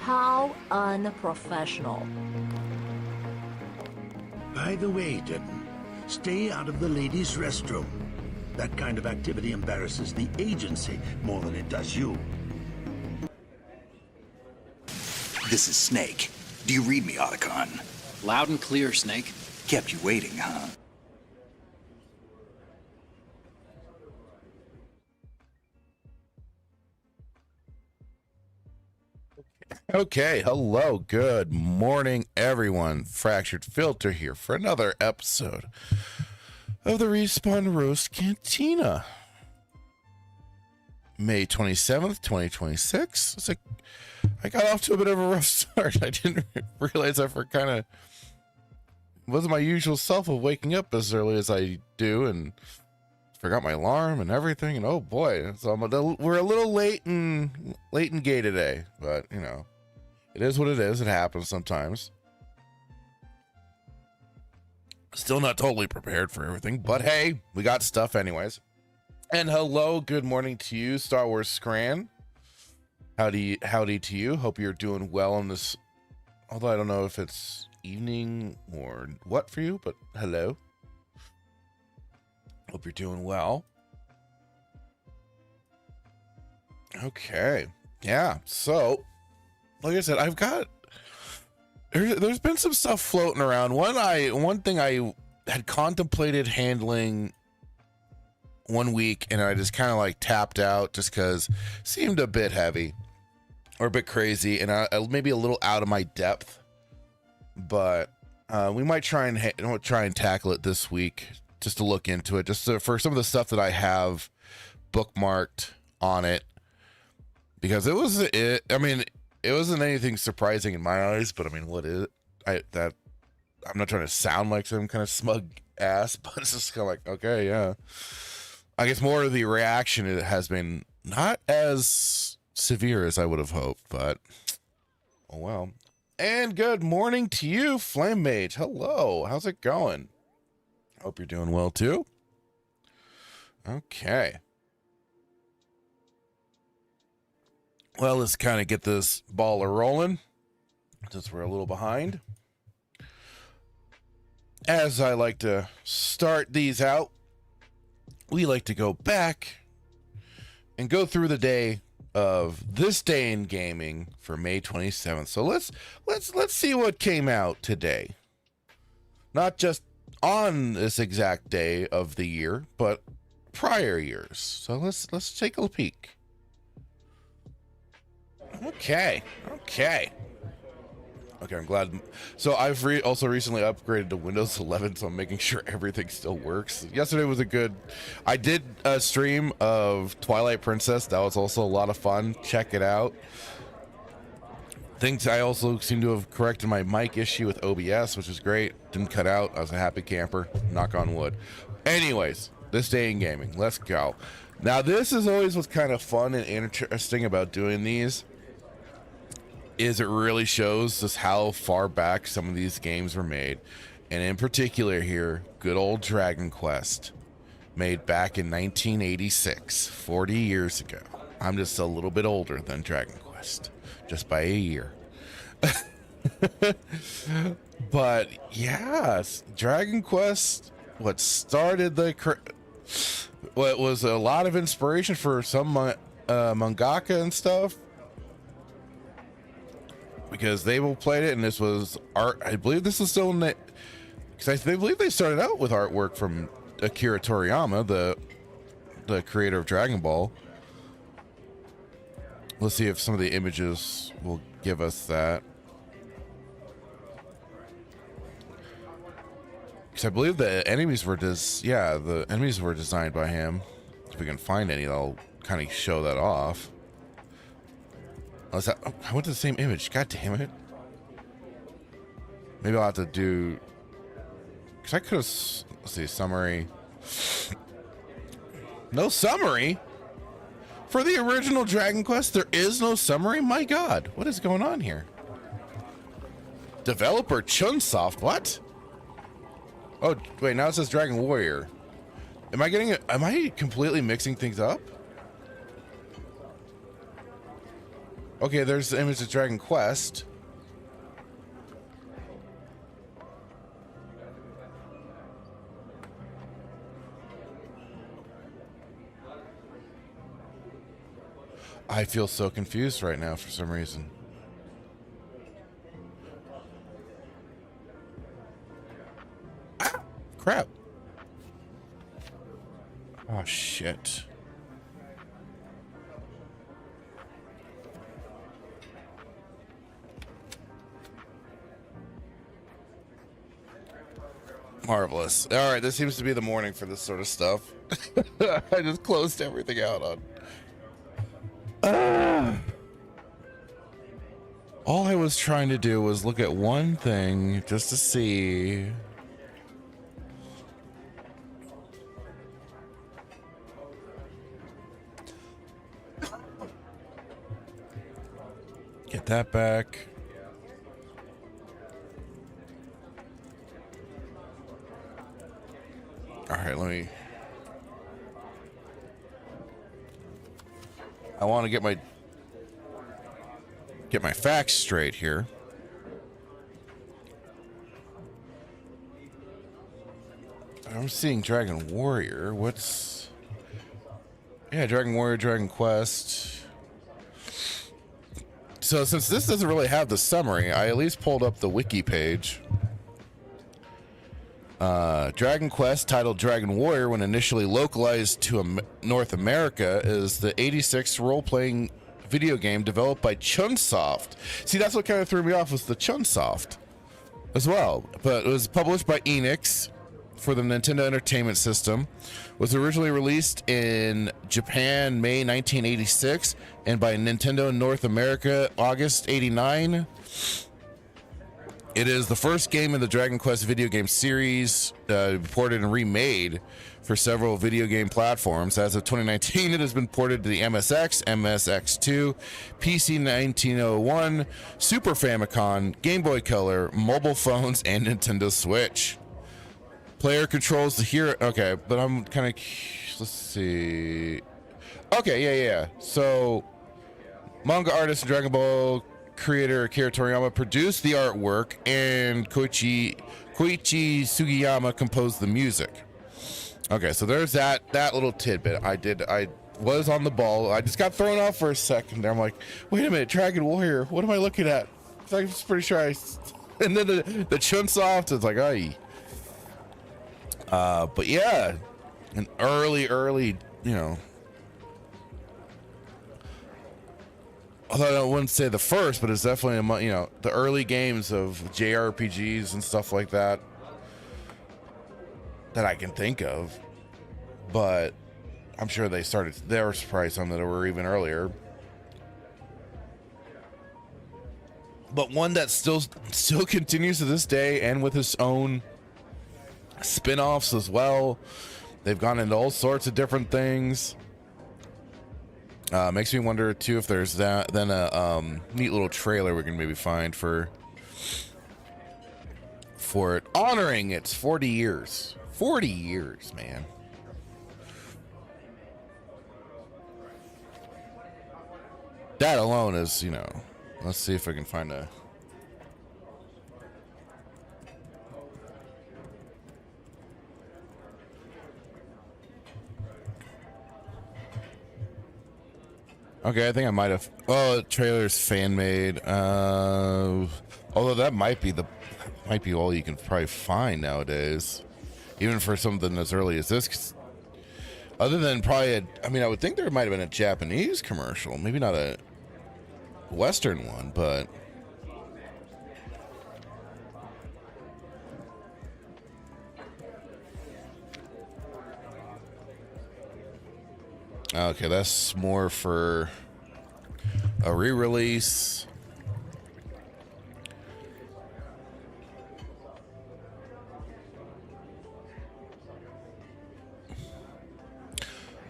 How unprofessional. By the way, Denton, stay out of the ladies' restroom. That kind of activity embarrasses the agency more than it does you. This is Snake. Do you read me, Otacon? Loud and clear, Snake. Kept you waiting, huh? Okay, hello, good morning, everyone. Fractured Filter here for another episode of the Respawn Roast Cantina. May 27th, 2026. It's like I got off to a bit of a rough start. I didn't realize I wasn't my usual self of waking up as early as I do, and forgot my alarm and everything. And oh boy, so we're a little late in gay today, but you know, it is what it is. It happens sometimes. Still not totally prepared for everything, but hey, we got stuff anyways. And hello, good morning to you, Star Wars Scran. Howdy to you. Hope you're doing well on this, although I don't know if it's evening or what for you, but hello. Hope you're doing well. Okay. Yeah. So, like I said, there's been some stuff floating around. One thing I had contemplated handling one week, and I just kind of like tapped out just because it seemed a bit heavy or a bit crazy, and maybe a little out of my depth. But we might try and tackle it this week, just to look into it, for some of the stuff that I have bookmarked on it, because it wasn't anything surprising in my eyes. But I mean, what is it? I'm not trying to sound like some kind of smug ass, but it's just kind of like, okay, yeah. I guess more of the reaction has been not as severe as I would have hoped, but oh well. And good morning to you, Flame Mage. Hello, how's it going? Hope you're doing well too. Okay. Well, let's kind of get this ball rolling, since we're a little behind. As I like to start these out, we like to go back and go through the day of this day in gaming for May 27th. So let's see what came out today. Not just on this exact day of the year, but prior years. So let's take a peek. Okay, I'm glad. So I've also recently upgraded to Windows 11, so I'm making sure everything still works. Yesterday was I did a stream of Twilight Princess. That was also a lot of fun. Check it out. I also seem to have corrected my mic issue with OBS, which is great. Didn't cut out. I was a happy camper. Knock on wood. Anyways, this day in gaming. Let's go. Now, this is always what's kind of fun and interesting about doing these, is it really shows just how far back some of these games were made. And in particular here, good old Dragon Quest, made back in 1986, 40 years ago. I'm just a little bit older than Dragon Quest, just by a year. But yes, Dragon Quest, what was a lot of inspiration for some mangaka and stuff, because they all played it, and this was art. I believe this is still in it, because I believe they started out with artwork from Akira Toriyama, the creator of Dragon Ball. Let's see if some of the images will give us that, because I believe the enemies were designed by him. If we can find any, I'll kind of show that off. I went to the same image. God damn it. Maybe I'll have to do, because I could have, let's see, summary. No summary? For the original Dragon Quest, there is no summary? My God, what is going on here? Developer Chunsoft, what? Oh, wait, now it says Dragon Warrior. Am I completely mixing things up? Okay, there's the image of Dragon Quest. I feel so confused right now for some reason. Ah, crap. Oh, shit. Marvelous. All right, this seems to be the morning for this sort of stuff. I just closed everything out on. All I was trying to do was look at one thing just to see. Get that back. All right, let me. I want to get my facts straight here. I'm seeing Dragon Warrior. What's... Yeah, Dragon Warrior, Dragon Quest. So since this doesn't really have the summary, I at least pulled up the wiki page. Dragon Quest, titled Dragon Warrior, when initially localized to North America, is the 86th role-playing video game developed by Chunsoft. See, that's what kind of threw me off, was the Chunsoft as well. But it was published by Enix for the Nintendo Entertainment System. Was originally released in Japan May 1986 and by Nintendo North America August 89. It is the first game in the Dragon Quest video game series, ported and remade for several video game platforms. As of 2019, it has been ported to the MSX, MSX2, PC 1901, Super Famicom, Game Boy Color, mobile phones, and Nintendo Switch. Player controls the hero. Okay, but I'm kind of... Let's see. Okay, yeah. So, manga artist and Dragon Ball creator Akira Toriyama produced the artwork, and Koichi Sugiyama composed the music. Okay, so there's that little tidbit. I was on the ball. I just got thrown off for a second. I'm like, wait a minute, Dragon Warrior. What am I looking at? I was pretty sure I. And then the Chunsoft is like, aye. But yeah, an early, you know. Although I wouldn't say the first, but it's definitely the early games of JRPGs and stuff like that that I can think of. But I'm sure they were probably some that were even earlier. But one that still continues to this day, and with its own spin-offs as well. They've gone into all sorts of different things. Makes me wonder too if there's a neat little trailer we can maybe find for it, honoring its 40 years. 40 years, man. That alone is, let's see if I can find a... Okay, I think I might have... Oh, trailer's fan-made. Although that might be all you can probably find nowadays. Even for something as early as this. 'Cause other than probably... I would think there might have been a Japanese commercial. Maybe not a Western one, but... Okay, that's more for a re-release.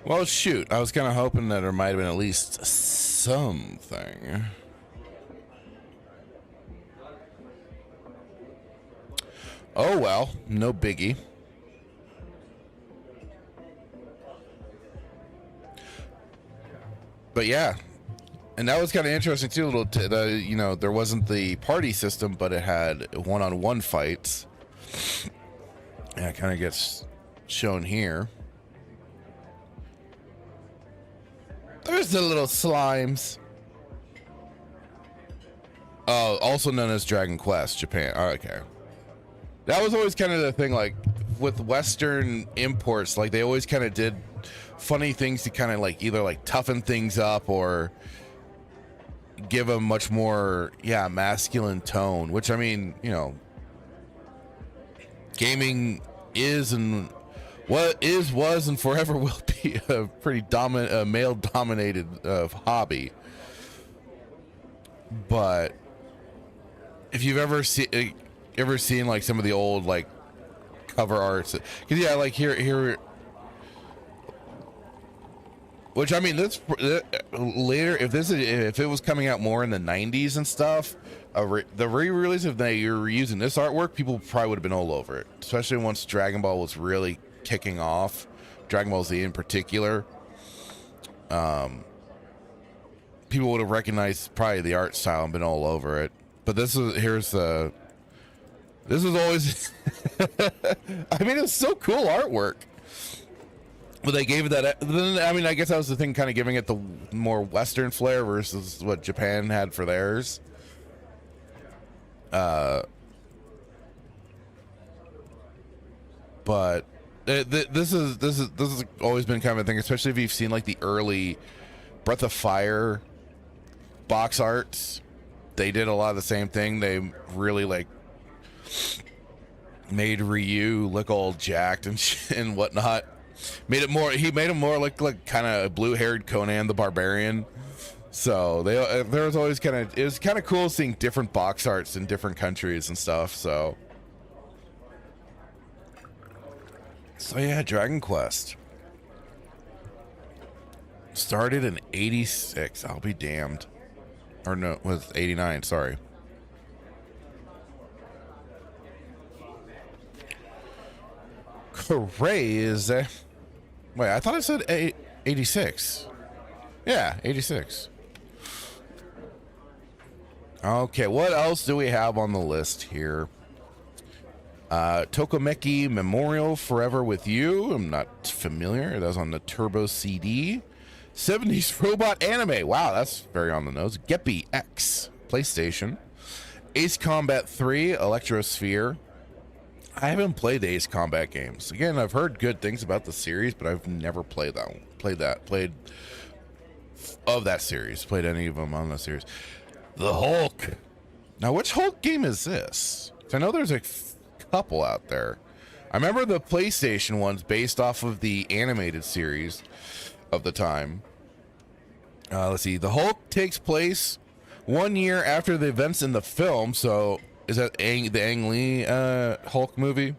Well, shoot. I was kind of hoping that there might have been at least something. Oh, well. No biggie. But yeah, And that was kind of interesting too. You know, there wasn't the party system, but it had one-on-one fights. Yeah, it kind of gets shown here. There's the little slimes. Oh, also known as Dragon Quest Japan. Oh, okay. That was always kind of the thing, like with Western imports, like they always kind of did funny things to kind of like either like toughen things up or give a much more masculine tone, which I mean, you know, gaming is and was and forever will be a pretty male dominated hobby. But if you've ever seen like some of the old like cover arts, because like here which I mean, this later, if it was coming out more in the 90s and stuff, the re-release of that you're using this artwork, people probably would have been all over it, especially once Dragon Ball was really kicking off, Dragon Ball Z in particular. People would have recognized probably the art style and been all over it. But this is always I mean, it's so cool artwork. But they gave it that. I mean, I guess that was the thing, kind of giving it the more Western flair versus what Japan had for theirs. But this has always been kind of a thing, especially if you've seen like the early Breath of Fire box arts. They did a lot of the same thing. They really like made Ryu look all jacked and whatnot. He made him more like kind of blue-haired Conan the Barbarian. So there was always it was kind of cool seeing different box arts in different countries and stuff. So yeah, Dragon Quest started in 86. I'll be damned. Or no, it was 89, sorry. Crazy. Wait, I thought I said 86. Yeah, 86. Okay, what else do we have on the list here? Tokomeki Memorial Forever With You. I'm not familiar. That was on the Turbo CD. 70s robot anime. Wow, that's very on the nose. Geppy X, PlayStation. Ace Combat 3, Electrosphere. I haven't played the Ace Combat games. Again, I've heard good things about the series, but I've never played that one. Played of that series. Played any of them on that series. The Hulk. Now, which Hulk game is this? I know there's a couple out there. I remember the PlayStation ones based off of the animated series of the time. Let's see. The Hulk takes place 1 year after the events in the film, so is that the Ang Lee Hulk movie?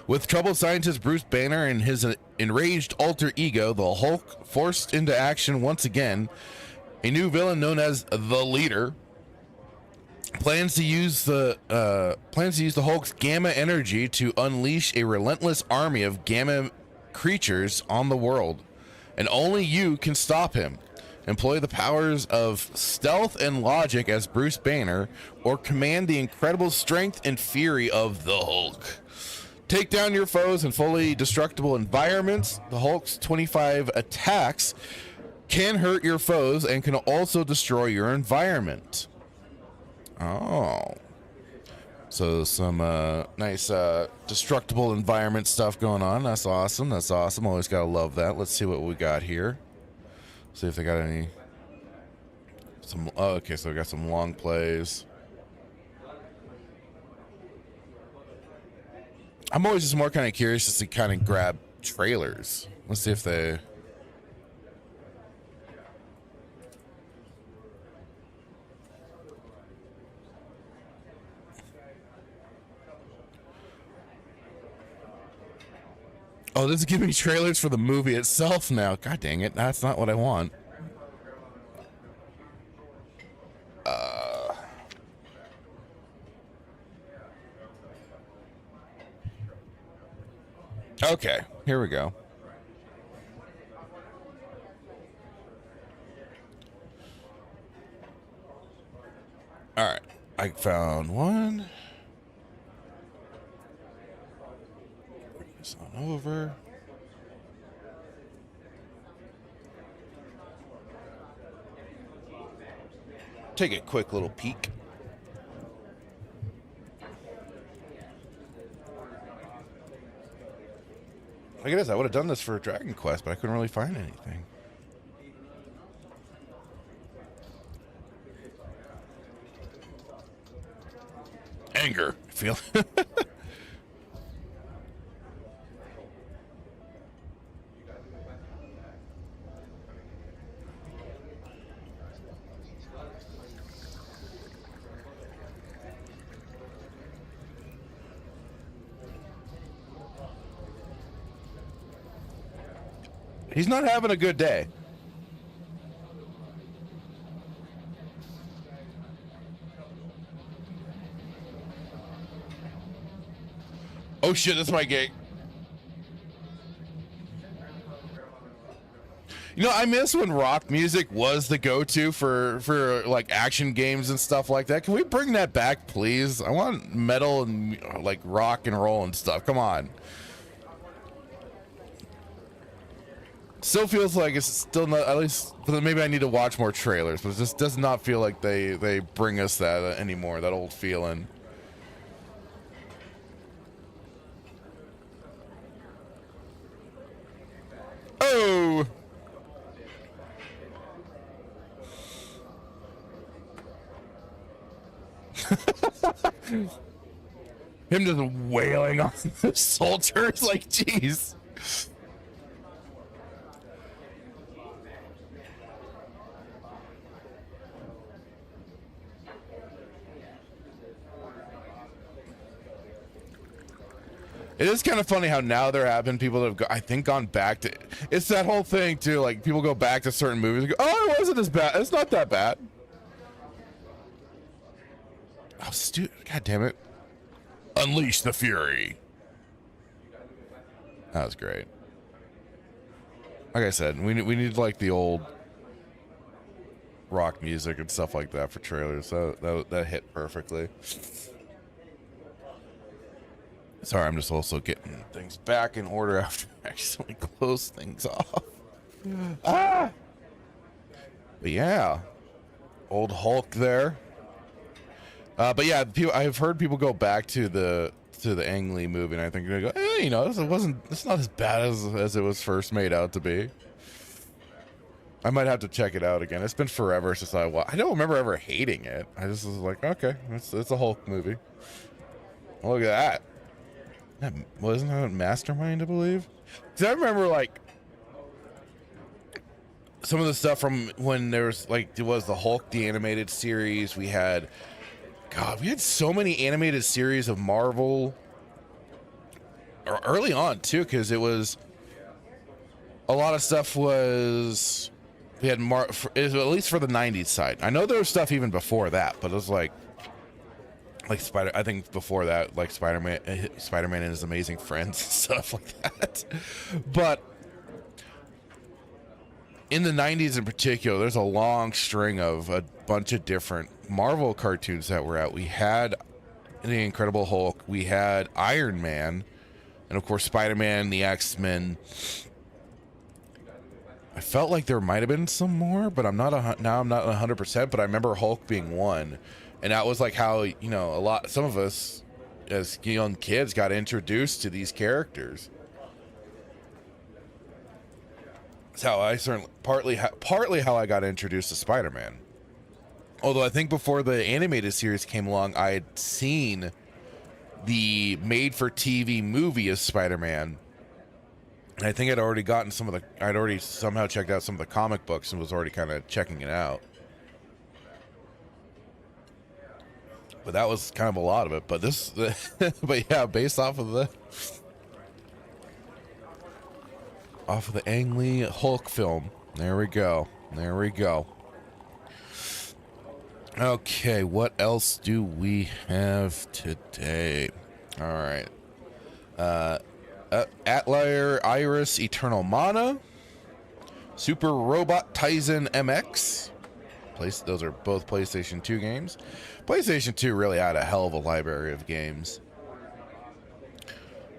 With troubled scientist Bruce Banner and his enraged alter ego, the Hulk forced into action once again, a new villain known as the Leader plans to use the Hulk's gamma energy to unleash a relentless army of gamma creatures on the world, and only you can stop him. Employ the powers of stealth and logic as Bruce Banner, or command the incredible strength and fury of the Hulk. Take down your foes in fully destructible environments. The Hulk's 25 attacks can hurt your foes and can also destroy your environment. Oh. So some nice destructible environment stuff going on. That's awesome. That's awesome. Always gotta love that. Let's see what we got here. See if they got any. Okay, so we got some long plays. I'm always just more kind of curious just to kind of grab trailers. Let's see if they. Oh, this is giving me trailers for the movie itself now. God dang it. That's not what I want. Okay, here we go. I found one. Bring this on over. Take a quick little peek. I guess I would have done this for Dragon Quest, but I couldn't really find anything. Anger. I feel. He's not having a good day. Oh shit, that's my gate. You know, I miss when rock music was the go-to for like action games and stuff like that. Can we bring that back, please? I want metal and like rock and roll and stuff. Come on. Still feels like it's still not, at least maybe I need to watch more trailers, but it just does not feel like they bring us that anymore, that old feeling. Oh! Him just wailing on the soldiers, like, jeez. It is kind of funny how now there have been people that have, I think, gone back to. It's that whole thing too. Like people go back to certain movies and go, "Oh, it wasn't as bad. It's not that bad." Oh, God damn it! Unleash the fury. That was great. Like I said, we need like the old rock music and stuff like that for trailers. So that hit perfectly. Sorry, I'm just also getting things back in order after I accidentally close things off. Ah! But yeah, old Hulk there. But yeah, I've heard people go back to the Ang Lee movie, and I think they go, you know, it's not as bad as it was first made out to be. I might have to check it out again. It's been forever since I don't remember ever hating it. I just was like, okay, it's a Hulk movie. Look at that. That wasn't that Mastermind, I believe. Because I remember like some of the stuff from when there was like it was the Hulk the animated series. We had so many animated series of Marvel early on too, because it was a lot of stuff was we had at least for the 90s side. I know there was stuff even before that, but it was like I think before that, like Spider-Man and his amazing friends and stuff like that. But in the 90s in particular, there's a long string of a bunch of different Marvel cartoons that were out. We had The Incredible Hulk, we had Iron Man, and of course Spider-Man, the X-Men. I felt like there might have been some more, but I'm not 100%, but I remember Hulk being one. And that was like how, you know, some of us as young kids got introduced to these characters. That's how I certainly, partly how I got introduced to Spider-Man. Although I think before the animated series came along, I had seen the made-for-TV movie of Spider-Man. And I think I'd already somehow checked out some of the comic books and was already kind of checking it out. But that was kind of a lot of it. But but yeah, based off of the Ang Lee Hulk film. There we go. Okay, what else do we have today? All right. Atelier Iris Eternal Mana, Super Robot Tizen MX, Those are both PlayStation 2 games. PlayStation 2 really had a hell of a library of games,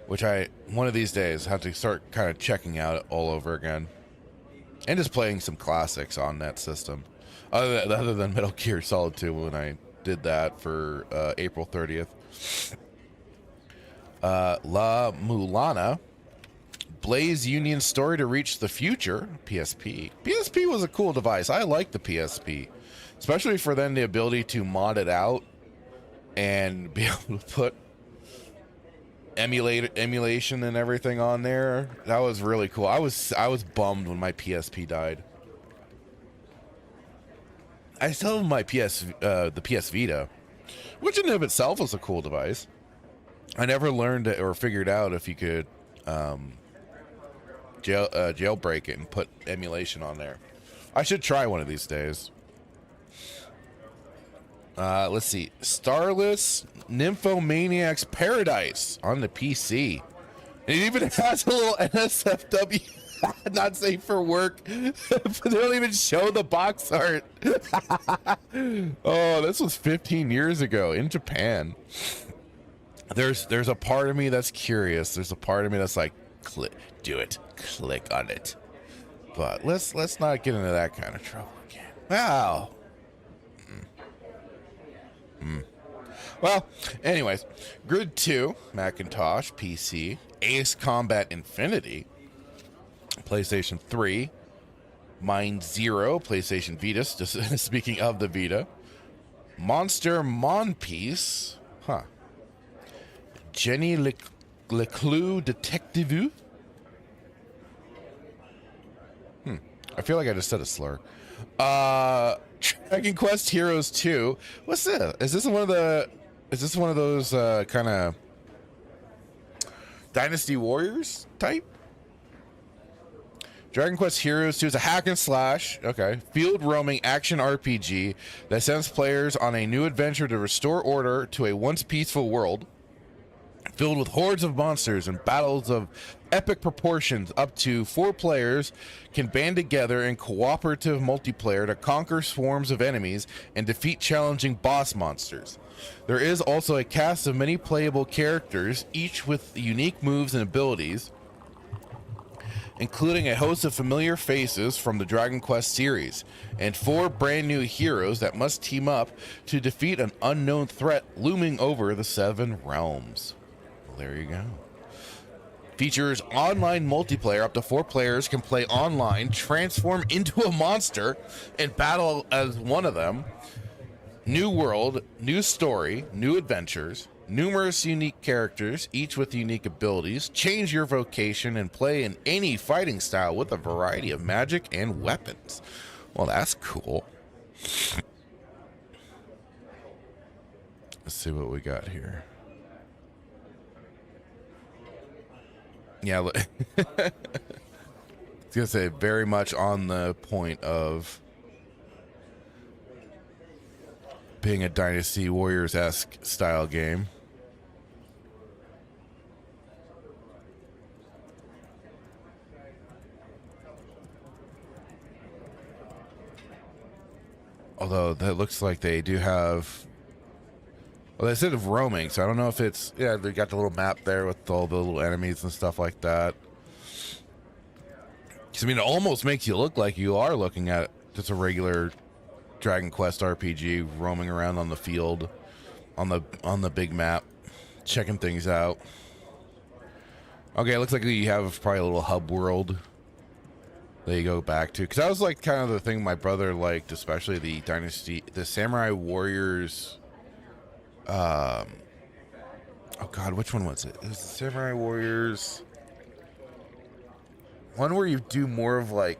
which one of these days have to start kind of checking out all over again, and just playing some classics on that system. Other than Metal Gear Solid 2, when I did that for April 30th. La Mulana, Blaze Union Story to Reach the Future, PSP. PSP was a cool device. I liked the PSP, especially for then the ability to mod it out and be able to put emulation and everything on there. That was really cool. I was bummed when my PSP died. I still have my the PS Vita, which in and of itself was a cool device. I never learned it or figured out if you could jailbreak it and put emulation on there. I should try one of these days. Let's see. Starless Nymphomaniac's Paradise on the PC. It even has a little NSFW. Not safe for work. But they don't even show the box art. Oh, this was 15 years ago in Japan. There's a part of me that's curious. There's a part of me that's like, do it. Click on it. But let's not get into that kind of trouble again. Wow. Well, anyways, Grid 2, Macintosh, PC, Ace Combat Infinity, PlayStation 3, Mind Zero, PlayStation Vita, just speaking of the Vita, Monster Monpiece, Jenny Leclue Detective. I feel like I just said a slur. Dragon Quest Heroes 2. What's this? Is this one of those kind of Dynasty Warriors type? Dragon Quest Heroes 2 is a hack and slash, field roaming action RPG that sends players on a new adventure to restore order to a once peaceful world filled with hordes of monsters and battles of epic proportions. Up to 4 players can band together in cooperative multiplayer to conquer swarms of enemies and defeat challenging boss monsters. There is also a cast of many playable characters, each with unique moves and abilities, including a host of familiar faces from the Dragon Quest series, and 4 brand new heroes that must team up to defeat an unknown threat looming over the 7 realms. Well, there you go. Features online multiplayer. Up to 4 players can play online, transform into a monster, and battle as one of them. New world, new story, new adventures, numerous unique characters, each with unique abilities. Change your vocation and play in any fighting style with a variety of magic and weapons. Well, that's cool. Let's see what we got here. Yeah, look. I was gonna say very much on the point of being a Dynasty Warriors-esque style game. Although that looks like they do have, well, they said of roaming, so I don't know if it's, yeah, they got the little map there with all the little enemies and stuff like that. 'Cause, I mean, it almost makes you look like you are looking at just a regular Dragon Quest RPG roaming around on the field, on the big map, checking things out. Okay, it looks like you have probably a little hub world that you go back to, because that was like kind of the thing my brother liked, especially the Samurai Warriors. Oh God, which one was it? It was the Samurai Warriors one where you do more of like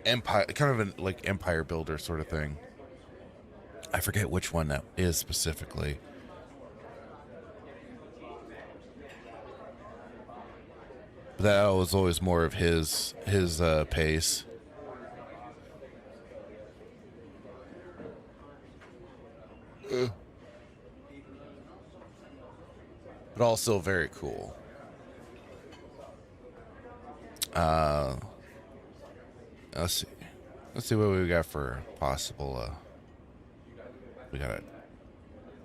Empire, kind of like Empire Builder sort of thing. I forget which one that is specifically. But that was always more of his pace. But also very cool. Let's see. Let's see what we got for possible. We got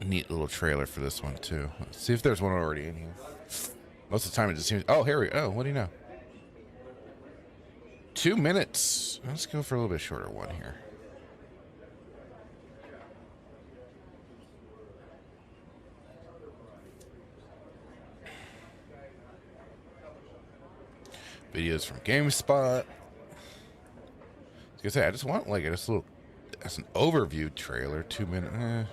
a neat little trailer for this one too. Let's see if there's one already in here. Most of the time it just seems. Oh, here we. Oh, what do you know? 2 minutes. Let's go for a little bit shorter one here. Videos from GameSpot. I was gonna say I just want like this little. That's an overview trailer. 2 minutes.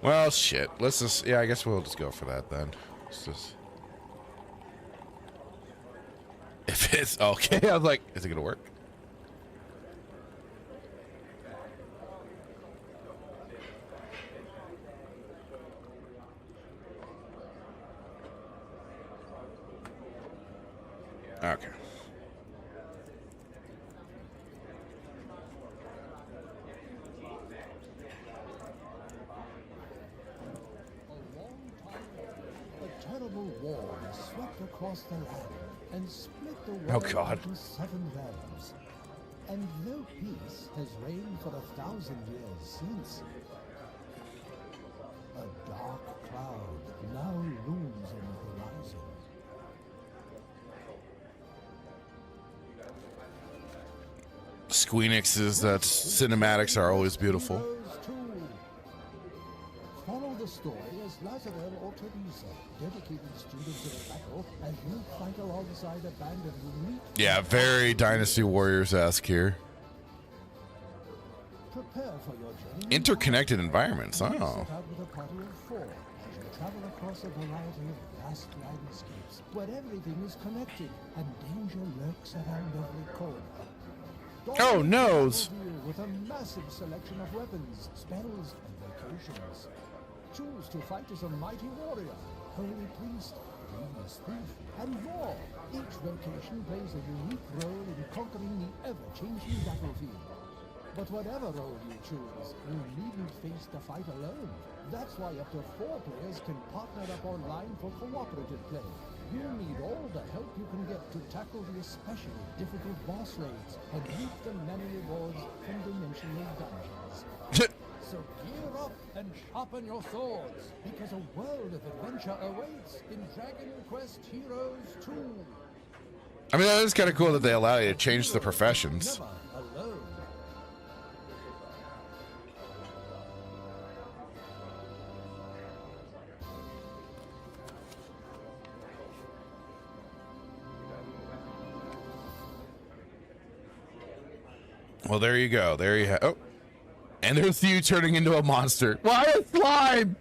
Well, shit. Let's just. Yeah, I guess we'll just go for that then. Let's just. If it's okay, I was like, is it gonna work? Okay. A terrible war swept across the land and split the Oh, world God. into 7 realms. And no peace has reigned for 1,000 years since. A dark cloud now looms on the horizon. Squeenix's cinematics are always beautiful. Heroes too. Follow the story as Lazarel or Teresa, dedicated students of the battle, as you fight alongside a band of unique. Yeah, very Dynasty Warriors-esque here. Prepare for your journey. Interconnected environments. Oh. Set out with a party of 4 as you travel across a variety of vast landscapes where everything is connected and danger lurks around every corner. Oh, noes. With a massive selection of weapons, spells, and vocations. Choose to fight as a mighty warrior, holy priest, devious thief, and more. Each vocation plays a unique role in conquering the ever-changing battlefield. But whatever role you choose, you needn't face the fight alone. That's why up to 4 players can partner up online for cooperative play. You'll need all the help you can get to tackle the especially difficult boss raids and reap the many rewards from dimensional dungeons. So gear up and sharpen your swords, because a world of adventure awaits in Dragon Quest Heroes 2. I mean, that is kind of cool that they allow you to change the professions. Never alone. Well, there you go. There you have. Oh, and there's you turning into a monster. Why a slime?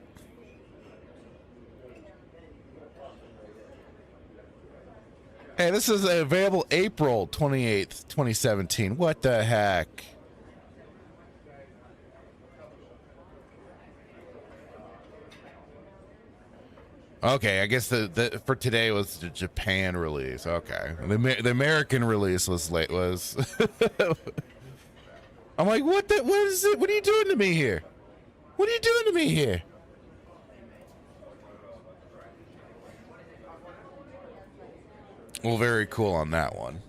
Hey, this is available April 28th, 2017. What the heck? Okay, I guess the for today was the Japan release. Okay, the American release was late. Was I'm like, what is it? What are you doing to me here? What are you doing to me here? Well, very cool on that one.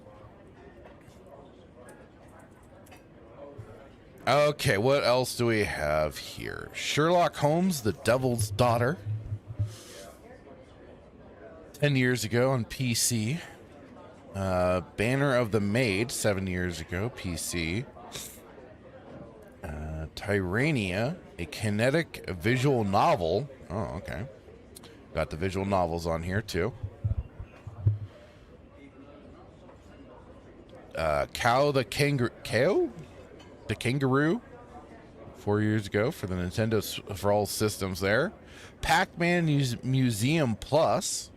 Okay, what else do we have here? Sherlock Holmes, The Devil's Daughter. 10 years ago on PC. Banner of the Maid, 7 years ago, PC. Tyrania, a kinetic visual novel. Oh, okay. Got the visual novels on here, too. Cow the Kangaroo, 4 years ago for the Nintendo for all systems there. Pac-Man Museum Plus.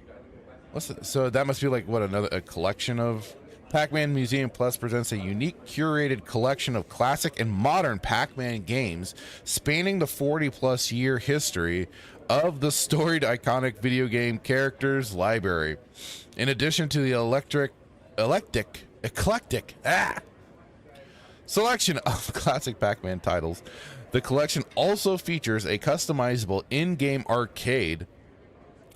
What's it? So that must be like what, a collection of Pac-Man Museum Plus presents a unique curated collection of classic and modern Pac-Man games spanning the 40-plus year history of the storied iconic video game characters library. In addition to the eclectic selection of classic Pac-Man titles. The collection also features a customizable in-game arcade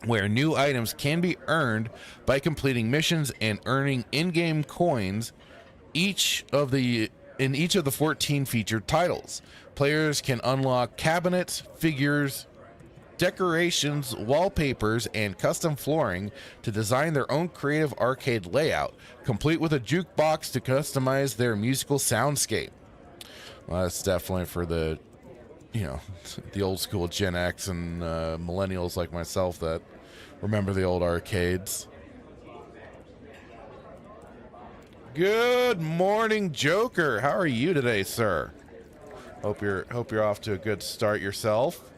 where new items can be earned by completing missions and earning in-game coins in each of the 14 featured titles. Players can unlock cabinets, figures, decorations, wallpapers, and custom flooring to design their own creative arcade layout, complete with a jukebox to customize their musical soundscape. Well, that's definitely for the the old school Gen X and millennials like myself that remember the old arcades. Good morning, Joker. How are you today, sir? Hope you're off to a good start yourself.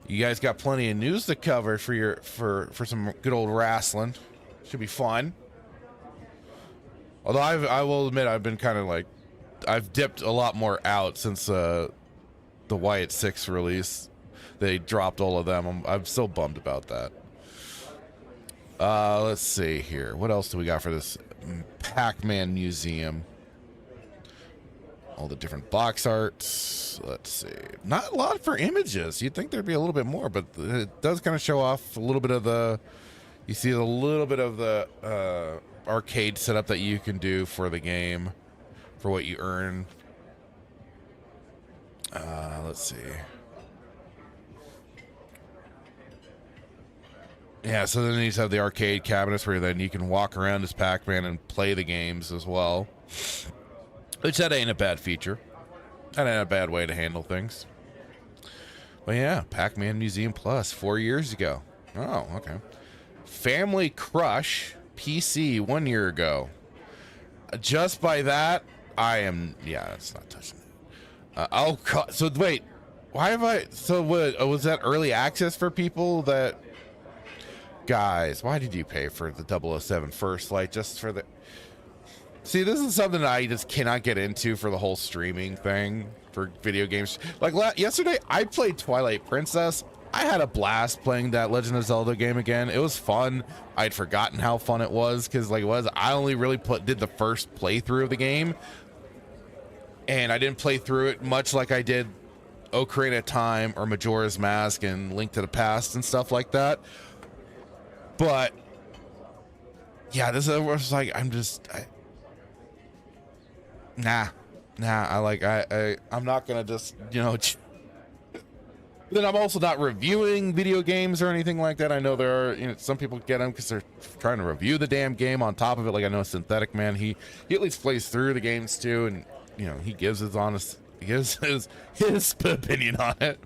You guys got plenty of news to cover for some good old wrestling. Should be fun. Although I will admit I've been kind of like I've dipped a lot more out since the Wyatt 6 release. They dropped all of them. I'm still bummed about that. Let's see here. What else do we got for this Pac-Man museum? All the different box arts. Let's see. Not a lot for images. You'd think there'd be a little bit more, but it does kind of show off a little bit of the. You see a little bit of the arcade setup that you can do for the game, for what you earn. Let's see. Yeah, so then you have the arcade cabinets where then you can walk around as Pac-Man and play the games as well. Which that ain't a bad feature. That ain't a bad way to handle things. But yeah, Pac-Man Museum Plus 4 years ago. Oh, okay. Family Crush PC 1 year ago. Just by that, it's not touching it. So wait, why have I, so what, was that early access for people that, guys, why did you pay for the 007 First Light just for the... See, this is something that I just cannot get into for the whole streaming thing for video games. Like yesterday, I played Twilight Princess. I had a blast playing that Legend of Zelda game again. It was fun. I'd forgotten how fun it was because I only really did the first playthrough of the game. And I didn't play through it much like I did Ocarina of Time or Majora's Mask and Link to the Past and stuff like that. But yeah, this was like, I'm not gonna just, then I'm also not reviewing video games or anything like that. I know there are, some people get them because they're trying to review the damn game on top of it. Like I know Synthetic Man, he at least plays through the games too, and he gives his his opinion on it.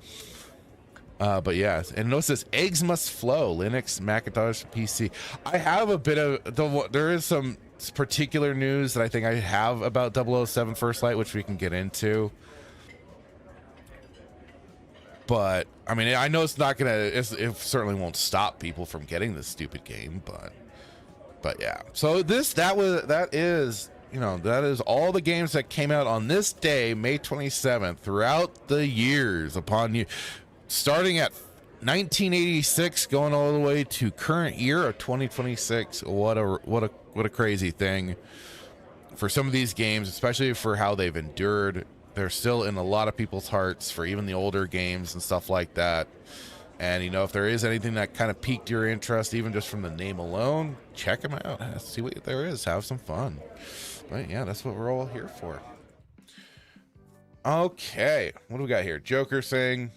But yeah, and notice this: eggs must flow. Linux, Macintosh, PC. I have a bit of there is some particular news that I think I have about 007 First Light, which we can get into. But I mean, I know it's not gonna. It certainly won't stop people from getting this stupid game. But yeah. So that is all the games that came out on this day, May 27th, throughout the years upon you. Starting at 1986, going all the way to current year of 2026. What a crazy thing for some of these games, especially for how they've endured. They're still in a lot of people's hearts for even the older games and stuff like that. And if there is anything that kind of piqued your interest, even just from the name alone, check them out. See what there is. Have some fun. But yeah, that's what we're all here for. Okay, what do we got here? Joker saying,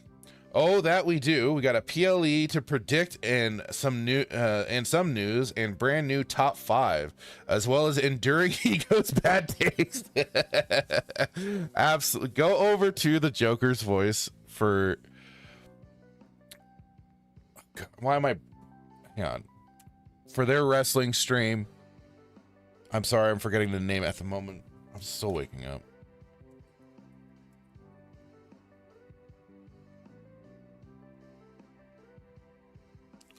"Oh, that we do. We got a PLE to predict and some news and brand new top 5, as well as enduring ego's bad taste." Absolutely. Go over to the Joker's voice for. Hang on. For their wrestling stream. I'm sorry, I'm forgetting the name at the moment. I'm still waking up.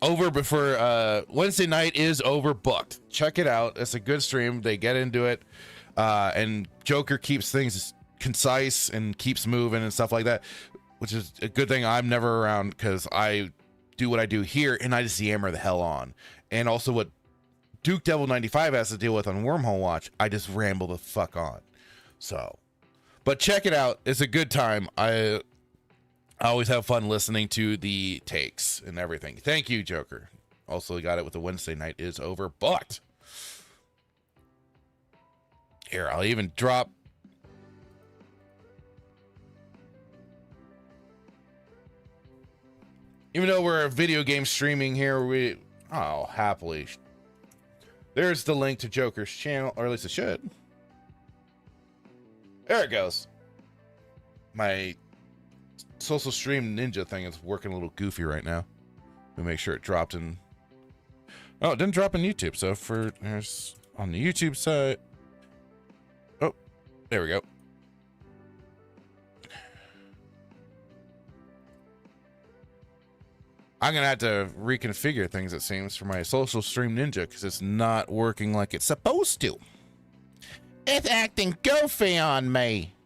Over before Wednesday night is overbooked. Check it out. It's a good stream. They get into it, and Joker keeps things concise and keeps moving and stuff like that, which is a good thing. I'm never around because I do what I do here and I just yammer the hell on. And also what Duke Devil 95 has to deal with on Wormhole Watch, I just ramble the fuck on. So, but check it out. It's a good time. I always have fun listening to the takes and everything. Thank you, Joker. Also got it with the Wednesday night is over, but here, I'll even drop. Even though we're video game streaming here, I'll happily. There's the link to Joker's channel, or at least it should. There it goes. My social stream ninja thing is working a little goofy right now. Let me make sure it dropped in. Oh, it didn't drop in YouTube. So there's on the YouTube side. Oh, there we go. I'm going to have to reconfigure things, it seems, for my social stream ninja because it's not working like it's supposed to. It's acting goofy on me.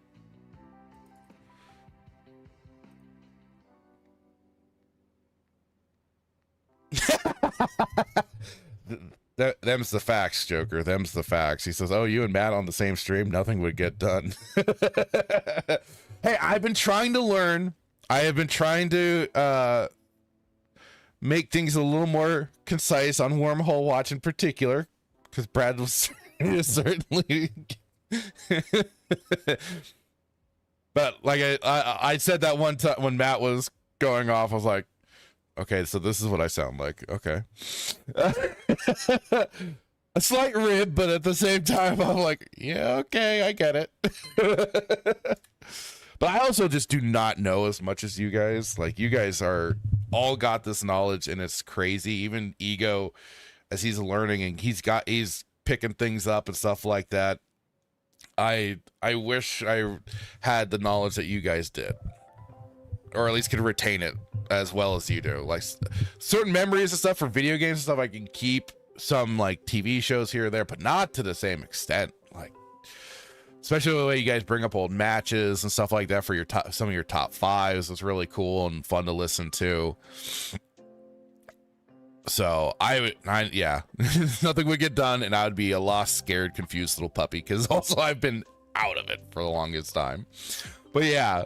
Them's the facts, Joker. Them's the facts. He says, oh, you and Matt on the same stream, nothing would get done. Hey, I've been trying to learn. I have been trying to make things a little more concise on Wormhole Watch in particular, because Brad was certainly... But like I said that one time when Matt was going off, I was like, okay, so this is what I sound like. Okay. A slight rib, but at the same time, I'm like, yeah, okay, I get it. But I also just do not know as much as you guys. Like, you guys are all got this knowledge, and it's crazy. Even Ego, as he's learning, and he's picking things up and stuff like that. I wish I had the knowledge that you guys did, or at least could retain it as well as you do. Like certain memories and stuff for video games and stuff, I can keep some like TV shows here or there, but not to the same extent. Like, especially the way you guys bring up old matches and stuff like that for your some of your top fives. It's really cool and fun to listen to. So yeah, nothing would get done, and I would be a lost, scared, confused little puppy, because also I've been out of it for the longest time. But yeah,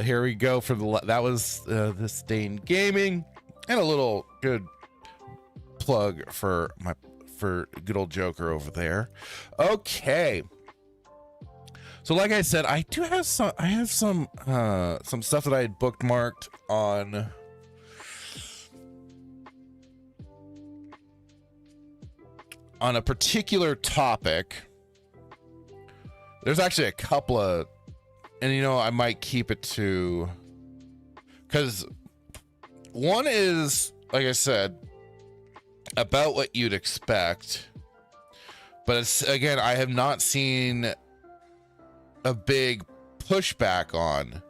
here we go for that was This Day in Gaming, and a little good plug for good old Joker over there. Okay. So like I said, I have some stuff that I had bookmarked on a particular topic. There's actually a couple of, and I might keep it to, because one is, like I said, about what you'd expect, but it's, again, I have not seen a big pushback on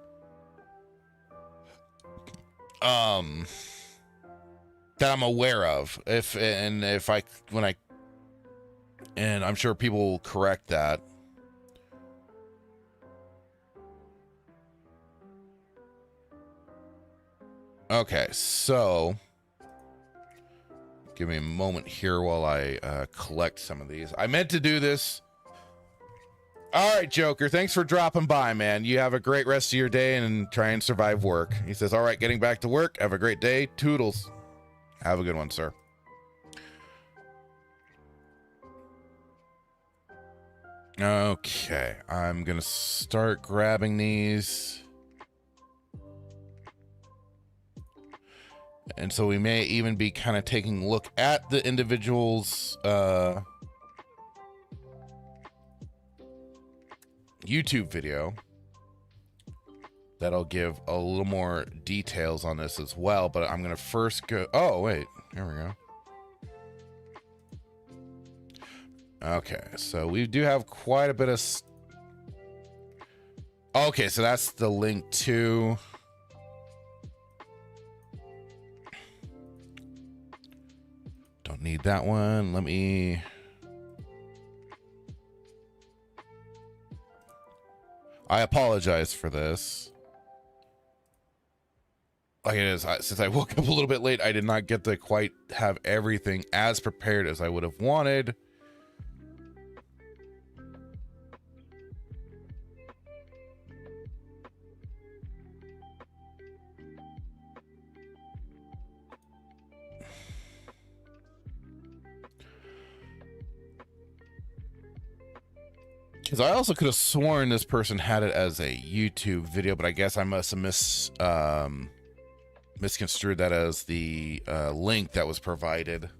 that I'm aware of. And I'm sure people will correct that. Okay, so give me a moment here while I collect some of these. I meant to do this. All right, Joker, thanks for dropping by, man. You have a great rest of your day and try and survive work. He says, all right, getting back to work. Have a great day. Toodles. Have a good one, sir. Okay, I'm gonna start grabbing these. And so we may even be kind of taking a look at the individuals' YouTube video. That'll give a little more details on this as well, but I'm gonna first go. Oh, wait, here we go. Okay, so we do have quite a bit of... Okay, so that's the link to... Don't need that one. Let me... I apologize for this. like it is, since I woke up a little bit late, I did not get to quite have everything as prepared as I would have wanted. Because I also could have sworn this person had it as a YouTube video, but I guess I must have misconstrued that as the link that was provided.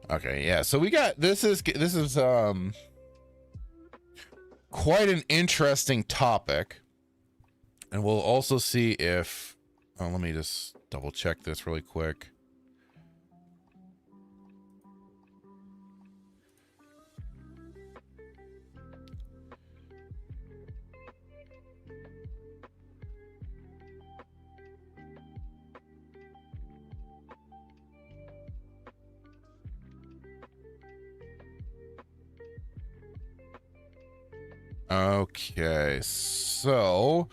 Okay, yeah. So we got this is quite an interesting topic. And we'll also see if let me just double check this really quick. Okay, so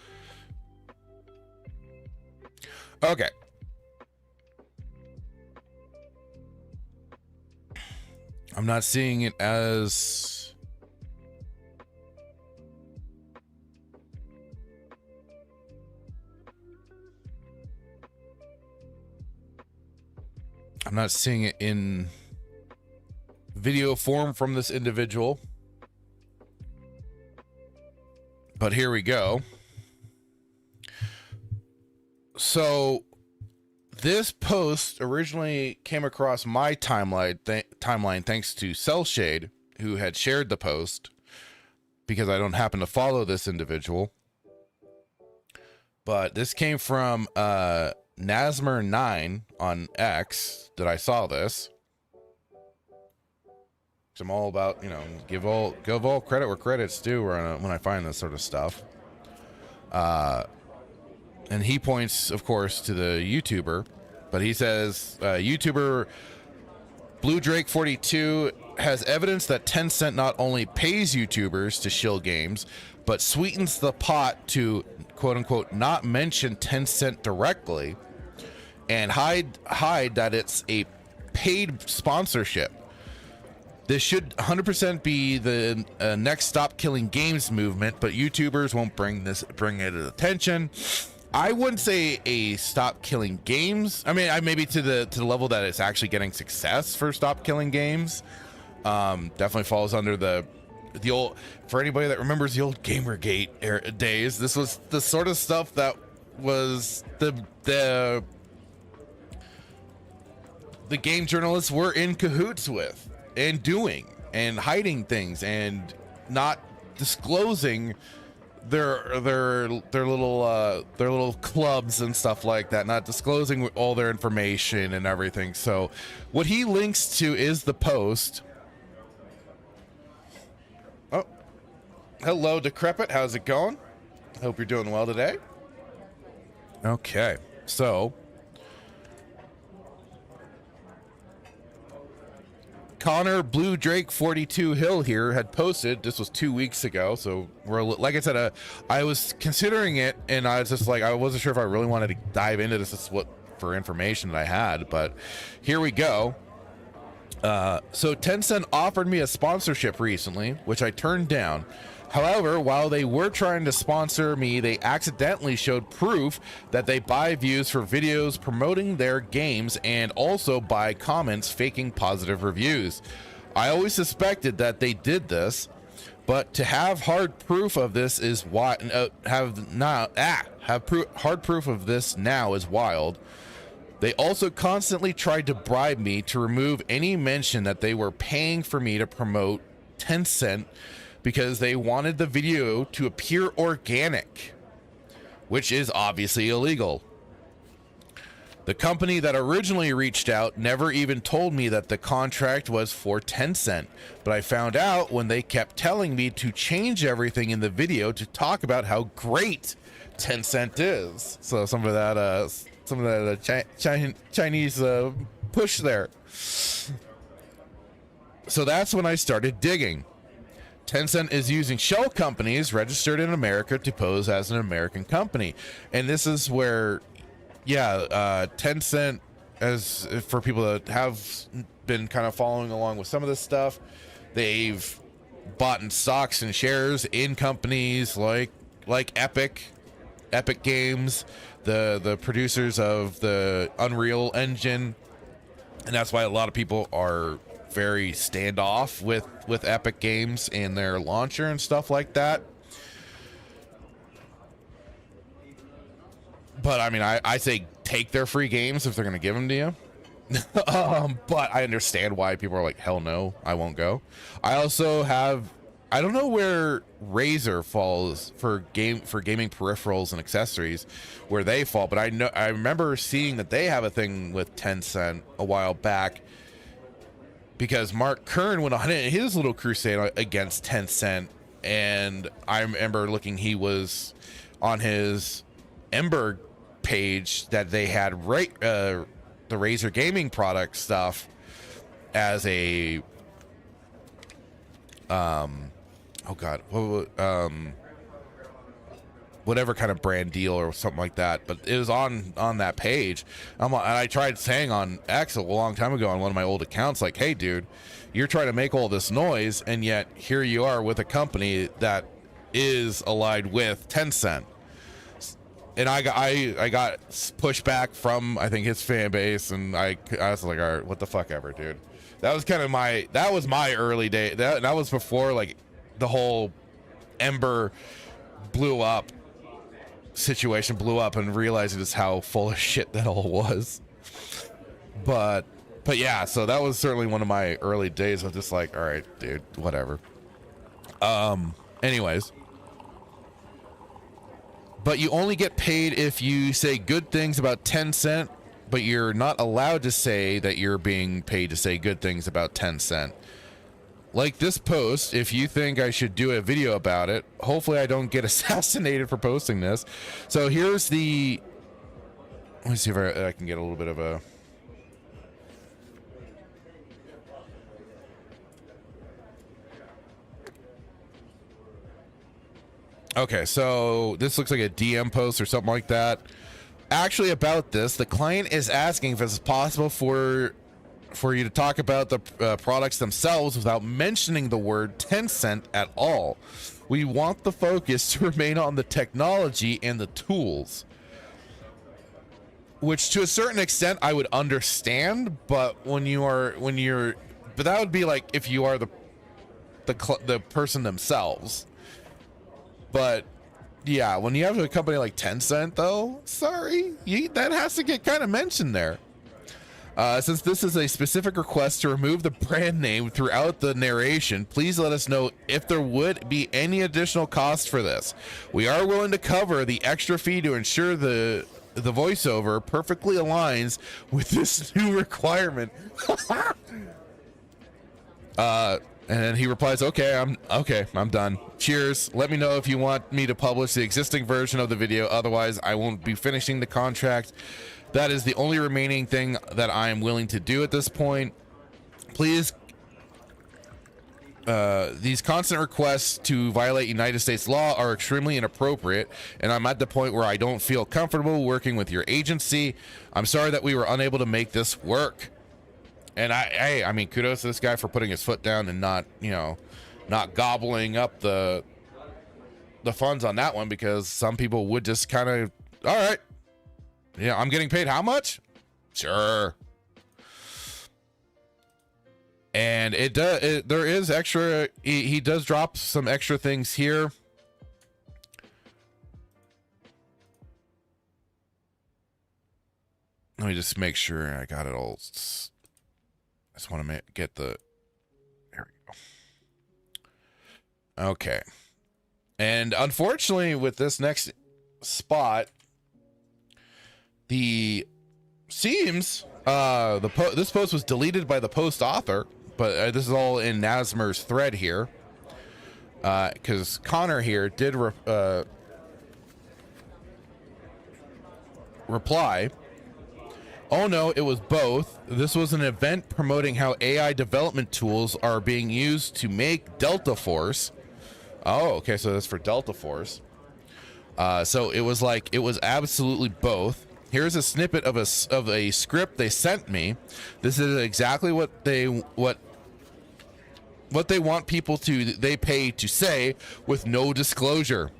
okay. I'm not seeing it as I'm not seeing it in video form from this individual. But here we go. So this post originally came across my timeline thanks to Cellshade, who had shared the post, because I don't happen to follow this individual. But this came from Nasmer9 on X that I saw this. I'm all about, give all credit where credit's due when I find this sort of stuff. And he points, of course, to the YouTuber, but he says YouTuber Blue Drake 42 has evidence that Tencent not only pays YouTubers to shill games, but sweetens the pot to quote unquote not mention Tencent directly and hide that it's a paid sponsorship. This should 100% be the next Stop Killing Games movement, but YouTubers won't bring it to attention. I wouldn't say a Stop Killing Games. I mean, maybe to the level that it's actually getting success for Stop Killing Games. Definitely falls under the old. For anybody that remembers the old Gamergate days, this was the sort of stuff that was the game journalists were in cahoots with. And doing and hiding things and not disclosing their little clubs and stuff like that, not disclosing all their information and everything. So what he links to is the post. Oh, hello Decrepit, how's it going? Hope you're doing well today. Okay, so Connor Blue Drake 42 Hill here had posted, this was 2 weeks ago, so we're, like I said, I was considering it, and I was just like, I wasn't sure if I really wanted to dive into this, what for information that I had, but here we go. So Tencent offered me a sponsorship recently, which I turned down. However, while they were trying to sponsor me, they accidentally showed proof that they buy views for videos promoting their games and also buy comments faking positive reviews. I always suspected that they did this, but to have hard proof of this is hard proof of this now is wild. They also constantly tried to bribe me to remove any mention that they were paying for me to promote Tencent, because they wanted the video to appear organic, which is obviously illegal. The company that originally reached out never even told me that the contract was for Tencent, but I found out when they kept telling me to change everything in the video to talk about how great Tencent is. So some of that Chinese push there. So that's when I started digging. Tencent is using shell companies registered in America to pose as an American company. And this is where, Tencent, as for people that have been kind of following along with some of this stuff, they've bought in stocks and shares in companies like Epic Games, the producers of the Unreal Engine. And that's why a lot of people are very standoff with Epic Games and their launcher and stuff like that. But I mean, I say take their free games if they're going to give them to you. But I understand why people are like, hell no, I won't go. I also have, I don't know where Razer falls for gaming peripherals and accessories, where they fall, but I remember seeing that they have a thing with Tencent a while back, because Mark Kern went on his little crusade against Tencent, and I remember he was on his Ember page that they had the Razer gaming product stuff as a whatever kind of brand deal or something like that, but it was on that page. And I tried saying on X a long time ago on one of my old accounts, like, hey dude, you're trying to make all this noise, and yet here you are with a company that is allied with Tencent. And I got pushback from, I think, his fan base, and I was like, all right, what the fuck ever, dude. That was kind of my early day. That was before like the whole Ember situation blew up, and realized just how full of shit that all was. But yeah, so that was certainly one of my early days of just like, all right, dude, whatever. Anyways. But you only get paid if you say good things about Tencent, but you're not allowed to say that you're being paid to say good things about Tencent. Like this post, if you think I should do a video about it, hopefully I don't get assassinated for posting this. So here's the... Let me see if I can get a little bit of a... Okay, so this looks like a DM post or something like that. Actually, about this, the client is asking if it's possible for you to talk about the products themselves without mentioning the word Tencent at all. We want the focus to remain on the technology and the tools. Which, to a certain extent, I would understand, but but that would be like if you are the person themselves. But yeah, when you have a company like Tencent, though, sorry, that has to get kind of mentioned there. Since this is a specific request to remove the brand name throughout the narration, please let us know if there would be any additional cost for this. We are willing to cover the extra fee to ensure the voiceover perfectly aligns with this new requirement. And then he replies, okay, I'm done. Cheers. Let me know if you want me to publish the existing version of the video. Otherwise, I won't be finishing the contract. That is the only remaining thing that I am willing to do at this point. Please, these constant requests to violate United States law are extremely inappropriate, and I'm at the point where I don't feel comfortable working with your agency. I'm sorry that we were unable to make this work. And I mean, kudos to this guy for putting his foot down and not gobbling up the funds on that one, because some people would just kind of, all right, yeah, I'm getting paid how much? Sure. And there is extra, he does drop some extra things here. Let me just make sure I got it all. I just want to get the, there we go. Okay. And unfortunately with this next spot, this post was deleted by the post author, but this is all in Nasmer's thread here. Because Connor here did reply, "Oh no, it was both. This was an event promoting how AI development tools are being used to make Delta Force." Oh, okay, so that's for Delta Force. So it was absolutely both. Here's a snippet of a script they sent me. This is exactly what they want people they pay to say with no disclosure.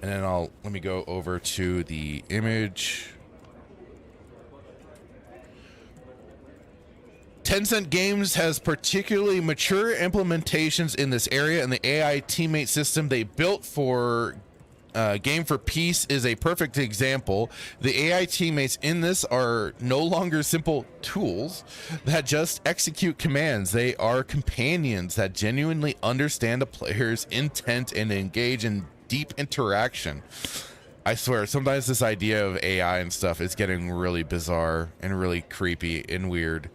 And then let me go over to the image. Tencent Games has particularly mature implementations in this area, and the AI teammate system they built for Game for Peace is a perfect example. The AI teammates in this are no longer simple tools that just execute commands. They are companions that genuinely understand the player's intent and engage in deep interaction. I swear, sometimes this idea of AI and stuff is getting really bizarre and really creepy and weird.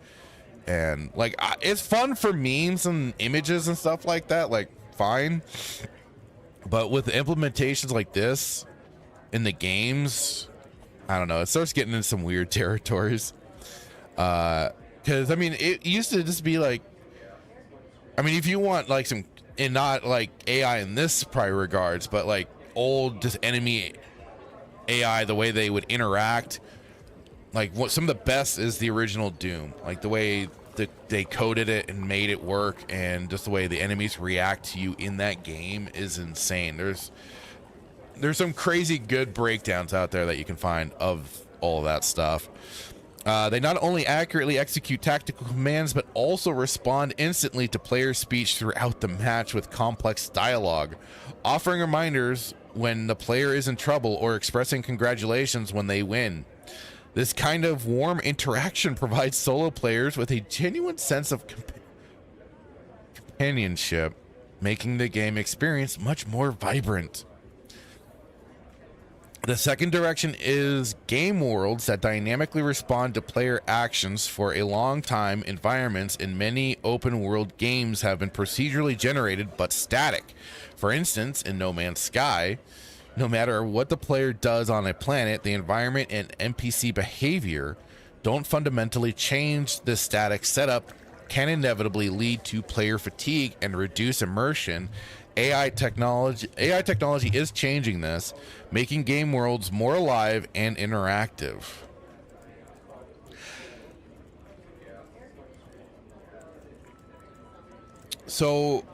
And like, it's fun for memes and images and stuff like that, like fine, but with implementations like this in the games, I don't know, it starts getting into some weird territories. Because I mean, it used to just be like, I mean, if you want like some, and not like AI in this probably regards, but like old just enemy AI, the way they would interact, like what some of the best is the original Doom, like the way they coded it and made it work, and just the way the enemies react to you in that game is insane. There's some crazy good breakdowns out there that you can find of all of that stuff. They not only accurately execute tactical commands, but also respond instantly to player speech throughout the match with complex dialogue, offering reminders when the player is in trouble or expressing congratulations when they win. This kind of warm interaction provides solo players with a genuine sense of companionship, making the game experience much more vibrant. The second direction is game worlds that dynamically respond to player actions. For a long time, environments in many open world games have been procedurally generated but static. For instance, in No Man's Sky, no matter what the player does on a planet, the environment and NPC behavior don't fundamentally change. The static setup can inevitably lead to player fatigue and reduce immersion. AI technology is changing this, making game worlds more alive and interactive. So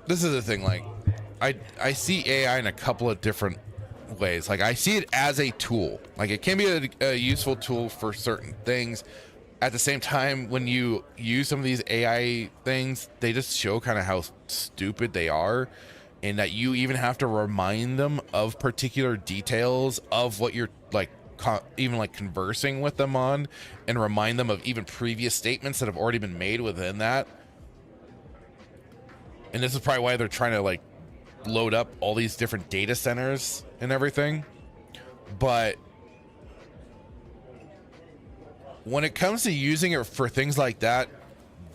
this is the thing, like I see AI in a couple of different ways. Like I see it as a tool. Like it can be a useful tool for certain things. At the same time, when you use some of these AI things, they just show kind of how stupid they are, and that you even have to remind them of particular details of what you're like even like conversing with them on, and remind them of even previous statements that have already been made within that. And this is probably why they're trying to like load up all these different data centers and everything. But when it comes to using it for things like that,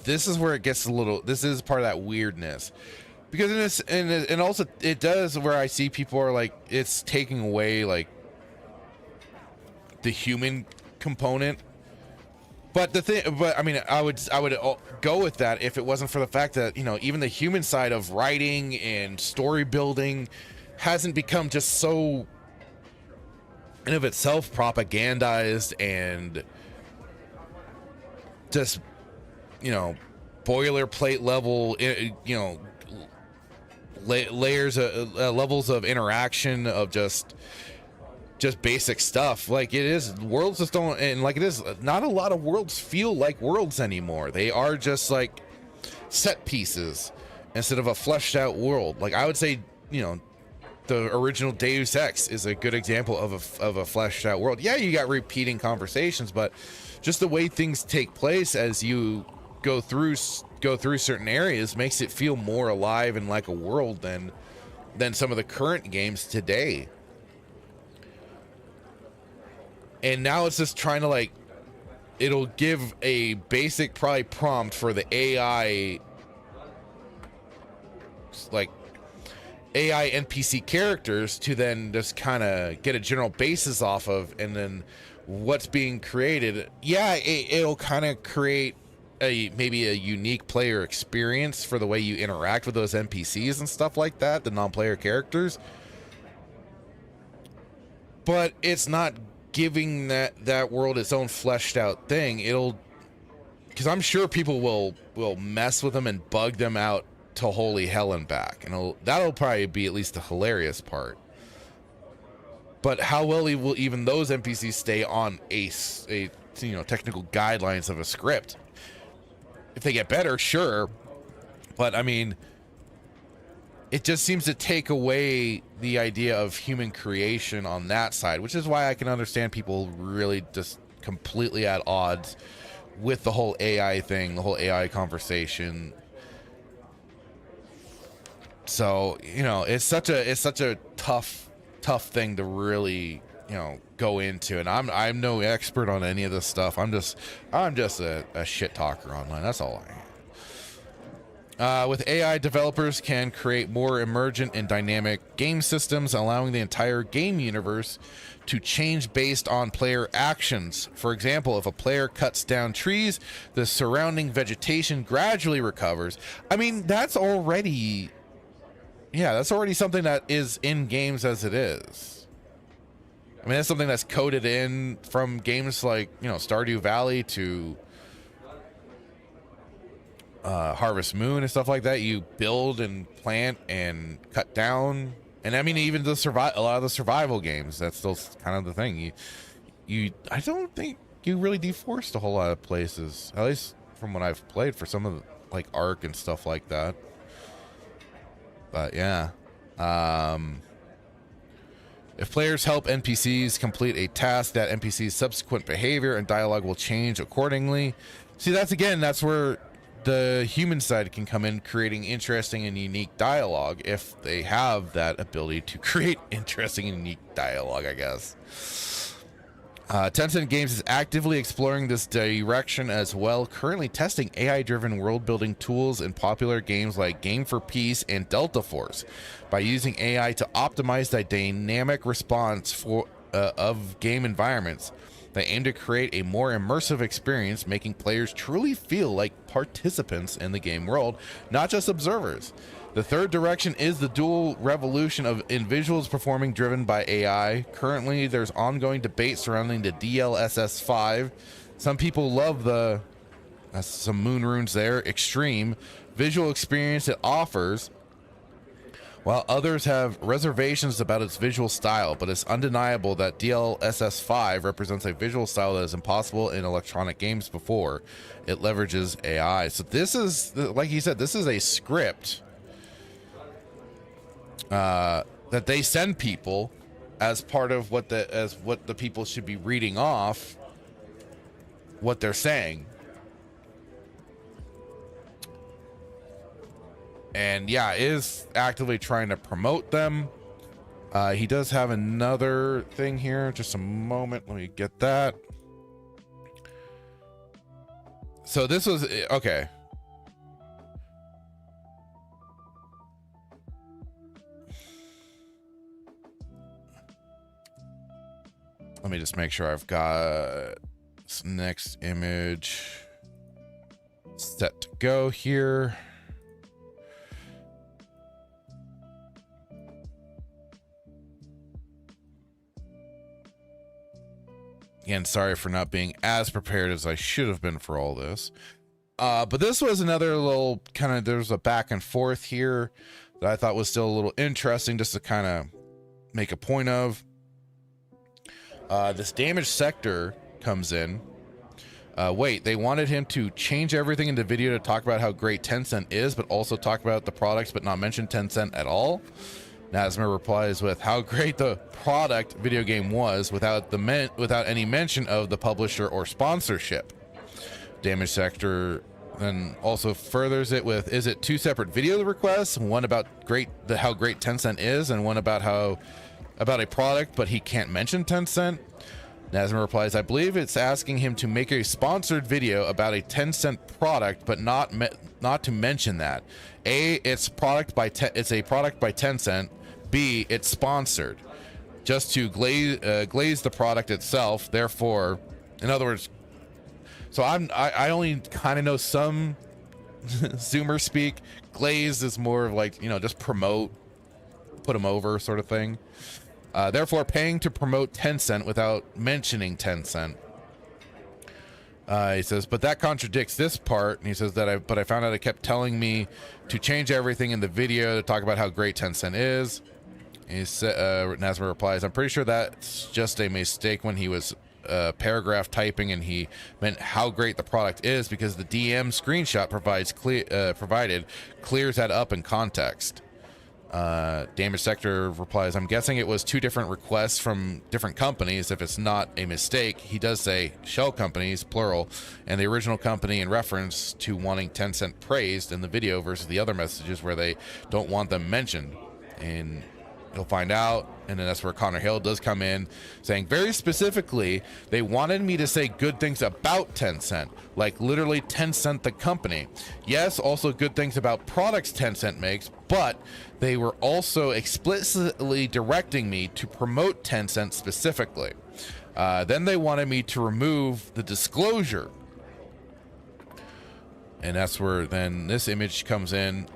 this is where it gets this is part of that weirdness, because in this, and also it does where I see people are like, it's taking away like the human component. But I mean, I would go with that if it wasn't for the fact that, you know, even the human side of writing and story building hasn't become just so in of itself propagandized and just, you know, boilerplate level, you know, layers, levels of interaction of just basic stuff. Like it is, worlds just don't, and like it is, not a lot of worlds feel like worlds anymore. They are just like set pieces instead of a fleshed out world. Like I would say, you know, the original Deus Ex is a good example of a fleshed out world. Yeah, you got repeating conversations, but just the way things take place as you go through certain areas makes it feel more alive and like a world than some of the current games today. And now it's just trying to like, it'll give a basic probably prompt for the AI, like AI NPC characters to then just kind of get a general basis off of, and then what's being created, yeah, it'll kind of create maybe a unique player experience for the way you interact with those NPCs and stuff like that, the non-player characters. But it's not giving that world its own fleshed out thing. It'll, because I'm sure people will mess with them and bug them out to holy hell and back, and that'll probably be at least the hilarious part. But how well will even those NPCs stay on a technical guidelines of a script? If they get better, sure, but I mean, it just seems to take away the idea of human creation on that side, which is why I can understand people really just completely at odds with the whole AI thing, the whole AI conversation. So, it's such a tough thing to really, go into. And I'm no expert on any of this stuff. I'm just a shit talker online. That's all I am. With AI, developers can create more emergent and dynamic game systems, allowing the entire game universe to change based on player actions. For example, if a player cuts down trees, the surrounding vegetation gradually recovers. I mean, that's already something that is in games as it is. I mean, that's something that's coded in from games like, Stardew Valley to Harvest Moon and stuff like that. You build and plant and cut down, and I mean, even a lot of the survival games, that's still kind of the thing. I don't think you really deforest a whole lot of places, at least from what I've played for some of the, like Ark and stuff like that. But yeah, if players help NPCs complete a task, that NPC's subsequent behavior and dialogue will change accordingly. See, that's where the human side can come in, creating interesting and unique dialogue if they have that ability to create interesting and unique dialogue, I guess. Tencent Games is actively exploring this direction as well, currently testing AI-driven world-building tools in popular games like Game for Peace and Delta Force. By using AI to optimize the dynamic response of game environments, they aim to create a more immersive experience, making players truly feel like participants in the game world, not just observers. The third direction is the dual revolution of individuals performing driven by AI. Currently, there's ongoing debate surrounding the DLSS 5. Some people love that's some moon runes there, extreme visual experience it offers, while others have reservations about its visual style, but it's undeniable that DLSS 5 represents a visual style that is impossible in electronic games before it leverages AI. So this is, like he said, this is a script that they send people as part of what the people should be reading off what they're saying. And yeah, is actively trying to promote them. He does have another thing here. Just a moment. Let me get that. So this was okay. Let me just make sure I've got this next image set to go here. Again, sorry for not being as prepared as I should have been for all this. But this was another little kind of, there's a back and forth here that I thought was still a little interesting just to kind of make a point of. This damaged sector comes in. Wait, they wanted him to change everything in the video to talk about how great Tencent is, but also talk about the products, but not mention Tencent at all. Nasmer replies with how great the product video game was without any mention of the publisher or sponsorship. Damage Sector then also furthers it with, is it two separate video requests? One about how great Tencent is, and one about a product, but he can't mention Tencent. Nazem replies, I believe it's asking him to make a sponsored video about a Tencent product, but not to mention that. A, it's a product by Tencent. B, it's sponsored. Just to glaze the product itself. Therefore, in other words, so I only kind of know some Zoomer speak. Glaze is more of like, just promote, put them over sort of thing. Therefore, paying to promote Tencent without mentioning Tencent. He says, but that contradicts this part. And he says that I found out it kept telling me to change everything in the video to talk about how great Tencent is. And he said, Nazma replies, I'm pretty sure that's just a mistake when he was paragraph typing and he meant how great the product is, because the DM screenshot provided clears that up in context. Damage Sector replies, I'm guessing it was two different requests from different companies. If it's not a mistake, he does say shell companies, plural, and the original company in reference to wanting Tencent praised in the video versus the other messages where they don't want them mentioned. And you'll find out, and then that's where Connor Hill does come in, saying very specifically, they wanted me to say good things about Tencent, like literally Tencent the company. Yes, also good things about products Tencent makes, but they were also explicitly directing me to promote Tencent specifically. Then they wanted me to remove the disclosure. And that's where then this image comes in.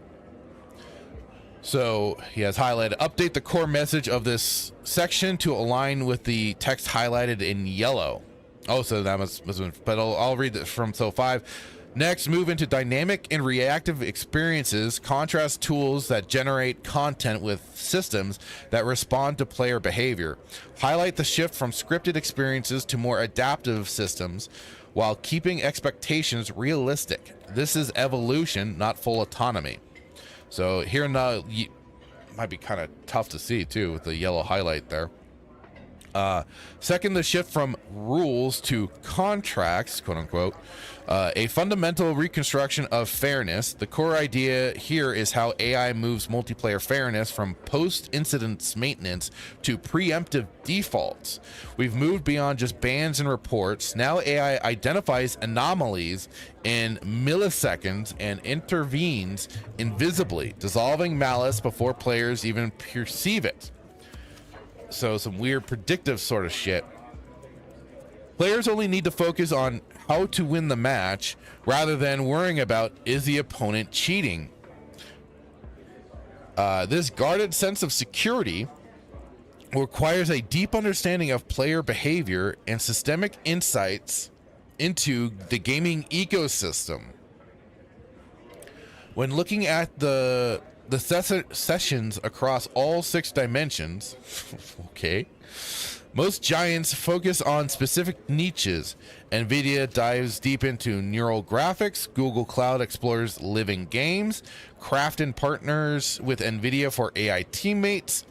So he has highlighted, update the core message of this section to align with the text highlighted in yellow. Oh, so that must have been, but I'll read this from so 5. Next, move into dynamic and reactive experiences, contrast tools that generate content with systems that respond to player behavior. Highlight the shift from scripted experiences to more adaptive systems while keeping expectations realistic. This is evolution, not full autonomy. So here now, might be kind of tough to see too with the yellow highlight there. Second, the shift from rules to contracts, quote unquote, a fundamental reconstruction of fairness. The core idea here is how AI moves multiplayer fairness from post-incident maintenance to preemptive defaults. We've moved beyond just bans and reports. Now AI identifies anomalies in milliseconds and intervenes invisibly, dissolving malice before players even perceive it. So some weird predictive sort of shit. Players only need to focus on how to win the match rather than worrying about, is the opponent cheating? This guarded sense of security requires a deep understanding of player behavior and systemic insights into the gaming ecosystem. When looking at the sessions across all 6 dimensions, okay, most giants focus on specific niches. NVIDIA dives deep into neural graphics. Google Cloud explores living games. Krafton partners with NVIDIA for AI teammates.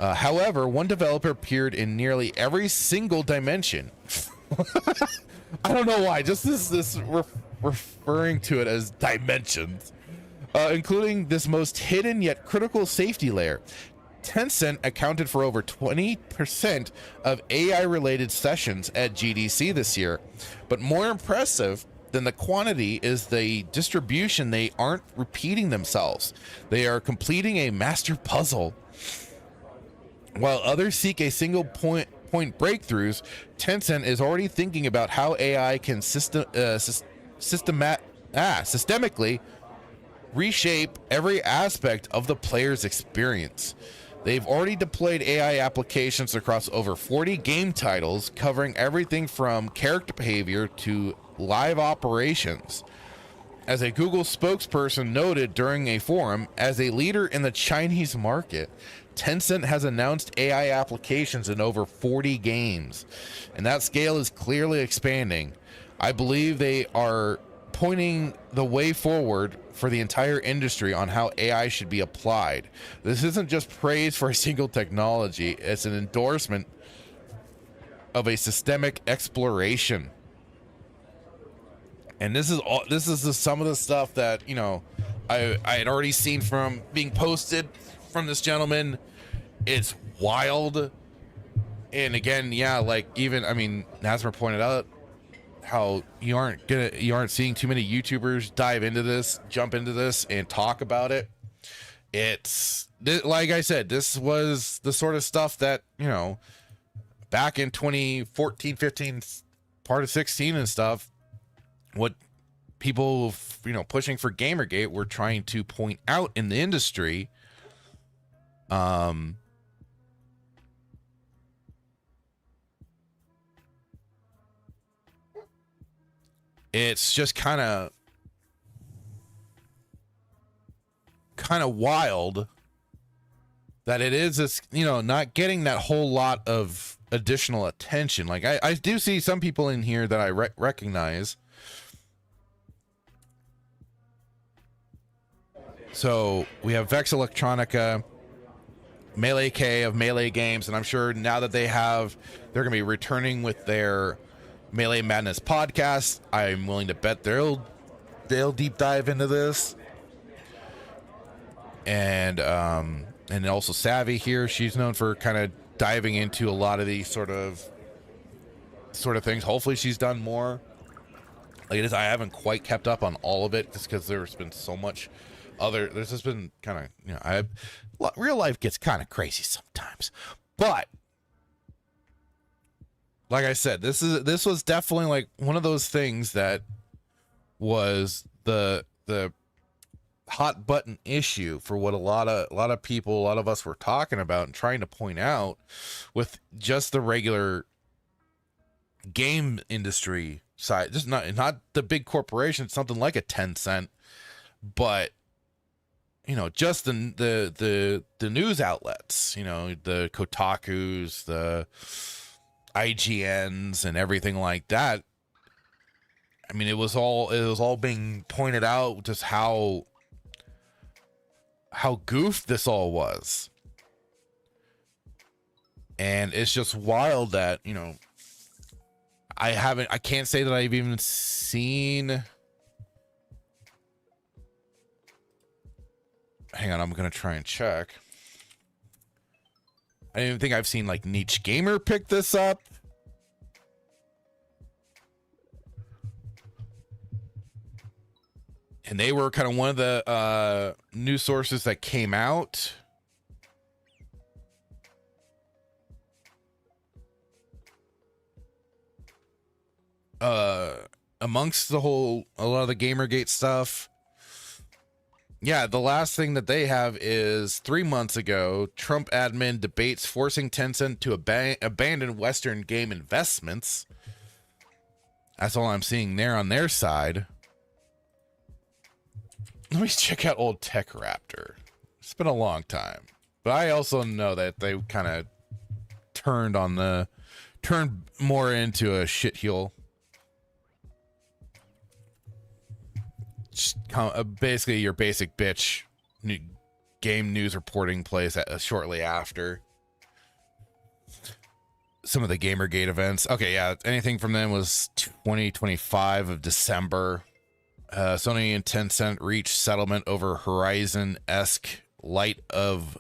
However, one developer appeared in nearly every single dimension. I don't know why, just this referring to it as dimensions. Including this most hidden yet critical safety layer. Tencent accounted for over 20% of AI-related sessions at GDC this year. But more impressive than the quantity is the distribution. They aren't repeating themselves. They are completing a master puzzle. While others seek a single point breakthroughs, Tencent is already thinking about how AI can systemically reshape every aspect of the player's experience. They've already deployed AI applications across over 40 game titles, covering everything from character behavior to live operations. As a Google spokesperson noted during a forum, as a leader in the Chinese market, Tencent has announced AI applications in over 40 games, and that scale is clearly expanding. I believe they are pointing the way forward for the entire industry on how AI should be applied. This isn't just praise for a single technology, it's an endorsement of a systemic exploration. And this is some of the stuff that, I had already seen from being posted from this gentleman. It's wild. And again, yeah, like even, I mean, Nasmer pointed out how you aren't seeing too many YouTubers jump into this and talk about it. It's like I said, this was the sort of stuff that, back in 2014, 15, part of 16 and stuff, what people, pushing for Gamergate were trying to point out in the industry. It's just kind of wild that it is this, not getting that whole lot of additional attention. Like I do see some people in here that I recognize. So we have Vex Electronica, Melee K of Melee Games, and I'm sure now that they're going to be returning with their Melee Madness podcast, I'm willing to bet they'll deep dive into this. And also Savvy here, she's known for kind of diving into a lot of these sort of things. Hopefully she's done more. Like it is, I haven't quite kept up on all of it just because there's been so much there's just been kind of, real life gets kind of crazy sometimes. But like I said, this was definitely like one of those things that was the hot button issue for what a lot of people, a lot of us were talking about and trying to point out with just the regular game industry side, just not the big corporation, something like a Tencent, but just the news outlets, the Kotakus, the IGNs and everything like that. I mean, it was all being pointed out just how goofed this all was. And it's just wild that, I can't say that I've even seen. Hang on, I'm going to try and check. I don't even think I've seen like Niche Gamer pick this up. And they were kind of one of the news sources that came out. Amongst a lot of the Gamergate stuff. Yeah, the last thing that they have is 3 months ago, Trump admin debates forcing Tencent to abandon Western game investments. That's all I'm seeing there on their side. Let me check out old Tech Raptor. It's been a long time. But I also know that they kind of turned more into a shitheel. Basically your basic bitch game news reporting place shortly after some of the Gamergate events. Okay, yeah, anything from them was 2025 of December. Sony and Tencent reached settlement over Horizon-esque Light of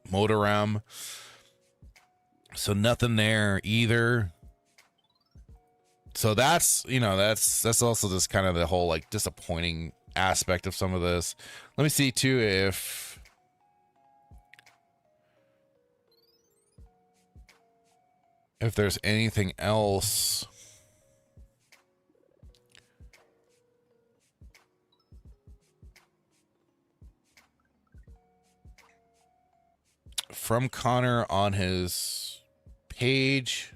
Motoram. So nothing there either. So that's also just kind of the whole like disappointing aspect of some of this. Let me see too if there's anything else. From Connor on his page.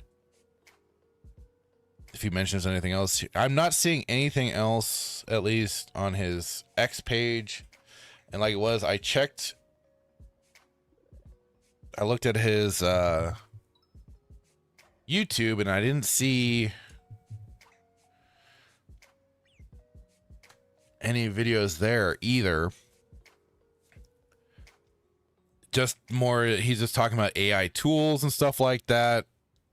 If he mentions anything else, I'm not seeing anything else, at least on his X page. And like it was, I looked at his YouTube and I didn't see any videos there either. Just more, he's just talking about AI tools and stuff like that.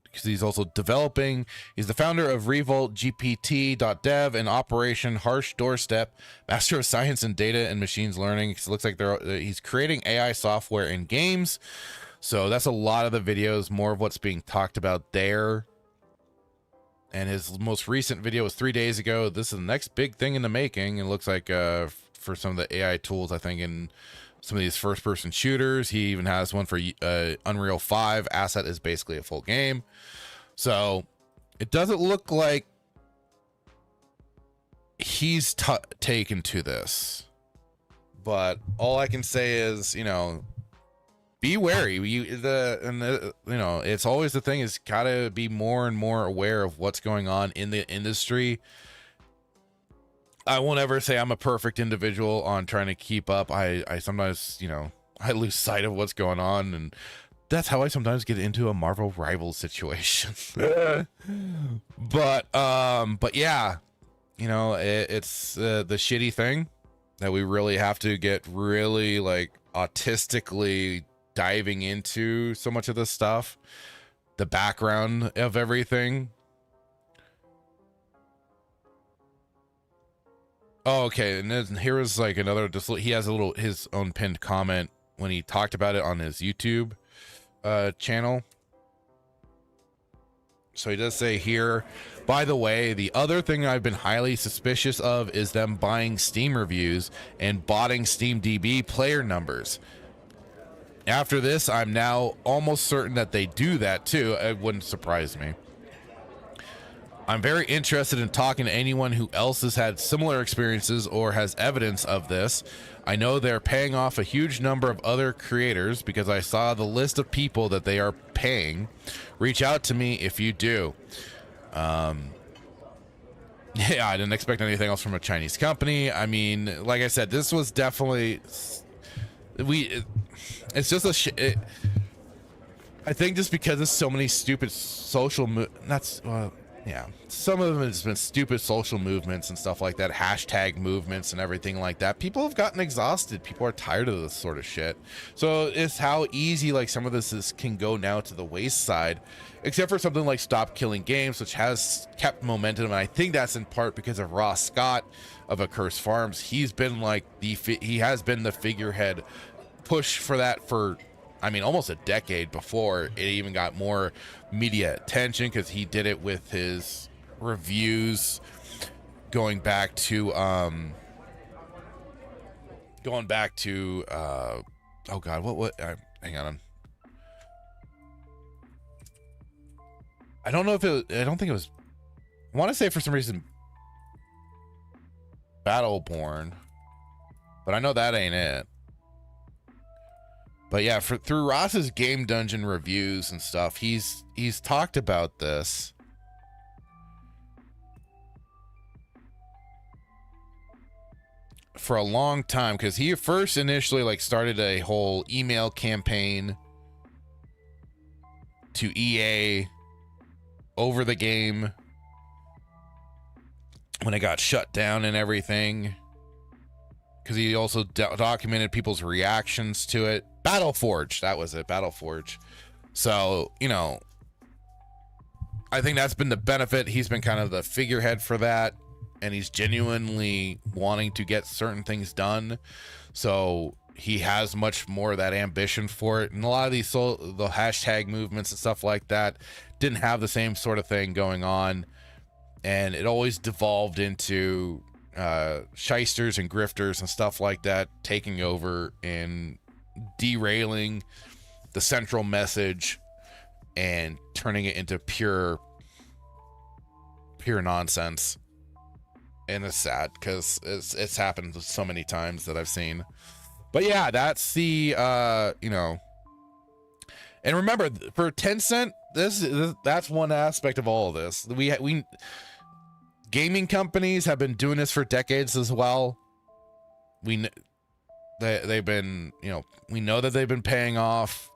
Because he's also developing. He's the founder of Revolt GPT.dev and Operation Harsh Doorstep, Master of Science in Data and Machines Learning. It looks like he's creating AI software in games. So that's a lot of the videos, more of what's being talked about there. And his most recent video was 3 days ago. This is the next big thing in the making. It looks like for some of the AI tools, I think in some of these first-person shooters. He even has one for Unreal 5. Asset is basically a full game. So it doesn't look like he's taken to this. But all I can say is, you know, be wary. It's always the thing is gotta be more and more aware of what's going on in the industry. I won't ever say I'm a perfect individual on trying to keep up. I sometimes, you know, I lose sight of what's going on, and that's how I sometimes get into a Marvel rival situation. but yeah, you know, it's the shitty thing that we really have to get really like autistically diving into so much of this stuff, the background of everything. Oh, okay. And then here is like another, he has a little, his own pinned comment when he talked about it on his YouTube channel. So he does say here, by the way, the other thing I've been highly suspicious of is them buying Steam reviews and botting SteamDB player numbers. After this, I'm now almost certain that they do that too. It wouldn't surprise me. I'm very interested in talking to anyone who else has had similar experiences or has evidence of this. I know they're paying off a huge number of other creators because I saw the list of people that they are paying. Reach out to me if you do. Yeah, I didn't expect anything else from a Chinese company. I mean, like I said, this was definitely... It's just a I think just because there's so many stupid social yeah, some of them has been stupid social movements and stuff like that, hashtag movements and everything like that. People have gotten exhausted. People are tired of this sort of shit. So it's how easy like some of this can go now to the wayside, except for something like Stop Killing Games, which has kept momentum. And I think that's in part because of Ross Scott of Accursed Farms. He's been like he has been the figurehead push for that for, I mean, almost a decade before it even got more media attention, because he did it with his reviews going back to oh god, what hang on, I don't know if I don't think it was, I want to say for some reason Battleborn, but I know that ain't it. But yeah, through Ross's Game Dungeon reviews and stuff, he's talked about this. For a long time, because he first initially like started a whole email campaign to EA over the game when it got shut down and everything, because he also documented people's reactions to it. Battleforge, that was it, Battleforge. So, you know, I think that's been the benefit. He's been kind of the figurehead for that, and he's genuinely wanting to get certain things done. So he has much more of that ambition for it. And a lot of these the hashtag movements and stuff like that didn't have the same sort of thing going on, and it always devolved into shysters and grifters and stuff like that taking over and derailing the central message and turning it into pure nonsense. And it's sad because it's happened so many times that I've seen. But yeah, that's the you know, and remember, for Tencent, that's one aspect of all of this. We gaming companies have been doing this for decades as well. They've been, you know, we know that they've been paying off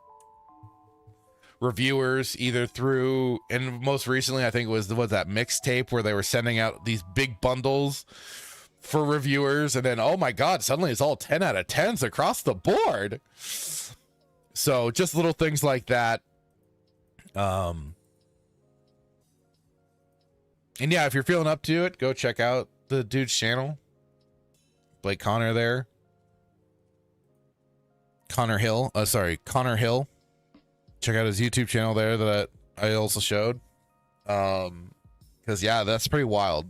reviewers either through, and most recently I think it was that mixtape where they were sending out these big bundles for reviewers, and then oh my god, suddenly it's all 10 out of 10s across the board. So just little things like that. And yeah, if you're feeling up to it, go check out the dude's channel. Blake Connor there. Connor Hill. check out his YouTube channel there that I also showed. Because yeah, that's pretty wild.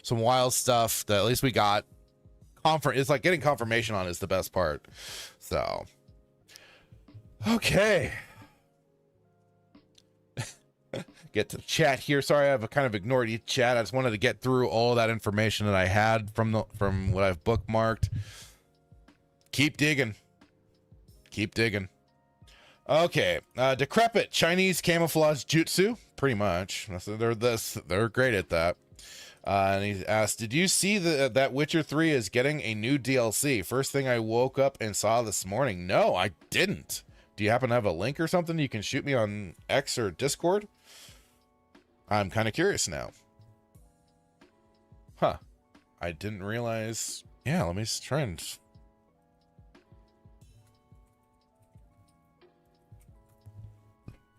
Some wild stuff that at least we got. It's like getting confirmation on is the best part. So, okay. Get to chat here. Sorry, I've kind of ignored you, chat. I just wanted to get through all that information that I had from what I've bookmarked. Keep digging. Keep digging. Okay, decrepit Chinese camouflage jutsu, pretty much. They're great at that. And he asked, "Did you see that Witcher 3 is getting a new DLC? First thing I woke up and saw this morning." No, I didn't. Do you happen to have a link or something you can shoot me on X or Discord? I'm kind of curious now. Huh. I didn't realize. Yeah, let me try and...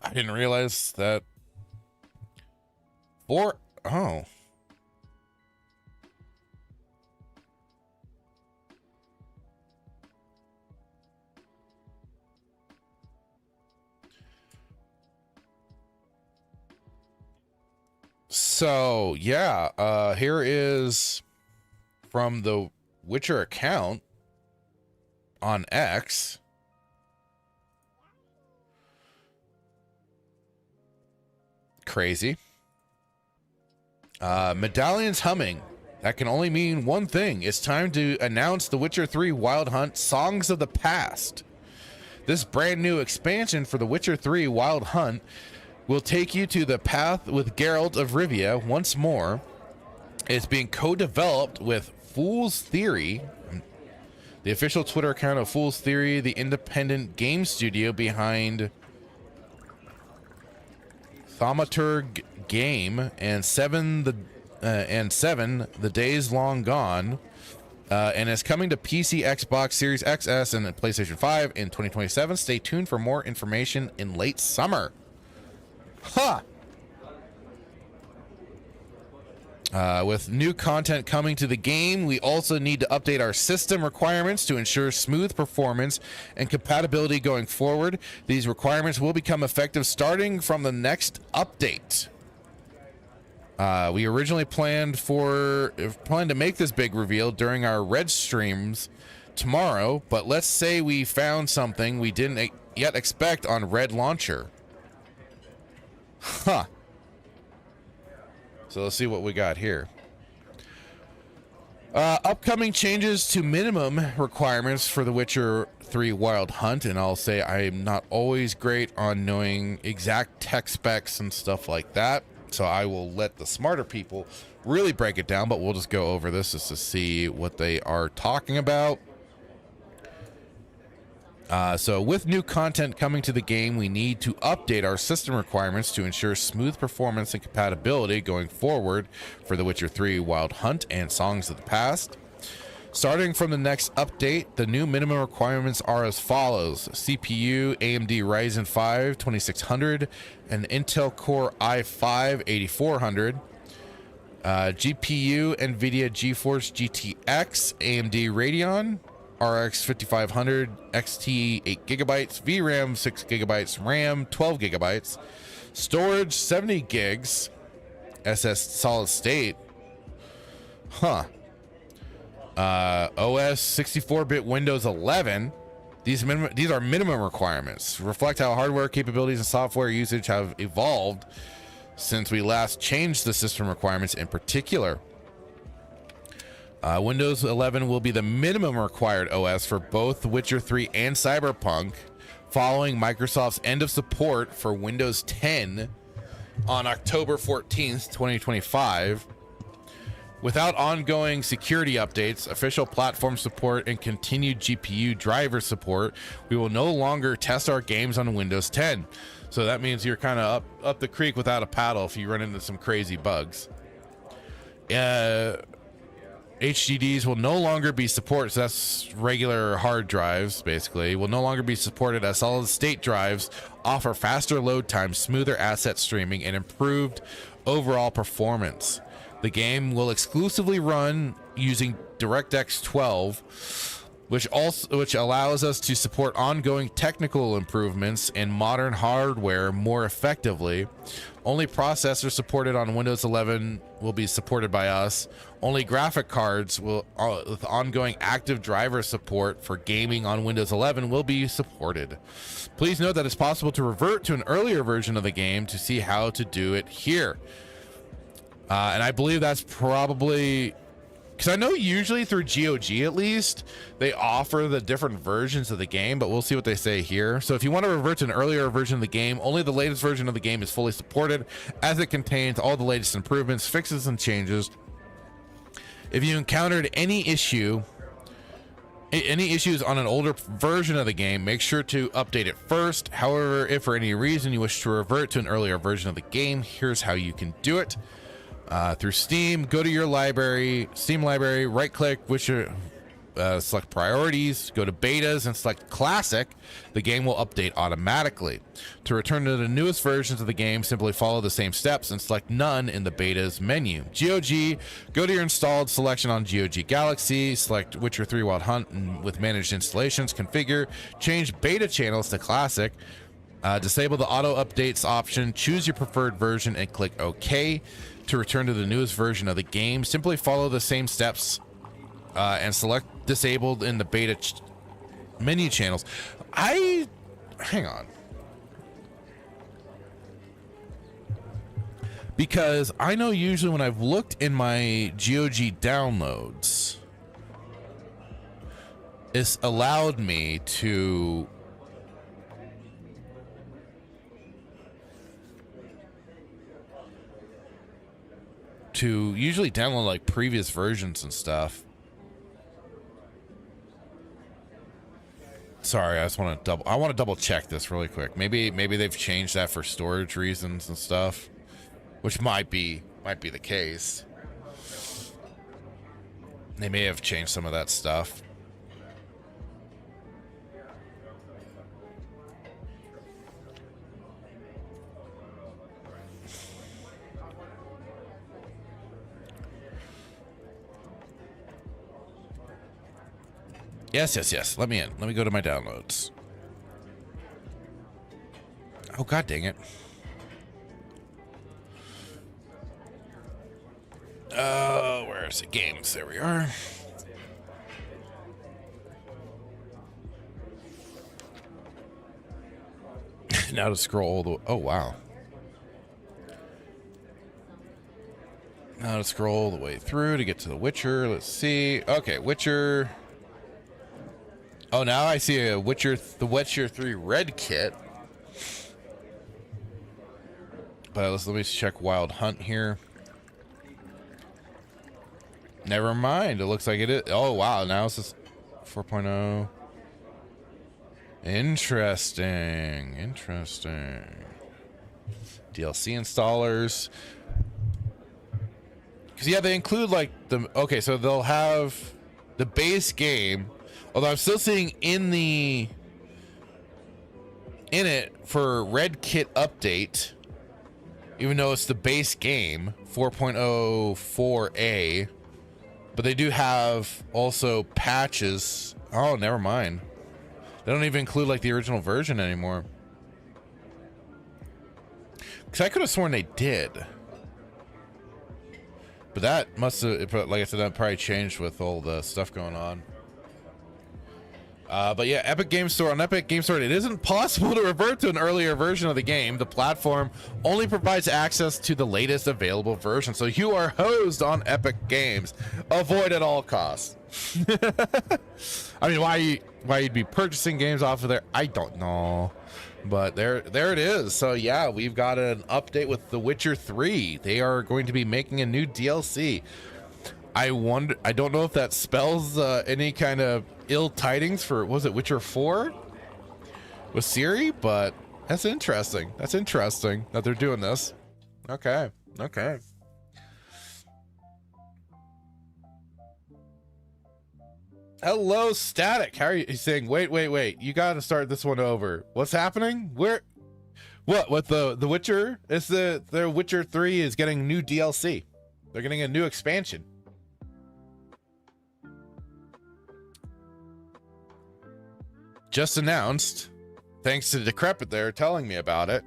I didn't realize that... Oh. So, yeah, here is from the Witcher account on X. Crazy. Medallions humming. That can only mean one thing. It's time to announce The Witcher 3 Wild Hunt Songs of the Past. This brand new expansion for The Witcher 3 Wild Hunt will take you to the path with Geralt of Rivia once more. It's being co-developed with Fool's Theory, the official Twitter account of Fool's Theory, the independent game studio behind Thaumaturg Game and Seven the Days Long Gone, and is coming to PC, Xbox Series XS, and PlayStation 5 in 2027. Stay tuned for more information in late summer. Huh. With new content coming to the game, we also need to update our system requirements to ensure smooth performance and compatibility going forward. These requirements will become effective starting from the next update. We originally planned to make this big reveal during our Red streams tomorrow, but let's say we found something we didn't yet expect on Red Launcher. Huh. So let's see what we got here. Upcoming changes to minimum requirements for The Witcher 3 Wild Hunt, and I'll say I'm not always great on knowing exact tech specs and stuff like that, so I will let the smarter people really break it down, but we'll just go over this just to see what they are talking about. So with new content coming to the game, we need to update our system requirements to ensure smooth performance and compatibility going forward for The Witcher 3 Wild Hunt and Songs of the Past. Starting from the next update, the new minimum requirements are as follows. CPU, AMD Ryzen 5 2600 and Intel Core i5 8400. GPU, NVIDIA GeForce GTX, AMD Radeon RX 5500 XT 8 gigabytes, VRAM 6 gigabytes, RAM 12 gigabytes, storage 70 gigs, SS solid state. Huh. OS 64-bit Windows 11. These are minimum requirements. Reflect how hardware capabilities and software usage have evolved since we last changed the system requirements in particular. Windows 11 will be the minimum required OS for both Witcher 3 and Cyberpunk, following Microsoft's end of support for Windows 10 on October 14th, 2025. Without ongoing security updates, official platform support, and continued GPU driver support, we will no longer test our games on Windows 10. So that means you're kind of up the creek without a paddle if you run into some crazy bugs. HDDs will no longer be supported, so that's regular hard drives, basically, will no longer be supported as solid state drives, offer faster load times, smoother asset streaming, and improved overall performance. The game will exclusively run using DirectX 12 which allows us to support ongoing technical improvements and modern hardware more effectively. Only processors supported on Windows 11 will be supported by us. Only graphic cards will, with ongoing active driver support for gaming on Windows 11, will be supported. Please note that it's possible to revert to an earlier version of the game to see how to do it here. And I believe that's probably, because I know usually through GOG at least, they offer the different versions of the game, but we'll see what they say here. So if you want to revert to an earlier version of the game, only the latest version of the game is fully supported, as it contains all the latest improvements, fixes, and changes. If you encountered any issues on an older version of the game, make sure to update it first. However, if for any reason you wish to revert to an earlier version of the game, here's how you can do it. Through Steam, go to your library, Steam library, right click, select priorities, go to betas and select classic. The game will update automatically. To return to the newest versions of the game, simply follow the same steps and select none in the betas menu. GOG, go to your installed selection on GOG Galaxy, select Witcher 3 Wild Hunt and with managed installations, configure, change beta channels to classic, disable the auto updates option, choose your preferred version and click OK. To return to the newest version of the game, simply follow the same steps and select disabled in the beta menu channels. Hang on. Because I know usually when I've looked in my GOG downloads, it's allowed me to usually download like previous versions and stuff. Sorry, I want to double check this really quick. Maybe they've changed that for storage reasons and stuff, which might be the case. They may have changed some of that stuff. Yes. Let me in. Let me go to my downloads. Oh, god dang it. Where is it? Games. There we are. Now to scroll all the way. Oh, wow. Now to scroll all the way through to get to The Witcher. Let's see. Okay, Witcher. Oh, now I see the Witcher 3 Red kit. But let me check Wild Hunt here. Never mind. It looks like it is. Oh, wow. Now it's just 4.0. Interesting. DLC installers. Because, yeah, they include, like, the... Okay, so they'll have the base game... Although I'm still seeing in it for Red Kit update, even though it's the base game 4.04a, but they do have also patches. Oh, never mind. They don't even include like the original version anymore. Because I could have sworn they did. But that must have, like I said, that probably changed with all the stuff going on. But yeah, Epic Game Store. On Epic Game Store, it isn't possible to revert to an earlier version of the game. The platform only provides access to the latest available version. So you are hosed on Epic Games. Avoid at all costs. I mean, why you'd be purchasing games off of there, I don't know. But there it is. So yeah, we've got an update with The Witcher 3. They are going to be making a new DLC. I don't know if that spells any kind of ill tidings for, was it Witcher 4 with Ciri? But that's interesting. That's interesting that they're doing this. Okay. Hello, Static. How are you? He's saying, wait. You got to start this one over. What's happening? What with the Witcher? It's the Witcher 3 is getting new DLC. They're getting a new expansion. just announced, thanks to Decrepit there telling me about it.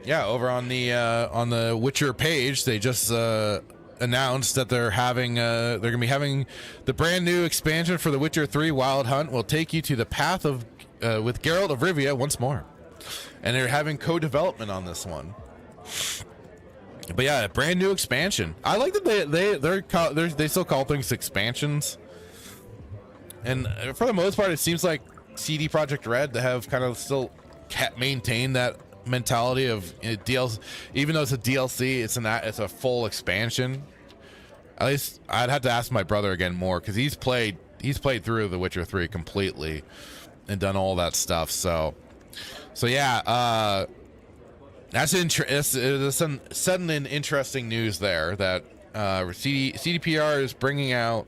Yeah, over on the Witcher page, they just announced that they're gonna be having the brand new expansion for The Witcher 3 Wild Hunt will take you to the path of with Geralt of Rivia once more, and they're having co-development on this one. But yeah, a brand new expansion. I like that they still call things expansions, and for the most part, it seems like CD Projekt Red to have kind of still maintained that mentality of DLC. Even though it's a DLC, it's a full expansion. At least I'd have to ask my brother again more, because he's played through The Witcher 3 completely and done all that stuff. So yeah, that's sudden and interesting news there that CDPR is bringing out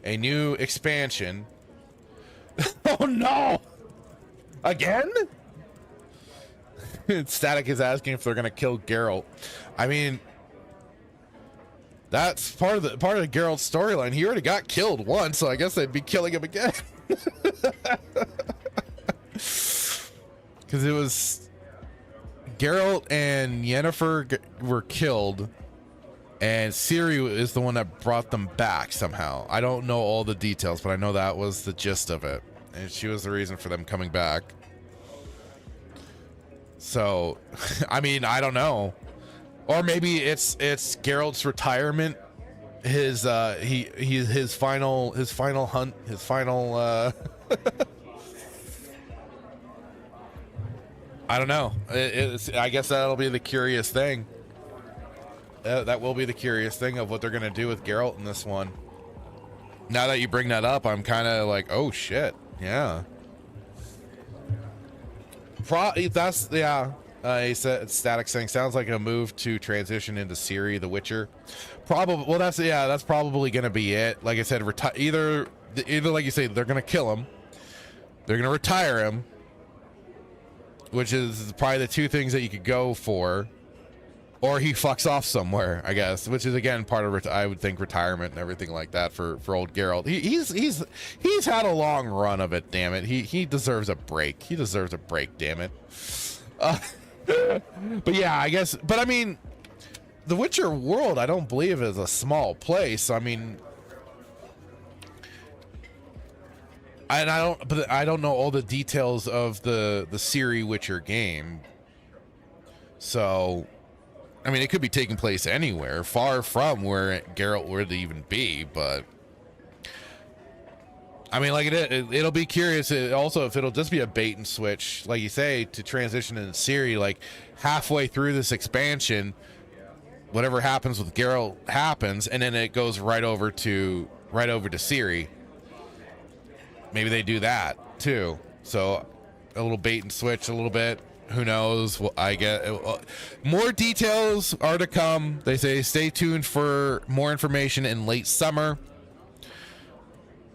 a new expansion. Oh no! Again? Static is asking if they're gonna kill Geralt. I mean, that's part of the Geralt's storyline. He already got killed once, so I guess they'd be killing him again. Because it was Geralt and Yennefer were killed, and Ciri is the one that brought them back somehow. I don't know all the details, but I know that was the gist of it, and she was the reason for them coming back. So, I mean, I don't know, or maybe it's Geralt's retirement, his final hunt, his final. I don't know. I guess that'll be the curious thing. That will be the curious thing of what they're gonna do with Geralt in this one. Now that you bring that up, I'm kind of like, oh shit, yeah. That's he said, Static saying sounds like a move to transition into Ciri the Witcher. Probably. Well, that's probably gonna be it. Like I said, either like you say, they're gonna kill him, they're gonna retire him, which is probably the two things that you could go for, or he fucks off somewhere, I guess, which is again part of I would think retirement and everything like that for old Geralt. He's had a long run of it. Damn it, he deserves a break. He deserves a break. Damn it. But yeah, I guess. But I mean, the Witcher world, I don't believe is a small place. I mean, and I don't know all the details of the Ciri Witcher game. So, I mean, it could be taking place anywhere, far from where Geralt would even be. But I mean, like it'll be curious. Also, if it'll just be a bait and switch, like you say, to transition into Ciri, like halfway through this expansion, whatever happens with Geralt happens, and then it goes right over to Ciri. Maybe they do that too. So a little bait and switch, a little bit. Who knows? Well, I get more details are to come. They say stay tuned for more information in late summer.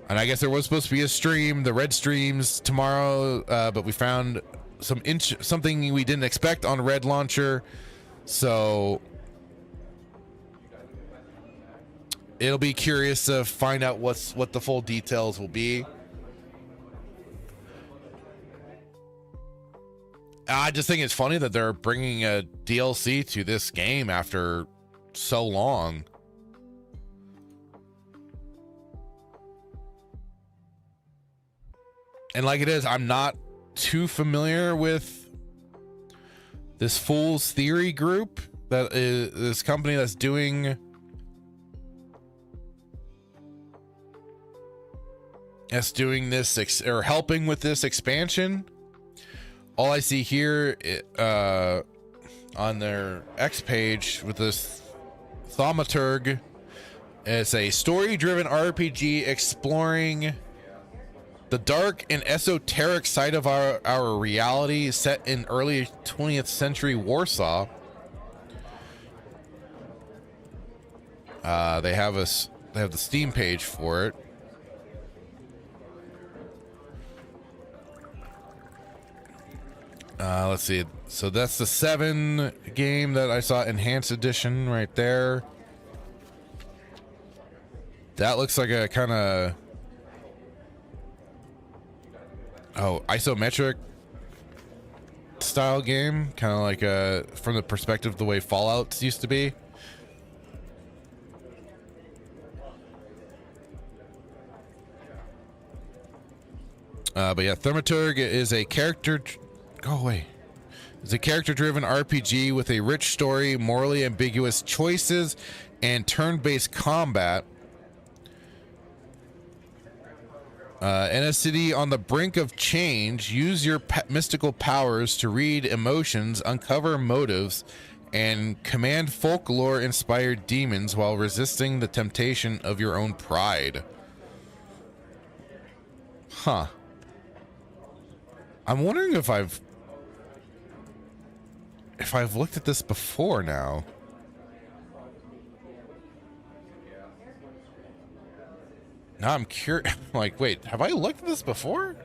And I guess there was supposed to be a stream, the Red streams tomorrow, but we found something we didn't expect on Red Launcher, so it'll be curious to find out what the full details will be. I just think it's funny that they're bringing a DLC to this game after so long. And like it is, I'm not too familiar with this Fool's Theory group, that is this company that's doing this or helping with this expansion. All I see here on their X page with this Thaumaturg, it's a story-driven RPG exploring the dark and esoteric side of our reality, set in early 20th century Warsaw. They have the Steam page for it. Let's see. So that's the 7 game that I saw, enhanced edition right there. That looks like a kind of Oh, isometric style game, kind of like from the perspective of the way Fallout used to be. But yeah, Thaumaturg is a character. Go away. It's a character-driven RPG with a rich story, morally ambiguous choices, and turn-based combat. In a city on the brink of change, use your mystical powers to read emotions, uncover motives, and command folklore-inspired demons while resisting the temptation of your own pride. Huh. I'm wondering if I've looked at this before now. Now I'm curious. Like, wait, have I looked at this before?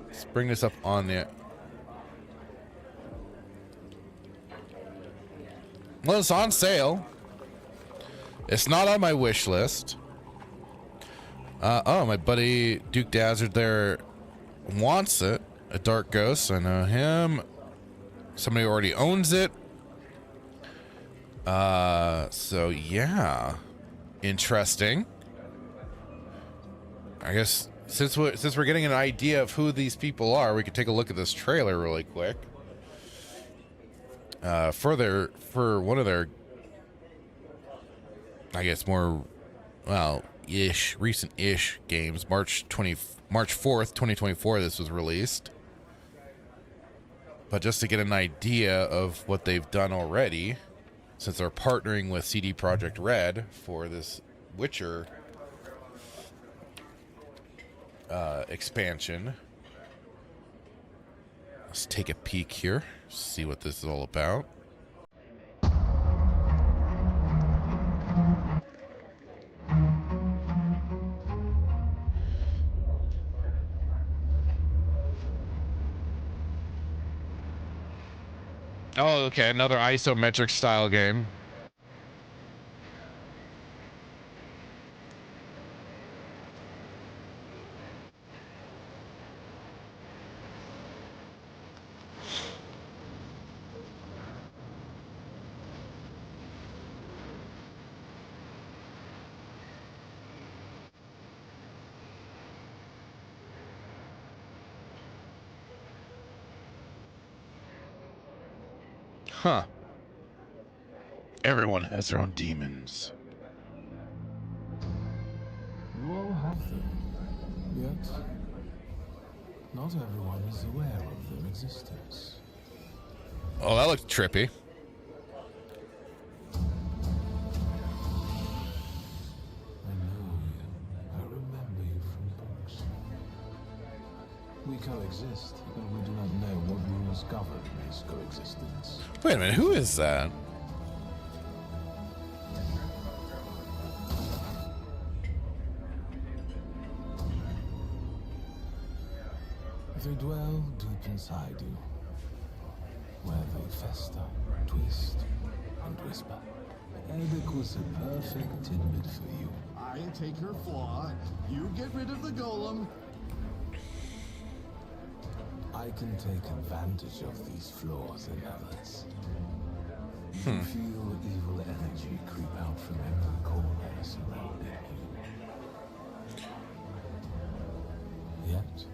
Let's bring this up on the... Well, it's on sale. It's not on my wish list. Oh, my buddy Duke Dazzard there wants it. A Dark Ghost. I know him. Somebody already owns it. So yeah. Interesting. I guess since we're getting an idea of who these people are, we could take a look at this trailer really quick. For one of their, I guess more, well, recent-ish games. March 4th, 2024. This was released. But just to get an idea of what they've done already, since they're partnering with CD Projekt Red for this Witcher expansion. Let's take a peek here, see what this is all about. Oh, okay, another isometric style game. Huh. Everyone has their own demons. You all have them, yet not everyone is aware of their existence. Oh, that looks trippy. I know you. I remember you from books. We coexist, but we do not know what rules govern this coexistence. Wait a minute, who is that? They dwell deep inside you, where they fester, twist, and whisper. Edic was a perfect tidbit for you. I take her flaw, you get rid of the golem. I can take advantage of these flaws in others. You feel evil energy creep out from every corner surrounding you. Yet,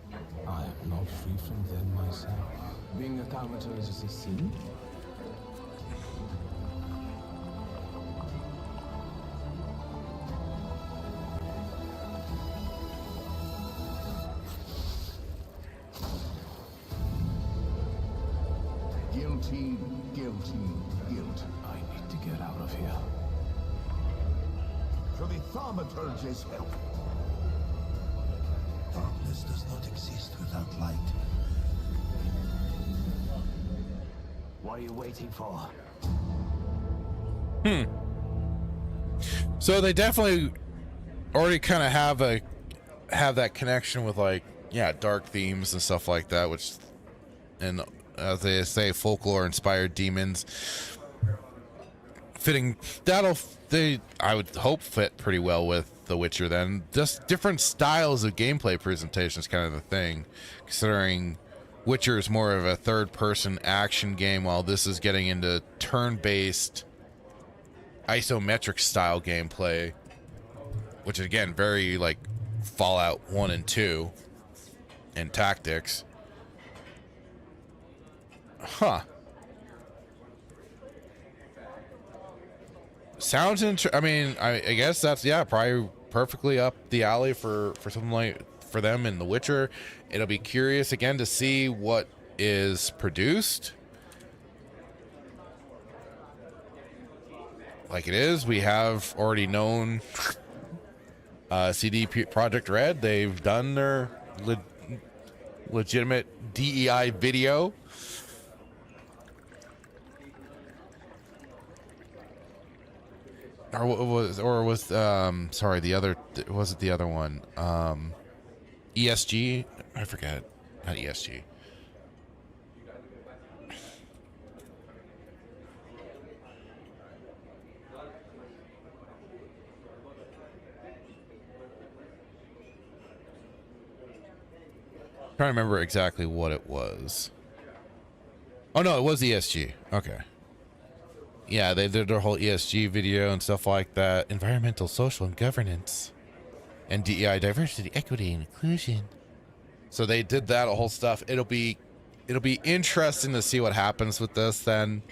I am not free from them myself. Being a thaumaturg is a sin? Guilty, guilty, guilt. I need to get out of here. For the thaumaturg's help. Darkness does not exist without light. What are you waiting for? So they definitely already kind of have that connection with, like, yeah, dark themes and stuff like that, which, and as they say, folklore inspired demons fitting, I would hope fit pretty well with The Witcher then. Just different styles of gameplay presentation is kind of the thing, considering Witcher is more of a third-person action game, while this is getting into turn-based isometric style gameplay, which is, again, very like Fallout 1 and 2 and tactics. Huh. Sounds I mean, I guess that's, yeah, probably perfectly up the alley for something like for them in The Witcher. It'll be curious again to see what is produced. Like it is, we have already known CD Projekt Red. They've done their legitimate DEI video. Or was sorry, the other, was it the other one? ESG? I forget. Not ESG. Trying to remember exactly what it was. Oh no, it was ESG. Okay. Yeah, they did their whole ESG video and stuff like that. Environmental, social, and governance. And DEI, diversity, equity, and inclusion. So they did that whole stuff. It'll be interesting to see what happens with this then.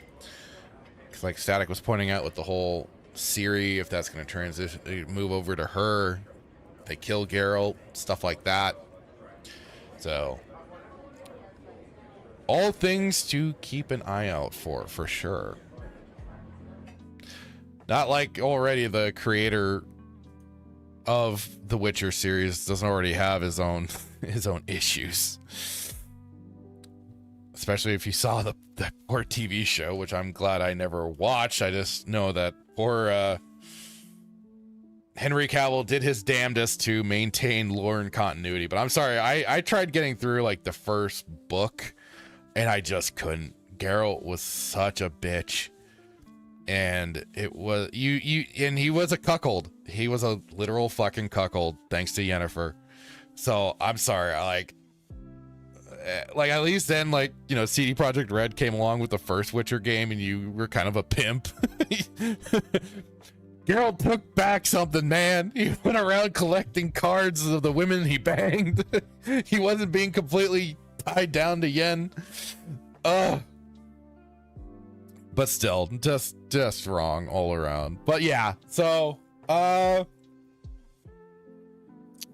Because like Static was pointing out with the whole Ciri, if that's going to transition, move over to her. They kill Geralt, stuff like that. So all things to keep an eye out for sure. Not like already the creator of the Witcher series doesn't already have his own issues. Especially if you saw that poor TV show, which I'm glad I never watched. I just know that poor Henry Cavill did his damnedest to maintain lore and continuity. But I'm sorry, I tried getting through like the first book and I just couldn't. Geralt was such a bitch. And it was and he was a cuckold. He was a literal fucking cuckold, thanks to Yennefer. So I'm sorry, like at least then, like, you know, CD Projekt Red came along with the first Witcher game, and you were kind of a pimp. Geralt took back something, man. He went around collecting cards of the women he banged. He wasn't being completely tied down to Yen. But still, just wrong all around. But yeah, so again,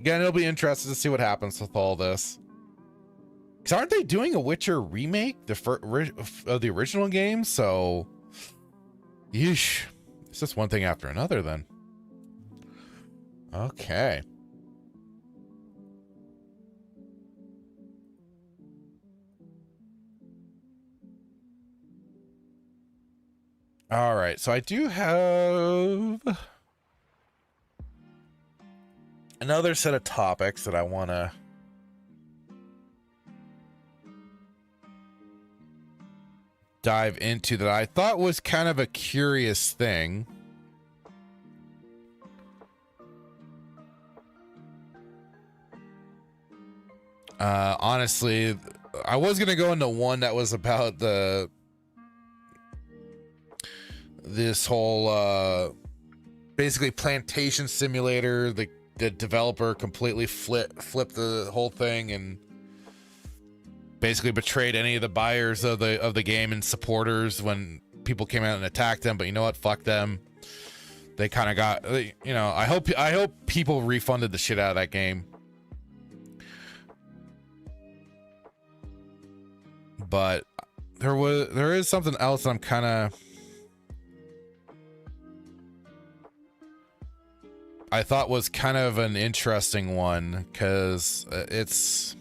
it'll be interesting to see what happens with all this. Because aren't they doing a Witcher remake of the original game? So, yeesh, it's just one thing after another then. Okay. All right, so I do have another set of topics that I want to dive into that I thought was kind of a curious thing. Honestly, I was going to go into one that was about this whole basically Plantation simulator. The developer completely flipped the whole thing and basically betrayed any of the buyers of the game and supporters when people came out and attacked them. But you know what? Fuck them. They kind of got, you know, I hope people refunded the shit out of that game. But there is something else that I'm kind of, I thought was kind of an interesting one, because it's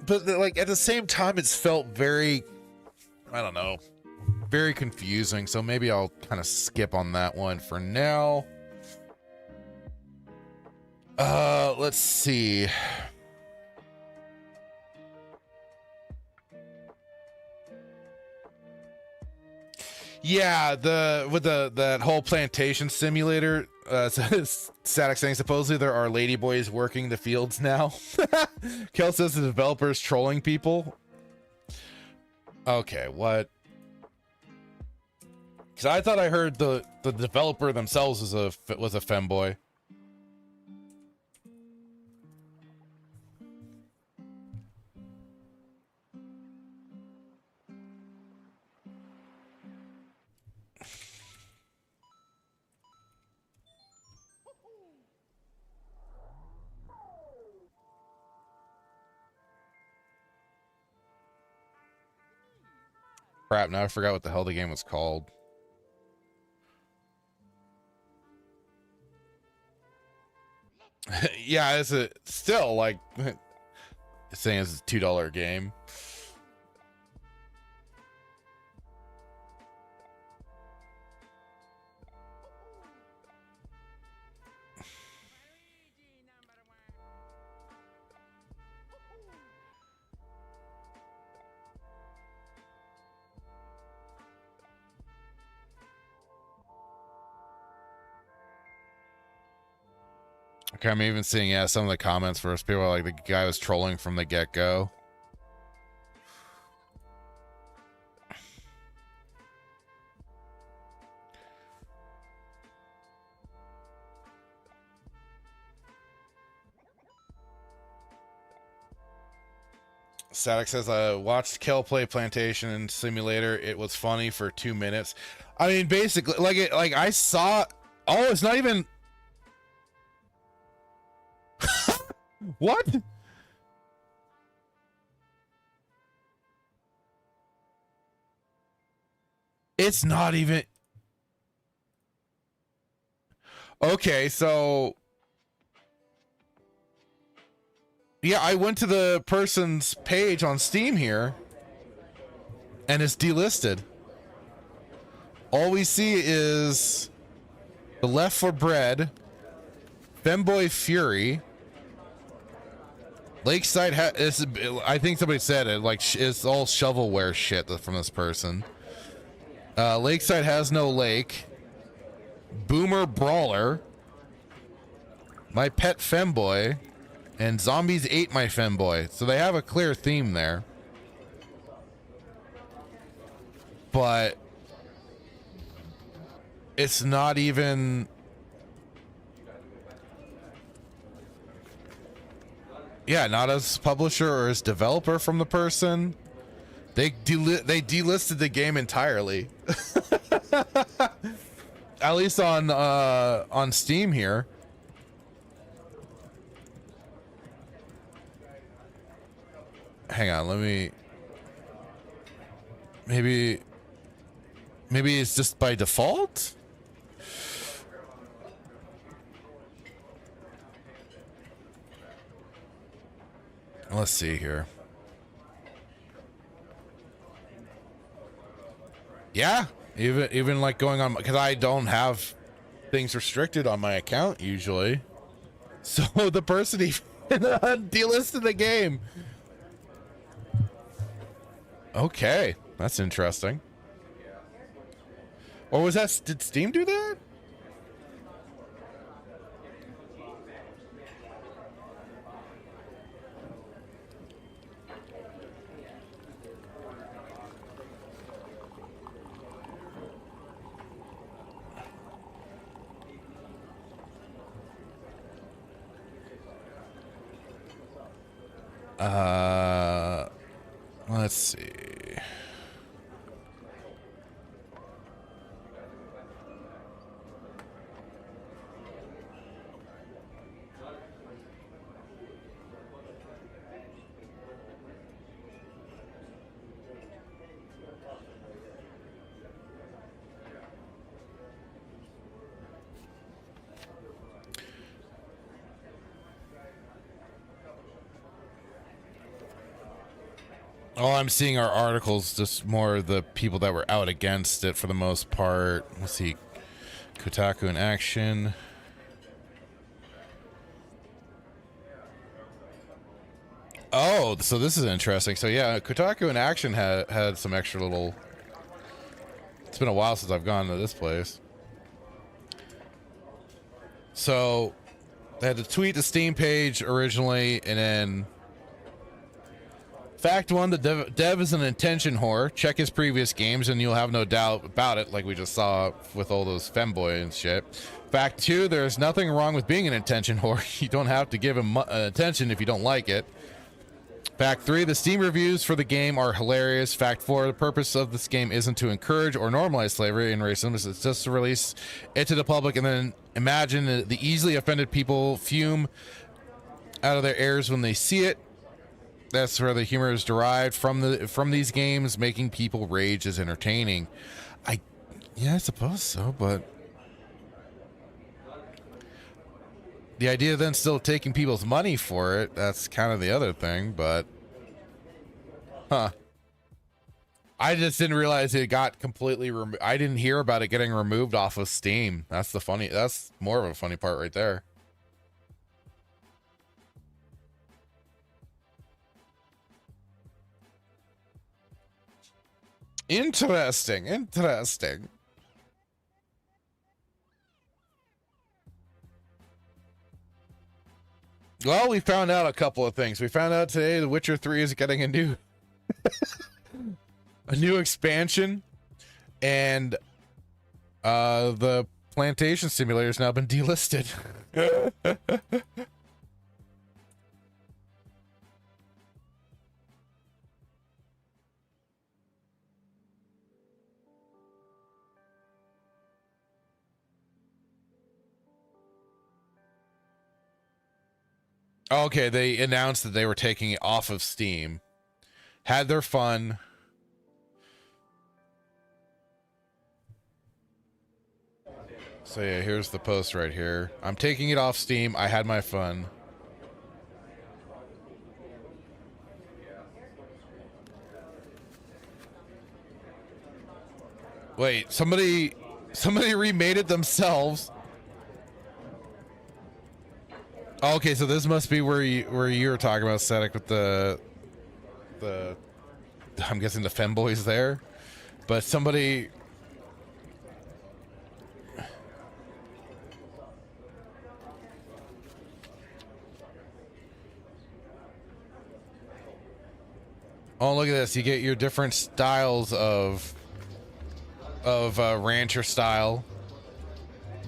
but like at the same time, it's felt very, I don't know, very confusing, so maybe I'll kind of skip on that one for now. Let's see. Yeah, that whole plantation simulator. Static saying supposedly there are ladyboys working the fields now. Kel says the developer's trolling people. Okay, what? Because I thought I heard the developer themselves was a femboy. Crap, now I forgot what the hell the game was called. Yeah, it's still like saying it's a $2 game. Okay, I'm even seeing, yeah, some of the comments first. People are like, the guy was trolling from the get-go. Static says, I watched Kel play Plantation and Simulator. It was funny for 2 minutes. I mean, basically, like I saw... Oh, it's not even... What? It's not even... Okay, so... Yeah, I went to the person's page on Steam here, and it's delisted. All we see is the Left for Bread, Femboy Fury, Lakeside. I think somebody said it. Like it's all shovelware shit from this person. Lakeside has no lake. Boomer Brawler, My Pet Femboy, and Zombies Ate My Femboy. So they have a clear theme there. But it's not even... Yeah, not as publisher or as developer from the person. They delisted the game entirely. At least on Steam here. Hang on, let me... Maybe it's just by default? Let's see here. Yeah, even like going on, because I don't have things restricted on my account usually. So the person even delisted the game. Okay, that's interesting. Or was that, did Steam do that? Let's see. All I'm seeing are articles, just more of the people that were out against it for the most part. Let's see. Kotaku in action. Oh, so this is interesting. So yeah, Kotaku in action had some extra little... It's been a while since I've gone to this place. So they had to tweet the Steam page originally, and then... Fact 1, the dev is an intention whore. Check his previous games and you'll have no doubt about it, like we just saw with all those femboy and shit. Fact 2, there's nothing wrong with being an intention whore. You don't have to give him attention if you don't like it. Fact 3, the Steam reviews for the game are hilarious. Fact 4, the purpose of this game isn't to encourage or normalize slavery and racism. It's just to release it to the public, and then imagine the easily offended people fume out of their ears when they see it. That's where the humor is derived from these games. Making people rage is entertaining. Yeah, I suppose so, but the idea of then still taking people's money for it, that's kind of the other thing, but huh. I just didn't realize it got completely removed. I didn't hear about it getting removed off of Steam. That's more of a funny part right there. Interesting. Well, we found out a couple of things. We found out today The Witcher 3 is getting a new expansion, and the Plantation simulator has now been delisted. Okay, they announced that they were taking it off of Steam. Had their fun. So yeah, here's the post right here. I'm taking it off Steam. I had my fun. Wait, somebody remade it themselves. Oh, okay, so this must be where you were talking about, Static, with the I'm guessing the femboys there, but somebody. Oh, look at this! You get your different styles of rancher style.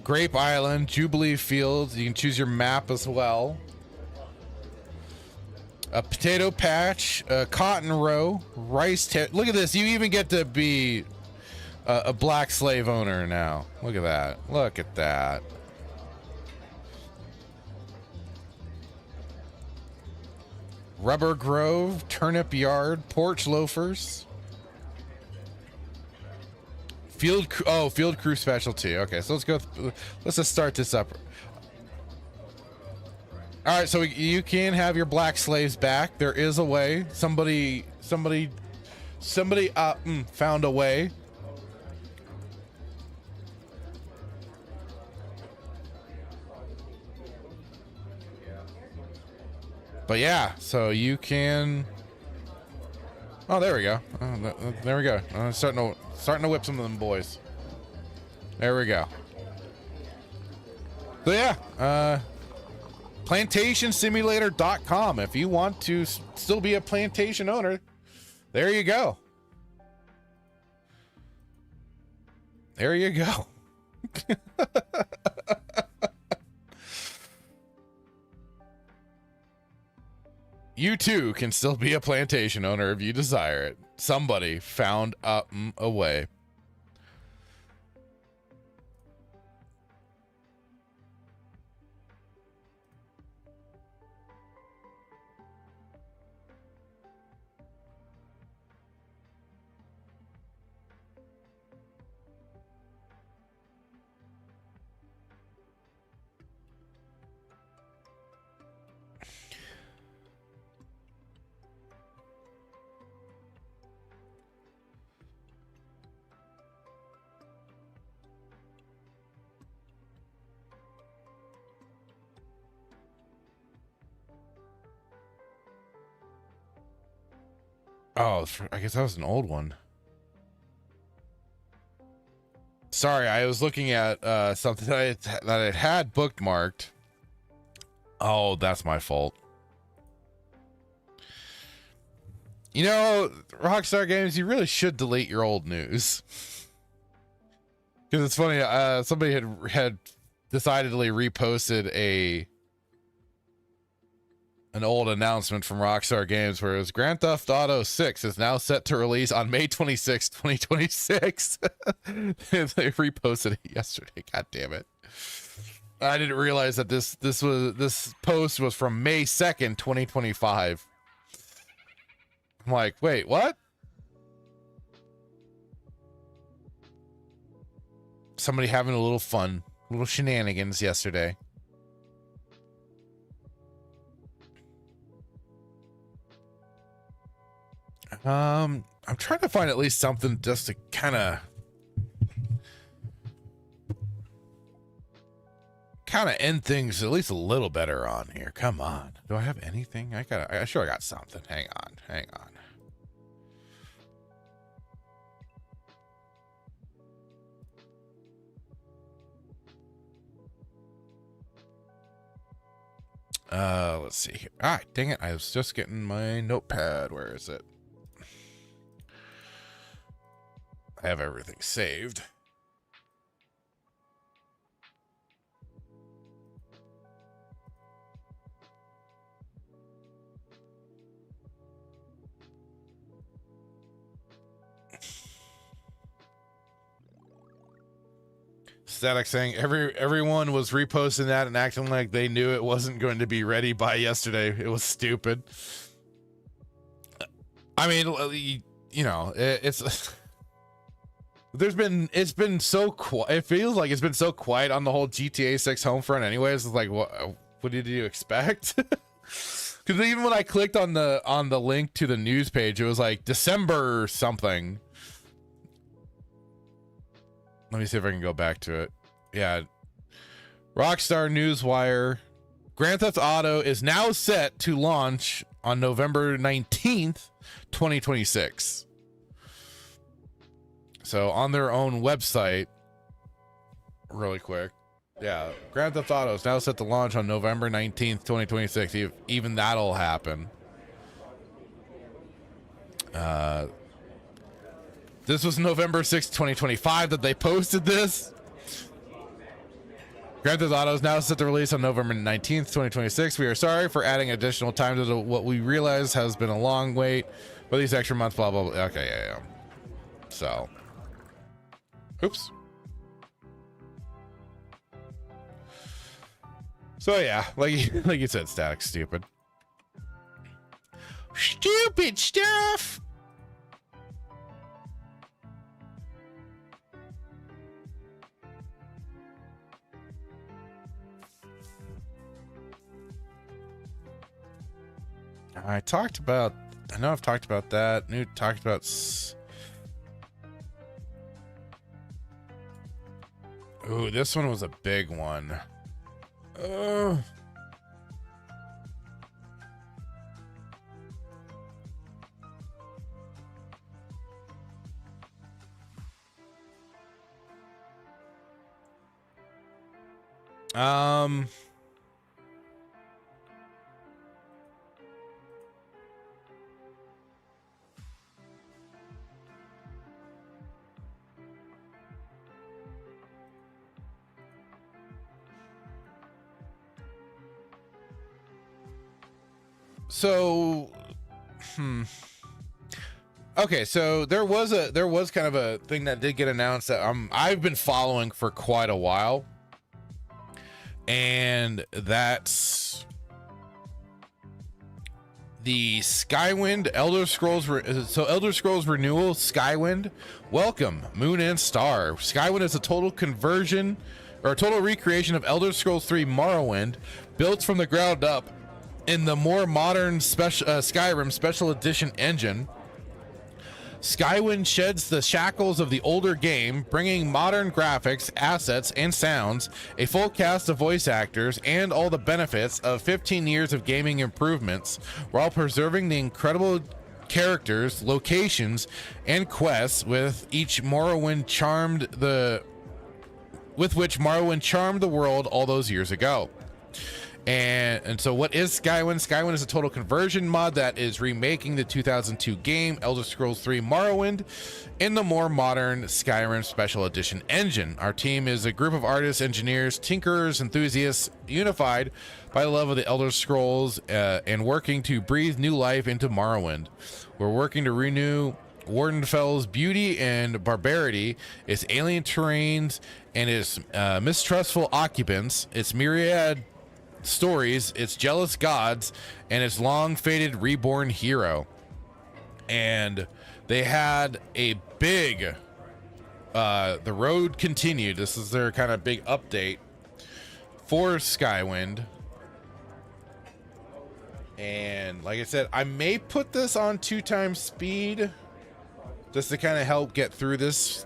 Grape Island, Jubilee Fields. You can choose your map as well. A potato patch, a cotton row, rice. Look at this. You even get to be a black slave owner now. Look at that. Look at that. Rubber Grove, Turnip Yard, Porch Loafers. Field crew specialty. Okay, so let's just start this up. All right, so you can have your black slaves back. There is a way. Somebody found a way. But yeah, so you can. Oh, there we go. There we go. Starting to whip some of them boys. There we go. So yeah, PlantationSimulator.com. If you want to still be a plantation owner, there you go. There you go. You too can still be a plantation owner if you desire it. Somebody found a way. Oh, I guess that was an old one. Sorry, I was looking at something that I had bookmarked. Oh, that's my fault. You know, Rockstar Games, you really should delete your old news. Because it's funny, somebody had decidedly reposted an old announcement from Rockstar Games where it was Grand Theft Auto 6 is now set to release on May 26, 2026. They reposted it yesterday. God damn it. I didn't realize that this post was from May 2nd, 2025. I'm like, wait, what? Somebody having a little fun, little shenanigans yesterday. I'm trying to find at least something just to kind of end things at least a little better on here. Come on. Do I have anything? I sure I got something. Hang on. Let's see here. Ah, dang it. I was just getting my notepad. Where is it? I have everything saved. Static saying everyone was reposting that and acting like they knew it wasn't going to be ready by yesterday. It was stupid. I mean, you know, it's been so quiet. It feels like it's been so quiet on the whole GTA 6 home front anyways. It's like, what did you expect? Because even when I clicked on the link to the news page, it was like December something. Let me see if I can go back to it. Yeah. Rockstar Newswire. Grand Theft Auto is now set to launch on November 19th, 2026. So on their own website, really quick. Yeah. Grand Theft Auto is now set to launch on November 19th, 2026. Even that'll happen. This was November 6th, 2025 that they posted this. Grand Theft Auto is now set to release on November 19th, 2026. We are sorry for adding additional time to what we realize has been a long wait. But these extra months, blah, blah, blah. Okay, yeah. So. Oops. So, yeah. Like you said, Static, stupid. Stupid stuff! I know I've talked about that. Newt talked about ooh, this one was a big one. Okay, so there was kind of a thing that did get announced that I've been following for quite a while, and that's the Skywind Elder Scrolls. So Elder Scrolls Renewal Skywind. Welcome, Moon and Star. Skywind is a total conversion or a total recreation of Elder Scrolls 3 Morrowind, built from the ground up in the more modern Skyrim Special Edition engine. Skywind sheds the shackles of the older game, bringing modern graphics, assets, and sounds, a full cast of voice actors, and all the benefits of 15 years of gaming improvements, while preserving the incredible characters, locations, and quests with which Morrowind charmed the world all those years ago. And so what is Skywinds? Skywinds is a total conversion mod that is remaking the 2002 game Elder Scrolls 3 Morrowind in the more modern Skyrim Special Edition engine. Our team is a group of artists, engineers, tinkerers, enthusiasts, unified by the love of the Elder Scrolls and working to breathe new life into Morrowind. We're working to renew Wardenfell's beauty and barbarity, its alien terrains, and its mistrustful occupants, its myriad stories, its jealous gods, and its long faded reborn hero. And they had a big the road continued. This is their kind of big update for Skywind. And like I said, I may put this on 2x speed just to kind of help get through this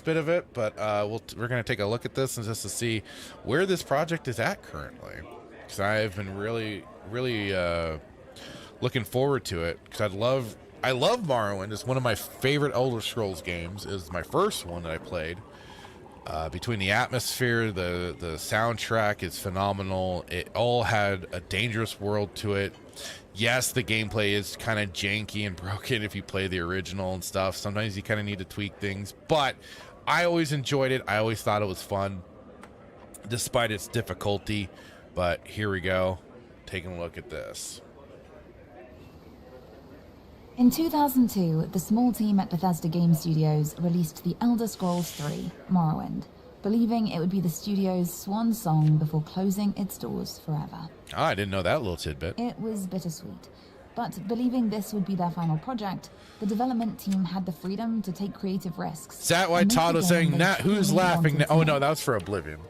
bit of it, but we're going to take a look at this and just to see where this project is at currently, because I've been really looking forward to it, because I love Morrowind. It's one of my favorite Elder Scrolls games. It was my first one that I played. Between the atmosphere, the soundtrack is phenomenal. It all had a dangerous world to it. Yes, the gameplay is kind of janky and broken if you play the original and stuff. Sometimes you kind of need to tweak things, but I always enjoyed it. I always thought it was fun, despite its difficulty. But here we go, taking a look at this. In 2002, the small team at Bethesda Game Studios released The Elder Scrolls 3: Morrowind, believing it would be the studio's swan song before closing its doors forever. Oh, I didn't know that little tidbit. It was bittersweet, but believing this would be their final project, the development team had the freedom to take creative risks. Is that why Todd was saying, "Nah, who's laughing now?" Oh no, that was for Oblivion.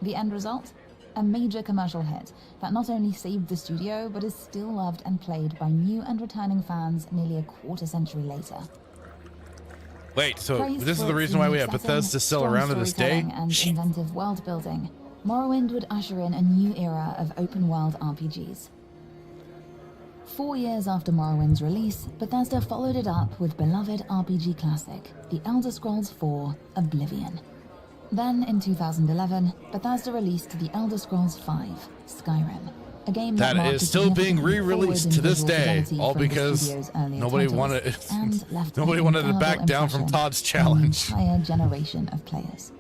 The end result? A major commercial hit that not only saved the studio, but is still loved and played by new and returning fans nearly a quarter-century later. Wait, so Praised this is for the its reason why we unique have setting, Bethesda still strong around to this day? storytelling and inventive world building, Morrowind would usher in a new era of open-world RPGs. 4 years after Morrowind's release, Bethesda followed it up with beloved RPG classic, The Elder Scrolls 4: Oblivion. Then, in 2011, Bethesda released The Elder Scrolls 5: Skyrim, a game that That is still being re-released to this day, all because nobody wanted to back down from Todd's challenge. An entire generation of players.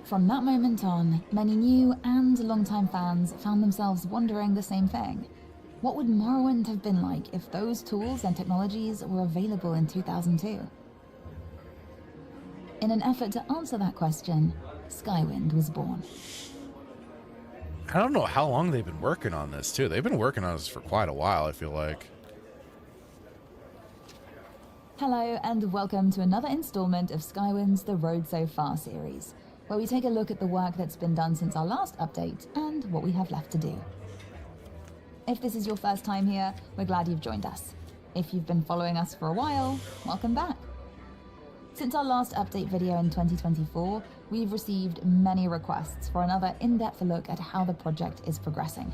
From that moment on, many new and longtime fans found themselves wondering the same thing. What would Morrowind have been like if those tools and technologies were available in 2002? In an effort to answer that question, Skywind was born. I don't know how long they've been working on this, too. They've been working on this for quite a while, I feel like. Hello, and welcome to another installment of Skywind's The Road So Far series, where we take a look at the work that's been done since our last update and what we have left to do. If this is your first time here, we're glad you've joined us. If you've been following us for a while, welcome back. Since our last update video in 2024, we've received many requests for another in-depth look at how the project is progressing.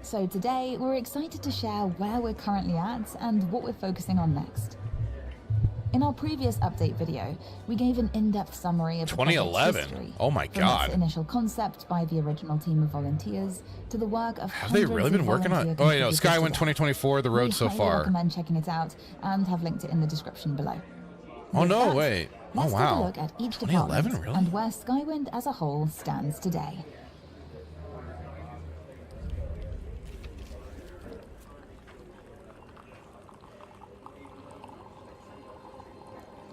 So today, we're excited to share where we're currently at and what we're focusing on next. In our previous update video, we gave an in-depth summary of the project's 2011? history, Oh my from God. its initial concept by the original team of volunteers to the work of Have they really been working on it? Oh, wait, no, Skywind 2024, The Road So We Far. recommend checking it out and have linked it in the description below. Oh, With no, that, wait. Oh, let's wow. take a look at each 2011, department really? and where Skywind as a whole stands today.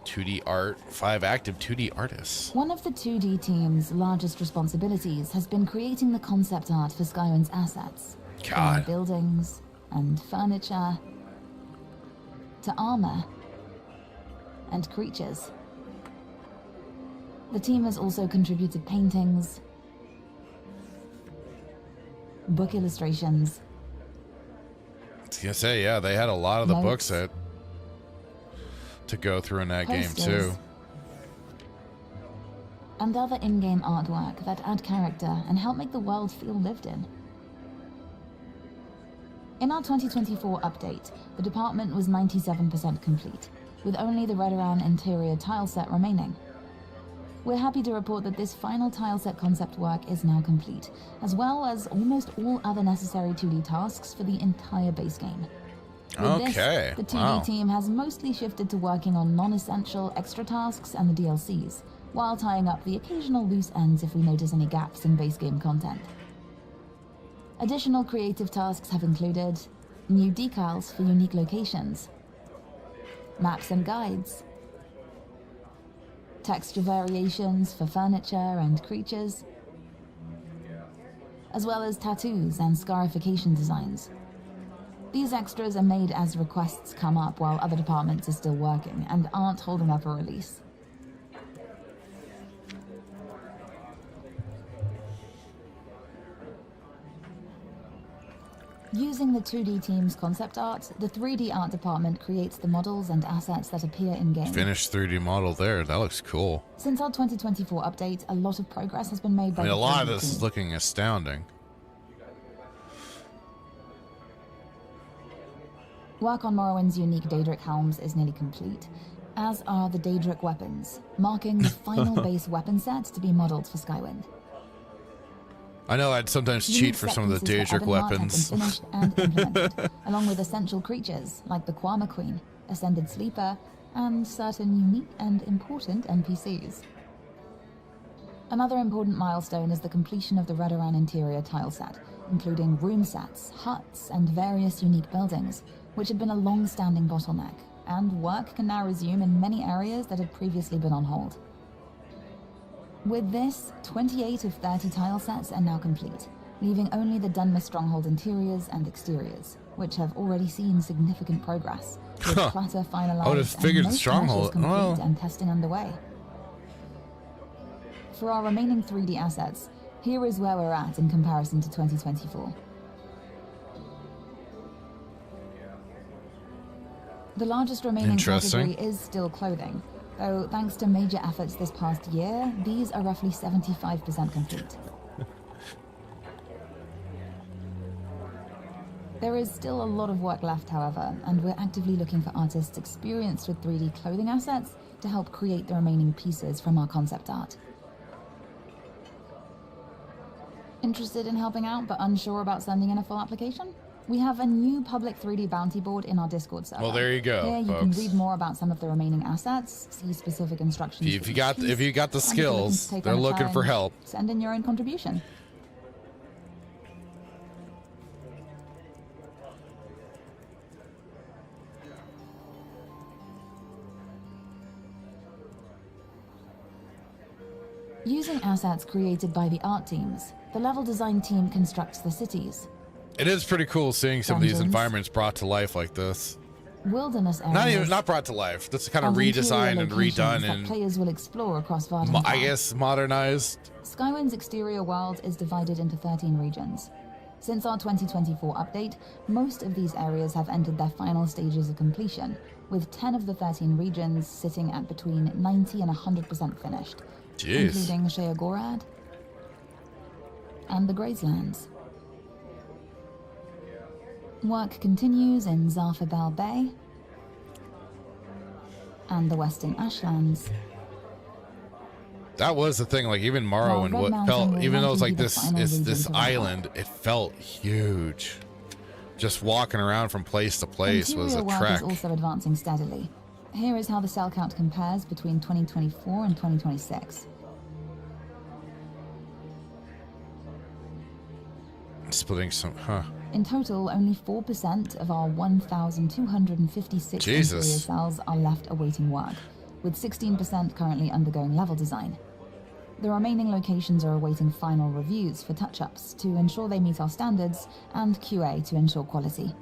.2D art, 5 active 2D artists. One of the 2D team's largest responsibilities has been creating the concept art for Skywind's assets. God. From buildings and furniture to armor and creatures. The team has also contributed paintings, book illustrations, I was gonna say, yeah, they had a lot of the Notes. books to go through in that game, posters, too. and other in-game artwork that add character and help make the world feel lived in. In our 2024 update, the department was 97% complete, with only the Redoran interior tile set remaining. We're happy to report that this final tile set concept work is now complete, as well as almost all other necessary 2D tasks for the entire base game. With this, the 2D team has mostly shifted to working on non-essential extra tasks and the DLCs, while tying up the occasional loose ends if we notice any gaps in base game content. Additional creative tasks have included new decals for unique locations, maps and guides, texture variations for furniture and creatures, as well as tattoos and scarification designs. These extras are made as requests come up while other departments are still working and aren't holding up a release. Using the 2D team's concept art, the 3D art department creates the models and assets that appear in-game. Finished 3D model there. That looks cool. Since our 2024 update, a lot of progress has been made by a lot of the this team. is looking astounding. Work on Morrowind's unique Daedric helms is nearly complete, as are the Daedric weapons, marking the final base weapon set to be modeled for Skywind. I know I'd sometimes cheat for some of the Daedric weapons. Have been finished and implemented, along with essential creatures like the Quama Queen, Ascended Sleeper, and certain unique and important NPCs. Another important milestone is the completion of the Redoran interior tile set, including room sets, huts, and various unique buildings, which had been a long-standing bottleneck, and work can now resume in many areas that had previously been on hold. With this, 28 of 30 tile sets are now complete, leaving only the Dunmer Stronghold interiors and exteriors, which have already seen significant progress, with clutter finalized I would have figured and most Stronghold. complete Well, and testing underway. For our remaining 3D assets, here is where we're at in comparison to 2024. The largest remaining category is still clothing, though thanks to major efforts this past year, these are roughly 75% complete. There is still a lot of work left, however, and we're actively looking for artists experienced with 3D clothing assets to help create the remaining pieces from our concept art. Interested in helping out but unsure about sending in a full application? We have a new public 3D bounty board in our Discord server. well, there you go, Here you folks. can read more about some of the remaining assets, see specific instructions. If you got the skills, they're looking for help. Send in your own contribution. Using assets created by the art teams, the level design team constructs the cities, It is pretty cool seeing some of these Dungeons. environments brought to life like this. wilderness areas, Not brought to life. That's kind of and interior redesigned and locations redone that and players will explore across Varden. I guess modernized. Skywind's exterior world is divided into 13 regions. Since our 2024 update, most of these areas have entered their final stages of completion, with 10 of the 13 regions sitting at between 90 and 100% finished, Jeez. including Sheogorad and the Grazelands. Work continues in Zarfabel Bay and the Western Ashlands. That was the thing. Like even While Morrowind, Red what Mountain felt, will even though it's likely like be the this, final it's region this to wrap up. island, it felt huge. Just walking around from place to place was a Interior work trek. is also advancing steadily. Here is how the cell count compares between 2024 and 2026. Splitting some, In total, only 4% of our 1,256 Jesus. interior cells are left awaiting work, with 16% currently undergoing level design. The remaining locations are awaiting final reviews for touch-ups to ensure they meet our standards and QA to ensure quality.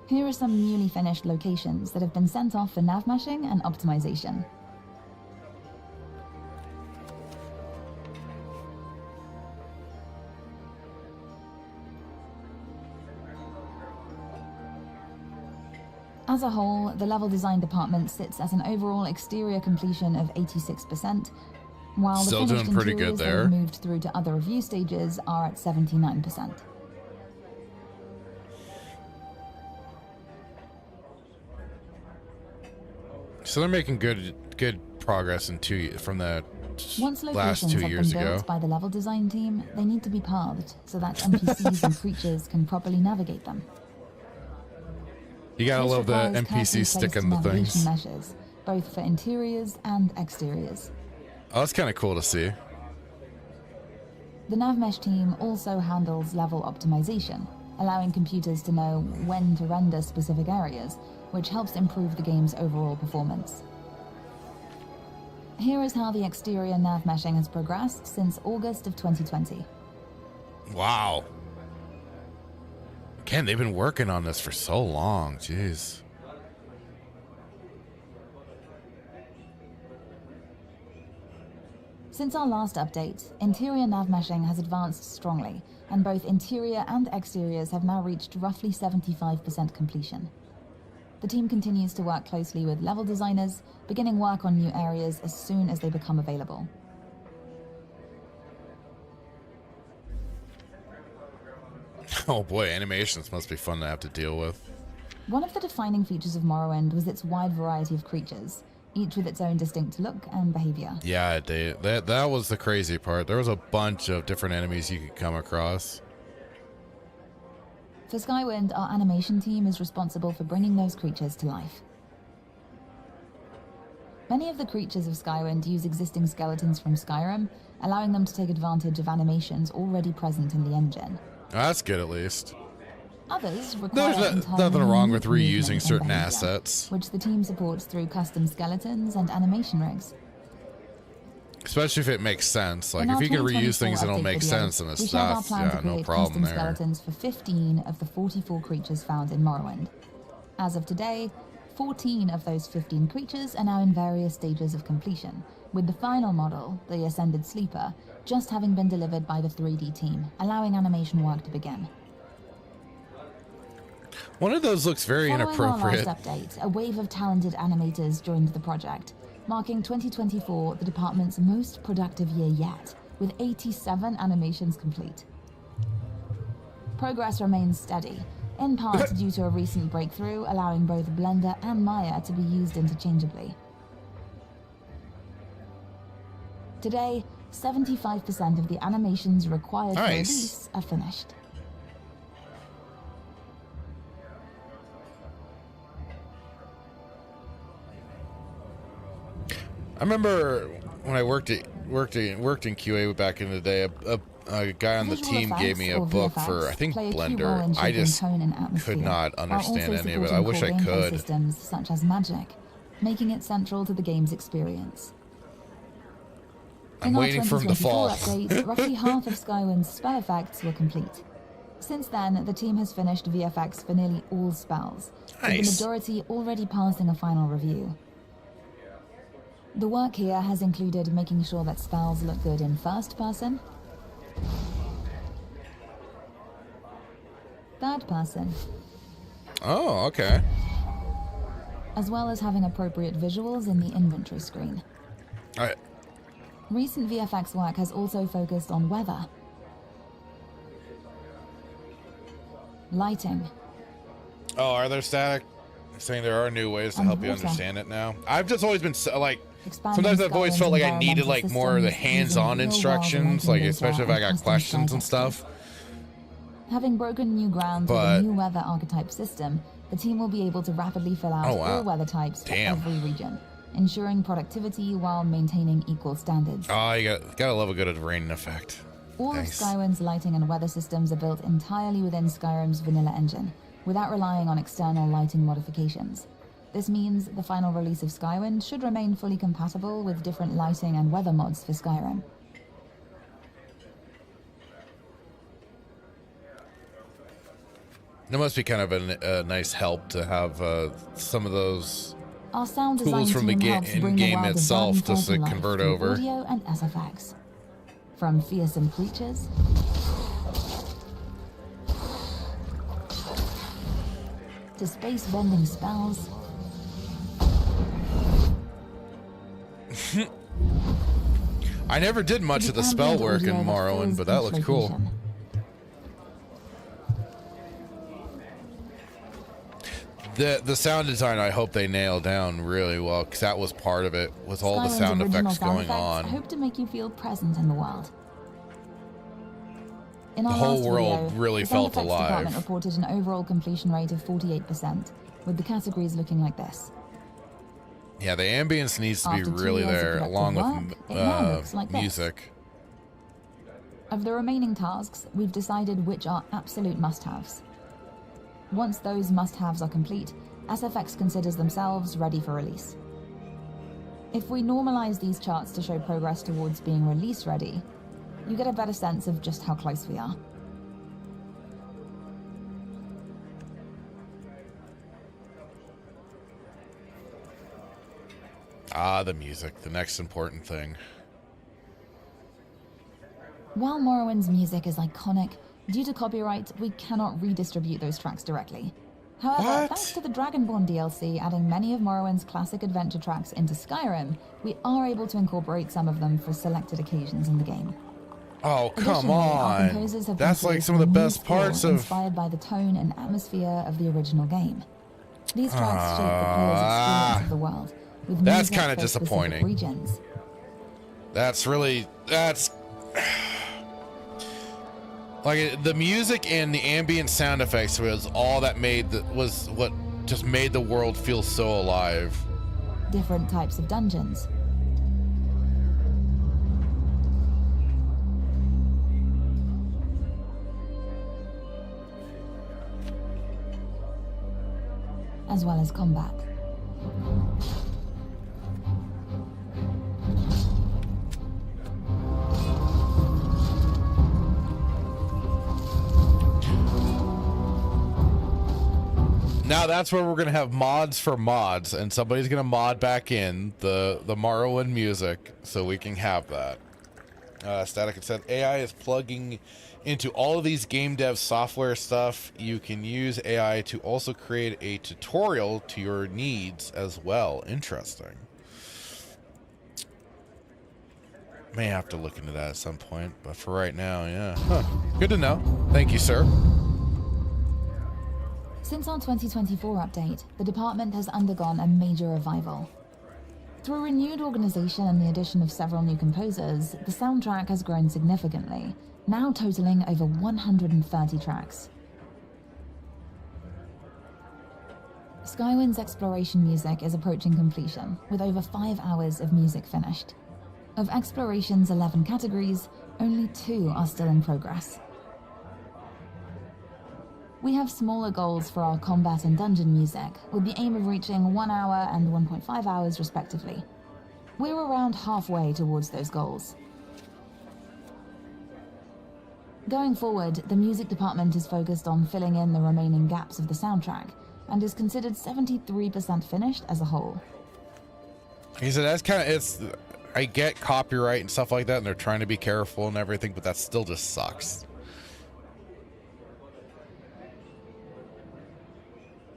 Here are some newly finished locations that have been sent off for nav meshing and optimization. As a whole, the level design department sits at an overall exterior completion of 86%, while the Still finished doing pretty good interiors that there. have moved through to other review stages are at 79%. So they're making good progress in from the Once last locations 2 have years been built ago. by the level design team, they need to be pathed so that NPCs and creatures can properly navigate them. You gotta This love the requires carefully NPCs placed sticking the navigation things. measures, both for interiors and exteriors. Oh, that's kind of cool to see. The NavMesh team also handles level optimization, allowing computers to know when to render specific areas, which helps improve the game's overall performance. Here is how the exterior nav meshing has progressed since August of 2020. Wow. Ken, they've been working on this for so long. Jeez. Since our last update, interior nav meshing has advanced strongly, and both interior and exteriors have now reached roughly 75% completion. The team continues to work closely with level designers, beginning work on new areas as soon as they become available. Oh boy, animations must be fun to have to deal with. One of the defining features of Morrowind was its wide variety of creatures, each with its own distinct look and behavior. Yeah, that was the crazy part. There was a bunch of different enemies you could come across. For Skywind, our animation team is responsible for bringing those creatures to life. Many of the creatures of Skywind use existing skeletons from Skyrim, allowing them to take advantage of animations already present in the engine. That's good, at least. Others require There's entirely nothing wrong with unique movement reusing and certain behavior, assets. which the team supports through custom skeletons and animation rigs. Especially if it makes sense. Like, In if our you can reuse 2024 things that'll update make video, sense, then it's we shared our stuff. plan to Yeah, no create problem custom there. skeletons for 15 of the 44 creatures found in Morrowind. As of today, 14 of those 15 creatures are now in various stages of completion, with the final model, the Ascended Sleeper, just having been delivered by the 3D team, allowing animation work to begin. One of those looks very Following inappropriate. our last update, a wave of talented animators joined the project, marking 2024 the department's most productive year yet, with 87 animations complete. Progress remains steady, in part due to a recent breakthrough allowing both Blender and Maya to be used interchangeably. Today, 75% of the animations required for Nice. release are finished. I remember when I worked in QA back in the day. A guy on the Visual team gave me a effects, or book for, I think, play a key role Blender. in I shaping just tone and atmosphere, could not while understand also any of it. I supporting wish core I gameplay could. systems such as magic, making it central to the game's experience. I'm In our waiting for him to 2024 fall. update, roughly half of Skywind's spell effects were complete. Since then, the team has finished VFX for nearly all spells, with the Nice. majority already passing a final review. The work here has included making sure that spells look good in first person, third person, Oh, okay. as well as having appropriate visuals in the inventory screen. All right. Recent VFX work has also focused on weather, lighting, Oh, are there static? Saying there are new ways to And help you water. understand it now. I've just always been like. expanding Sometimes I've always Skywind's felt like I needed environmental like more of the systems using hands-on real-world instructions, lighting like data especially if I and got custom questions and sky stuff. Having broken new ground with But- a new weather archetype system, the team will be able to rapidly fill out Oh, wow. all weather types Damn. for every region, ensuring productivity while maintaining equal standards. Oh, you gotta love a good rain effect. All Nice. of Skywind's lighting and weather systems are built entirely within Skyrim's vanilla engine, without relying on external lighting modifications. This means the final release of Skywind should remain fully compatible with different lighting and weather mods for Skyrim. It must be kind of a nice help to have some of those Our sound design tools from the team helps bring the in-game world of itself Vardensburg just to life convert through over. audio and SFX. From fearsome creatures to space-bending spells I never did much of the to spell ambient work in audio that Morrowind, fills but that each looked cool. location. The sound design, I hope they nail down really well, because that was part of it, with all the Skywinds' sound original effects sound going effects on. hope to make you feel present in the world. In our The whole last world video, really the sound felt effects alive. department reported an overall completion rate of 48%, with the categories looking like this. Yeah, the ambience needs to be After 2 really years of there, collective along work, with it now looks like this. music. Of the remaining tasks, we've decided which are absolute must-haves. Once those must-haves are complete, SFX considers themselves ready for release. If we normalize these charts to show progress towards being release ready, you get a better sense of just how close we are. Ah, the music, the next important thing. While Morrowind's music is iconic, due to copyright, we cannot redistribute those tracks directly. However, What? thanks to the Dragonborn DLC adding many of Morrowind's classic adventure tracks into Skyrim, we are able to incorporate some of them for selected occasions in the game. Oh, come Additionally, our on. composers have That's like produced some of the a new best score parts of... inspired by the tone and atmosphere of the original game. These tracks shape the player's experience of the world, with That's music kinda for specific disappointing. regions. That's really... That's... Like, the music and the ambient sound effects was all that was what just made the world feel so alive. Different types of dungeons. As well as combat. Now that's where we're gonna have mods for mods, and somebody's gonna mod back in the Morrowind music so we can have that. Static had said AI is plugging into all of these game dev software stuff. You can use AI to also create a tutorial to your needs as well. Interesting. May have to look into that at some point, but for right now, yeah. Huh. Good to know. Thank you, sir. Since our 2024 update, the department has undergone a major revival. Through renewed organization and the addition of several new composers, the soundtrack has grown significantly, now totaling over 130 tracks. Skywinds exploration music is approaching completion, with over 5 hours of music finished. Of exploration's 11 categories, only 2 are still in progress. We have smaller goals for our combat and dungeon music, with the aim of reaching 1 hour and 1.5 hours respectively. We're around halfway towards those goals. Going forward, the music department is focused on filling in the remaining gaps of the soundtrack, and is considered 73% finished as a whole. He said that's kind of, I get copyright and stuff like that, and they're trying to be careful and everything, but that still just sucks.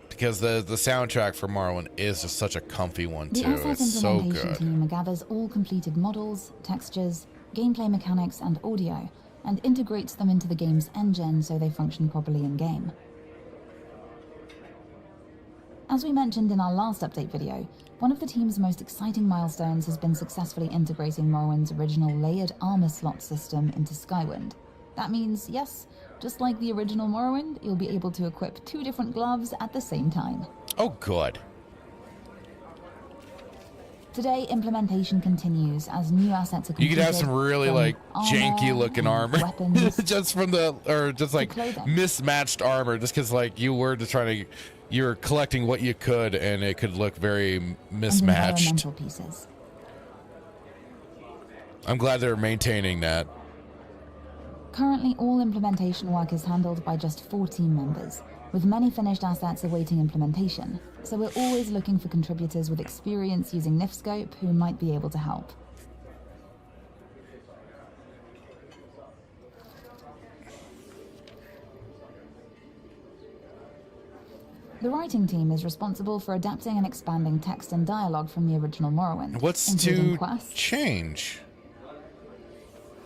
Because the soundtrack for Morrowind is just such a comfy one too. The asset It's so implementation good. team gathers all completed models, textures, gameplay mechanics, and audio, and integrates them into the game's engine so they function properly in-game. As we mentioned in our last update video, one of the team's most exciting milestones has been successfully integrating Morrowind's original layered armor slot system into Skywind. That means, yes, just like the original Morrowind, you'll be able to equip 2 different gloves at the same time. Oh, good. Today, implementation continues as new assets are You completed. could have some really from like armor janky looking and armor, weapons just from the, or just like clothing. mismatched armor, just because like you were just trying to, you were collecting what you could, and it could look very and mismatched. environmental pieces. I'm glad they're maintaining that. Currently, all implementation work is handled by just 4 team members, with many finished assets awaiting implementation, so we're always looking for contributors with experience using NIFScope who might be able to help. The writing team is responsible for adapting and expanding text and dialogue from the original Morrowind, What's including to quests, change?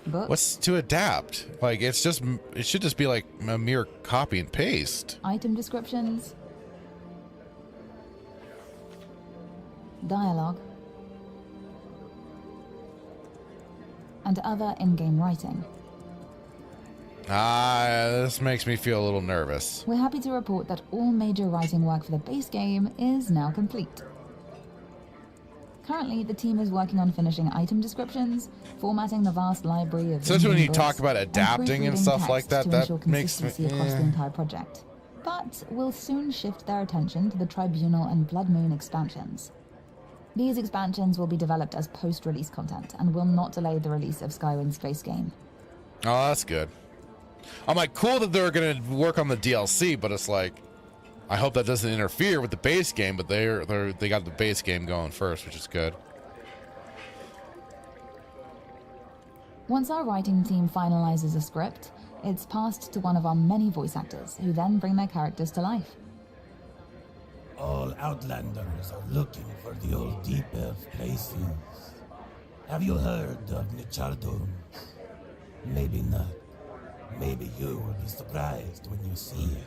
books, What's to adapt? Like it should just be like a mere copy and paste. item descriptions. dialogue, and other in-game writing. This makes me feel a little nervous. We're happy to report that all major writing work for the base game is now complete. Currently, the team is working on finishing item descriptions, formatting the vast library of So when you books, talk about adapting and proofreading stuff like text that, to that ensure makes me... consistency across the entire project. But will soon shift their attention to the Tribunal and Blood Moon expansions. These expansions will be developed as post-release content and will not delay the release of Skywinds' base game. Oh, that's good. I'm like, cool that they're going to work on the DLC, but it's like, I hope that doesn't interfere with the base game, but they got the base game going first, which is good. Once our writing team finalizes a script, it's passed to one of our many voice actors, who then bring their characters to life. All Outlanders are looking for the old deep elf places. Have you heard of Nichardo? Maybe not. Maybe you will be surprised when you see it.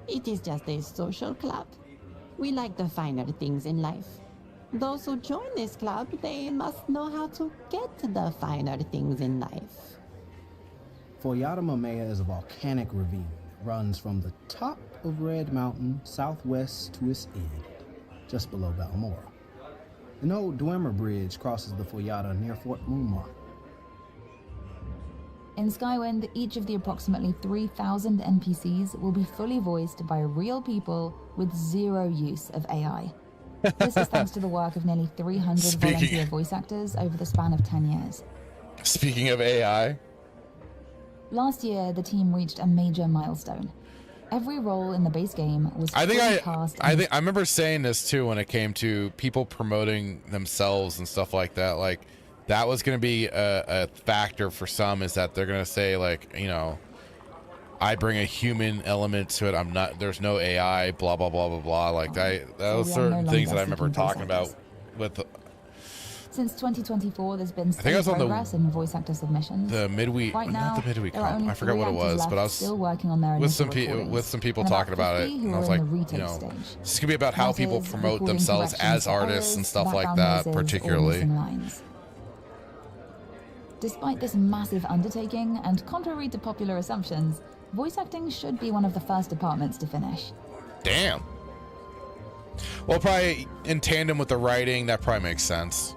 It is just a social club. We like the finer things in life. Those who join this club, they must know how to get the finer things in life. Foyata Mamea is a volcanic ravine that runs from the top of Red Mountain southwest to its end, just below Balmora. An old Dwemer bridge crosses the Foyata near Fort Moonmark. In Skywind, each of the approximately 3,000 NPCs will be fully voiced by real people with zero use of AI. This is thanks to the work of nearly 300 volunteer voice actors over the span of 10 years. Speaking of AI, last year the team reached a major milestone. Every role in the base game was I cast. I remember saying this too when it came to people promoting themselves and stuff like that. Like, that was going to be a factor for some, is that they're going to say, like, you know, I bring a human element to it. I'm not, there's no AI, blah, blah, blah, blah, blah. Like, that was certain things that I remember talking about with. Since 2024, there's been I think I was on progress in voice actor submissions. the midweek, right now, not the midweek there are comp. only I forgot 3 what it actors was, but I was still working on their with initial some people and talking about it, 50 and who I was are in like, the you retake know, stage. this could be about how That people is, promote recording themselves corrections as for artists and errors, stuff like background that, noises, or particularly. missing lines. Despite this massive undertaking, and contrary to popular assumptions, voice acting should be one of the first departments to finish. Damn. Well, probably in tandem with the writing, that probably makes sense.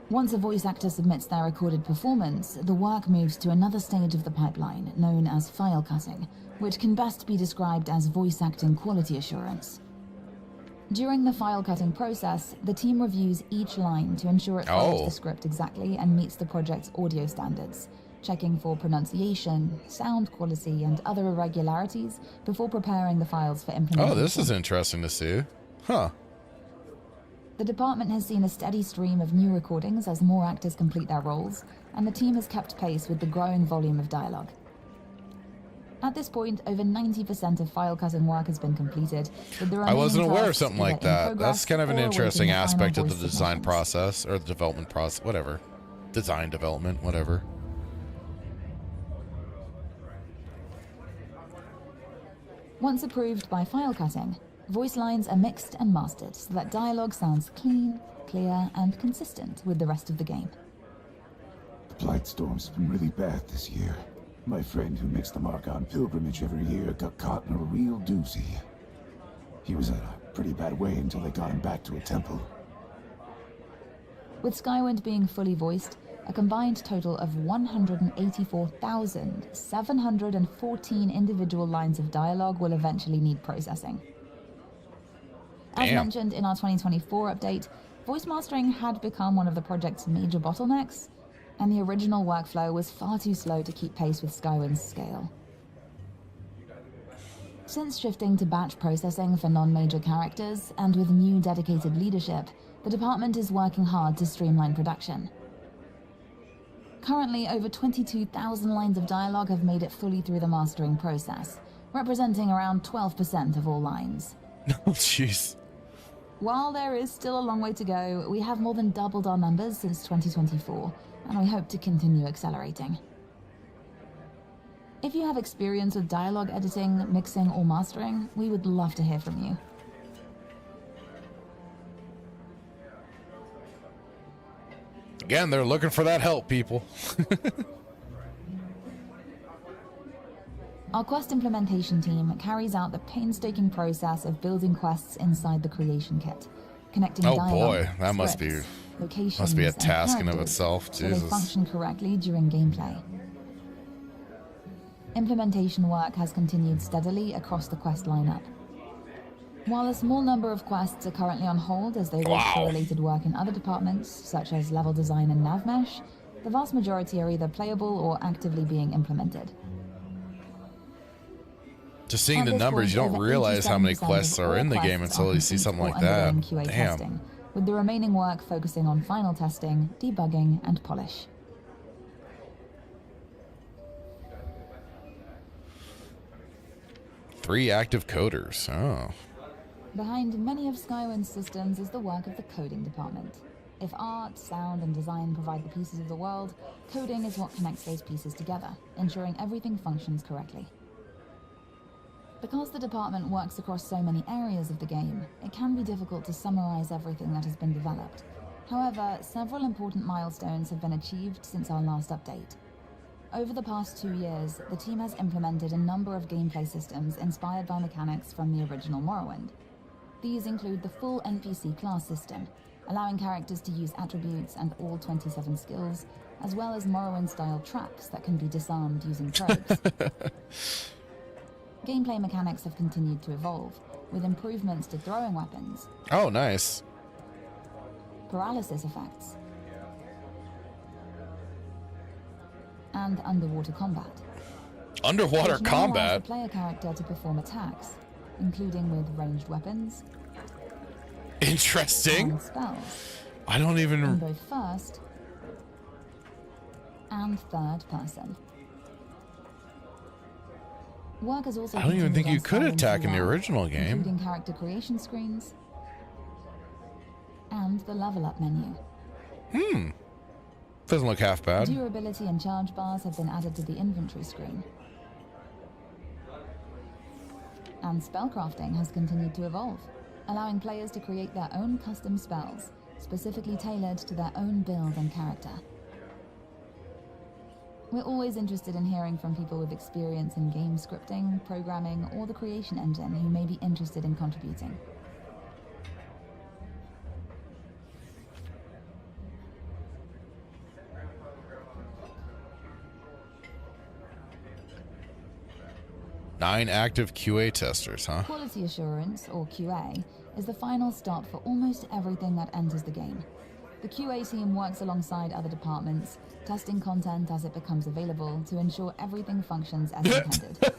Once a voice actor submits their recorded performance, the work moves to another stage of the pipeline, known as file cutting, which can best be described as voice acting quality assurance. During the file cutting process, the team reviews each line to ensure it follows the script exactly and meets the project's audio standards, checking for pronunciation, sound quality, and other irregularities before preparing the files for implementation. Oh, this is interesting to see. Huh. The department has seen a steady stream of new recordings as more actors complete their roles, and the team has kept pace with the growing volume of dialogue. At this point, over 90% of file cutting work has been completed, with the I remaining wasn't aware of tasks something either like in that. progress That's kind of an or interesting awaiting the final aspect of the voice design submissions. process, or the development process, whatever. Design development, whatever. Once approved by file cutting, voice lines are mixed and mastered so that dialogue sounds clean, clear, and consistent with the rest of the game. The Blightstorm's been really bad this year. My friend who makes the Margon pilgrimage every year got caught in a real doozy. He was in a pretty bad way until they got him back to a temple. With Skywind being fully voiced, a combined total of 184,714 individual lines of dialogue will eventually need processing. As mentioned in our 2024 update, voice mastering had become one of the project's major bottlenecks, and the original workflow was far too slow to keep pace with Skywind's scale. Since shifting to batch processing for non-major characters, and with new dedicated leadership, the department is working hard to streamline production. Currently, over 22,000 lines of dialogue have made it fully through the mastering process, representing around 12% of all lines. Oh, jeez. While there is still a long way to go, we have more than doubled our numbers since 2024, and we hope to continue accelerating. If you have experience with dialogue editing, mixing, or mastering, we would love to hear from you. Again, they're looking for that help, people. Our quest implementation team carries out the painstaking process of building quests inside the creation kit, connecting Oh dialogue, boy, that must scripts, be locations, a and task in of characters itself. so they Jesus. function correctly during gameplay. Implementation work has continued steadily across the quest lineup. While a small number of quests are currently on hold as they wait for related work in other departments, such as level design and navmesh, the vast majority are either playable or actively being implemented. Just seeing At the this numbers, point, you don't over realize how many 87% quests of are all in the game quests until are you see complete something or like that. undergoing QA Damn. testing, with the remaining work focusing on final testing, debugging, and polish. Three active coders. Oh. Behind many of Skywinds' systems is the work of the coding department. If art, sound, and design provide the pieces of the world, coding is what connects those pieces together, ensuring everything functions correctly. Because the department works across so many areas of the game, it can be difficult to summarize everything that has been developed. However, several important milestones have been achieved since our last update. Over the past 2 years, the team has implemented a number of gameplay systems inspired by mechanics from the original Morrowind. These include the full NPC class system, allowing characters to use attributes and all 27 skills, as well as Morrowind-style traps that can be disarmed using probes. Gameplay mechanics have continued to evolve, with improvements to throwing weapons. Oh, nice. Paralysis effects. And underwater combat. Underwater Which now combat? allows the player character to perform attacks, including with ranged weapons. Interesting. And spells. I don't even... In both first and third person. Work has also I don't even think you continued on could attack in the Skywinds 2, original game. including character creation screens and the level up menu. Doesn't look half bad. Durability and charge bars have been added to the inventory screen. And spellcrafting has continued to evolve, allowing players to create their own custom spells, specifically tailored to their own build and character. We're always interested in hearing from people with experience in game scripting, programming, or the creation engine who may be interested in contributing. Nine active QA testers, huh? Quality assurance, or QA, is the final stop for almost everything that enters the game. The QA team works alongside other departments, testing content as it becomes available to ensure everything functions as intended.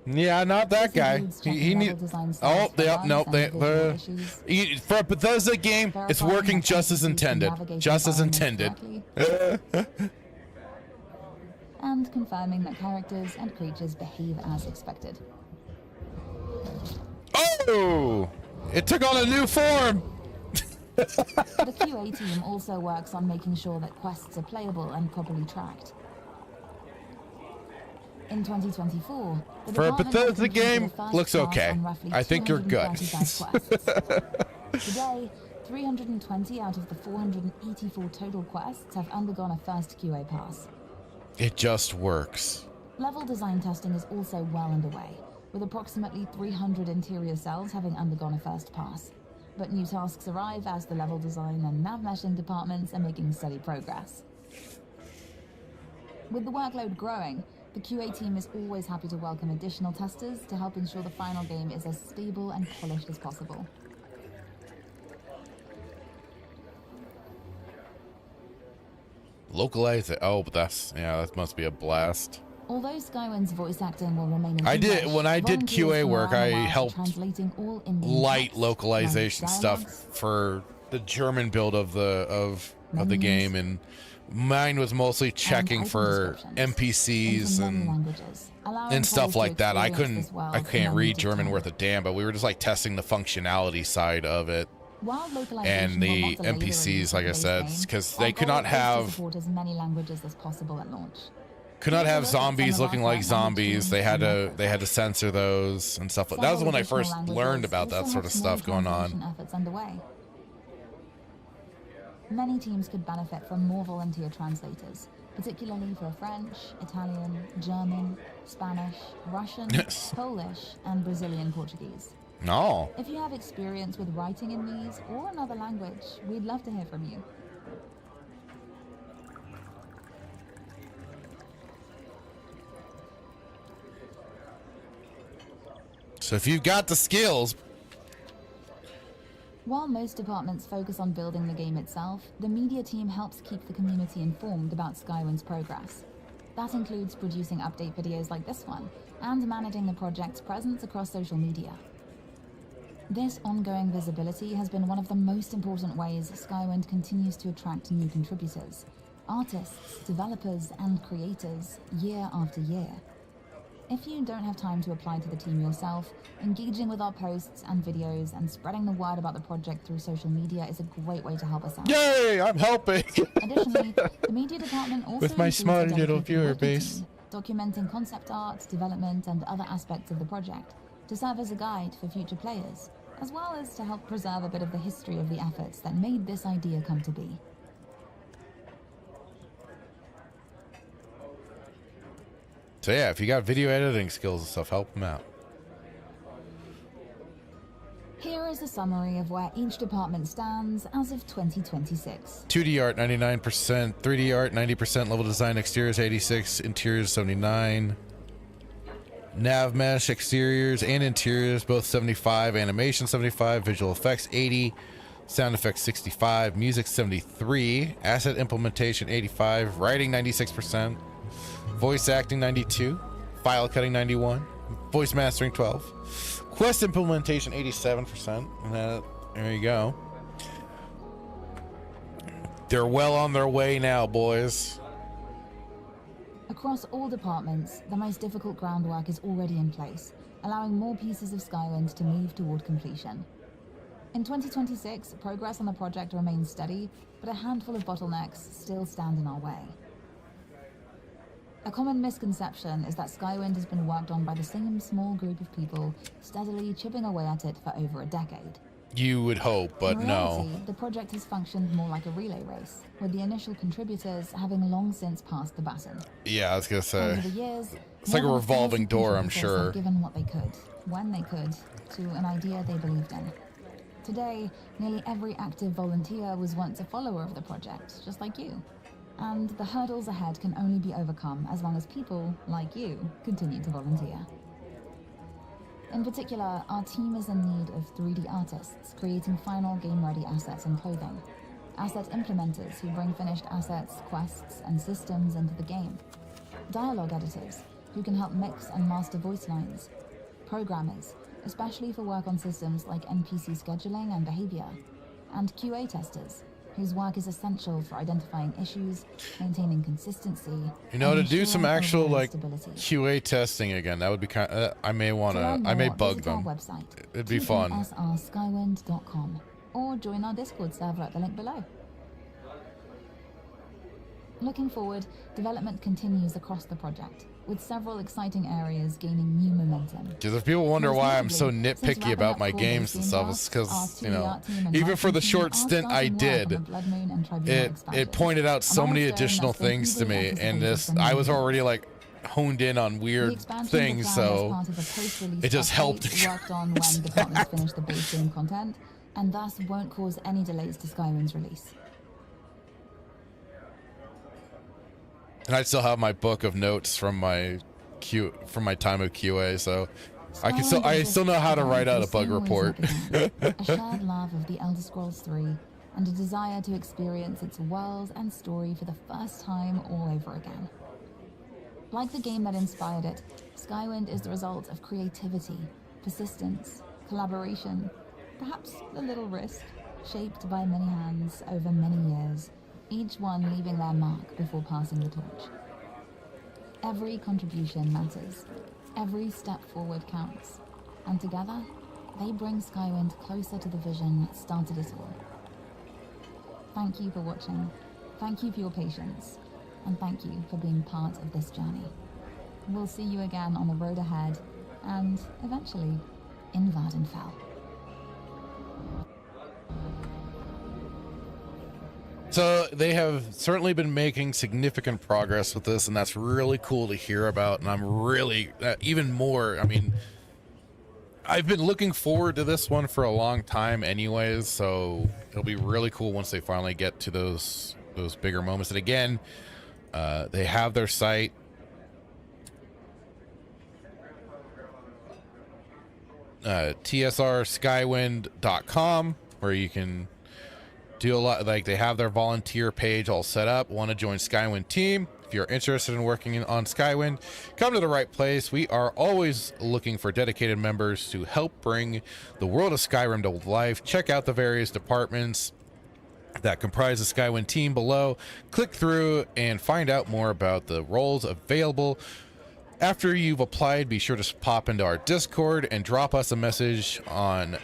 Yeah, not that guy. He need. Oh, yeah, nope. For a Bethesda game, it's working just as intended. Just as intended. And confirming that characters and creatures behave as expected. Oh! It took on a new form! The QA team also works on making sure that quests are playable and properly tracked. In 2024, the For a department Bethesda will game, complete the first looks pass okay. on roughly I think you're good. 235 quests. Today, 320 out of the 484 total quests have undergone a first QA pass. It just works. Level design testing is also well underway, with approximately 300 interior cells having undergone a first pass. But new tasks arrive as the level design and nav meshing departments are making steady progress. With the workload growing, the QA team is always happy to welcome additional testers to help ensure the final game is as stable and polished as possible. Localize it. Oh, but that must be a blast. Although Skywinds voice acting will remain in when I did volunteers QA from work, around I the world are helped translating all Indian light text, localization language stuff dialogues, for the German build of the menus, game, and mine was mostly checking item for descriptions NPCs into many and languages, allowing stuff players to like that. I experience this world I in can't read unlimited German time. worth a damn, but we were just like testing the functionality side of it. While localization And will the not delay NPCs, release like I of said, today's game, because our they could goal not is to have support as many languages as possible at launch. could not have zombies looking like zombies. They had to censor those and stuff. That was when I first learned about that sort of stuff going on. Efforts underway. Many teams could benefit from more volunteer translators, particularly for French, Italian, German, Spanish, Russian, Polish, and Brazilian Portuguese. No. If you have experience with writing in these or another language, we'd love to hear from you. So if you've got the skills. While most departments focus on building the game itself, the media team helps keep the community informed about Skywinds' progress. That includes producing update videos like this one, and managing the project's presence across social media. This ongoing visibility has been one of the most important ways Skywind continues to attract new contributors, artists, developers, and creators year after year. If you don't have time to apply to the team yourself, engaging with our posts and videos and spreading the word about the project through social media is a great way to help us out. Yay, I'm helping! Additionally, the media department also with my smart little viewer base, documenting concept art, development, and other aspects of the project to serve as a guide for future players, as well as to help preserve a bit of the history of the efforts that made this idea come to be. So yeah, if you got video editing skills and stuff, help them out. Here is a summary of where each department stands as of 2026. 2D art 99%, 3D art 90%, level design exteriors 86, interiors 79. Nav mesh exteriors and interiors both 75, animation 75, visual effects 80, sound effects 65, music 73, asset implementation 85, writing 96%. Voice acting 92, file cutting 91, voice mastering 12, quest implementation 87%. And there you go. They're well on their way now, boys. Across all departments, the most difficult groundwork is already in place, allowing more pieces of Skywind to move toward completion. In 2026, progress on the project remains steady, but a handful of bottlenecks still stand in our way. A common misconception is that Skywind has been worked on by the same small group of people, steadily chipping away at it for over a decade. You would hope, but in reality, no. The project has functioned more like a relay race, with the initial contributors having long since passed the baton. Yeah, I was gonna say. Over the years, it's like a revolving door, I'm sure. Have given what they could, when they could, to an idea they believed in. Today, nearly every active volunteer was once a follower of the project, just like you. And the hurdles ahead can only be overcome as long as people, like you, continue to volunteer. In particular, our team is in need of 3D artists creating final game-ready assets and clothing, asset implementers who bring finished assets, quests, and systems into the game, dialogue editors who can help mix and master voice lines, programmers, especially for work on systems like NPC scheduling and behavior, and QA testers, whose work is essential for identifying issues, maintaining consistency. You know, to do some actual like QA testing again, that would be kind of, I may bug them. Website, it'd be fun. tsrskywinds.com, or join our Discord server at the link below. Looking forward, development continues across the project, with several exciting areas gaining new momentum. Because if people wonder why I'm so nitpicky about my games and stuff, it's because, you know, even for the short stint I did, it pointed out so many additional things to me, and I was already like honed in on weird things, so it just helped. Worked on when departments finish the base game content, and thus won't cause any delays to Skywind's release. And I still have my book of notes from my time of QA, so I still know how to write out a bug report. A shared love of the Elder Scrolls 3 and a desire to experience its world and story for the first time all over again. Like the game that inspired it, Skywind is the result of creativity, persistence, collaboration, perhaps a little risk, shaped by many hands over many years, each one leaving their mark before passing the torch. Every contribution matters, every step forward counts, and together, they bring Skywind closer to the vision that started it all. Thank you for watching, thank you for your patience, and thank you for being part of this journey. We'll see you again on the road ahead, and eventually in Vardenfell. So they have certainly been making significant progress with this, and that's really cool to hear about. And I'm really even more. I mean, I've been looking forward to this one for a long time, anyways. So it'll be really cool once they finally get to those bigger moments. And again, they have their site. tsrskywin.com, where you can do a lot. Like, they have their volunteer page all set up. Want to join Skywind team? If you're interested in working on Skywind, come to the right place. We are always looking for dedicated members to help bring the world of Skyrim to life. Check out the various departments that comprise the Skywind team below. Click through and find out more about the roles available. After you've applied, be sure to pop into our Discord and drop us a message on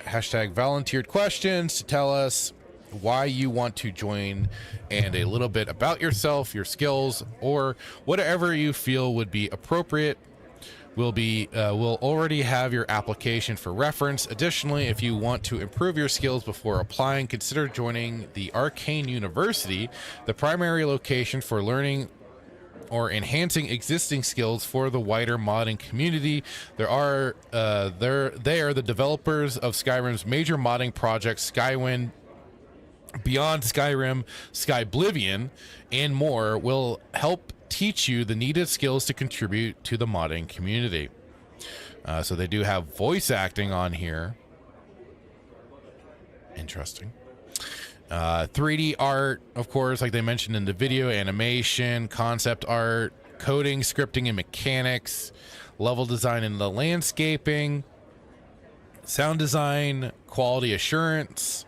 #volunteered questions to tell us why you want to join and a little bit about yourself, your skills, or whatever you feel would be appropriate. We'll already have your application for reference. Additionally, if you want to improve your skills before applying, consider joining the Arcane University, the primary location for learning or enhancing existing skills for the wider modding community. They are the developers of Skyrim's major modding projects, Skywind, Beyond Skyrim, Skyblivion, and more, will help teach you the needed skills to contribute to the modding community. So they do have voice acting on here. Interesting. 3D art, of course, like they mentioned in the video, animation, concept art, coding, scripting, and mechanics, level design and the landscaping, sound design, quality assurance,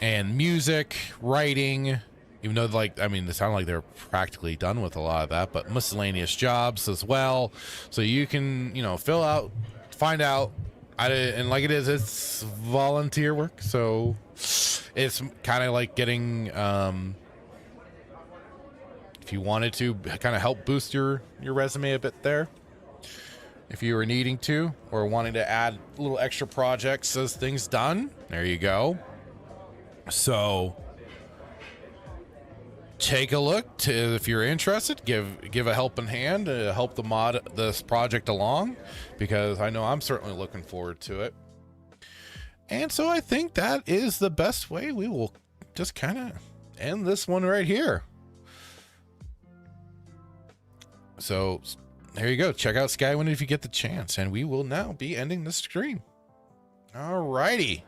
and music, writing, even though, like, I mean, they sound like they're practically done with a lot of that, but miscellaneous jobs as well. So you can, fill out, find out, and like it's volunteer work. So it's kind of like getting, if you wanted to kind of help boost your resume a bit there, if you were needing to, or wanting to add little extra projects as things done, there you go. So take a look if you're interested, give a helping hand to help this project along, because I know I'm certainly looking forward to it. And so I think that is the best way. We will just kind of end this one right here. So there you go. Check out Skywin if you get the chance, and we will now be ending the stream. All righty.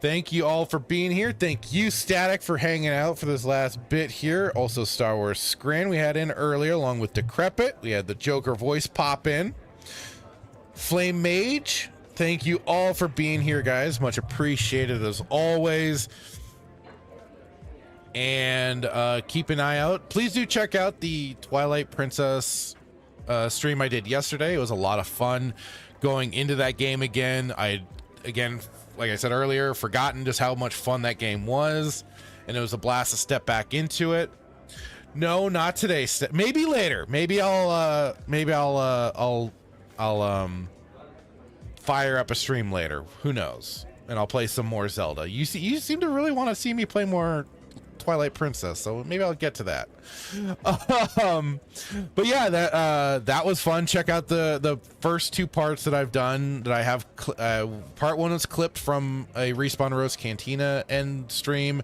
Thank you all for being here. Thank you, Static, for hanging out for this last bit here. Also, Star Wars Scran we had in earlier, along with Decrepit. We had the Joker voice pop in. Flame Mage, thank you all for being here, guys. Much appreciated as always. And keep an eye out. Please do check out the Twilight Princess stream I did yesterday. It was a lot of fun going into that game again. Like I said earlier, forgotten just how much fun that game was, and it was a blast to step back into it. No, not today. Maybe later. Maybe I'll fire up a stream later. Who knows? And I'll play some more Zelda. You seem to really want to see me play more Twilight Princess, so maybe I'll get to that. But yeah, that was fun. Check out the first two parts that I've done that I have. Part one was clipped from a Respawn Roast Cantina end stream,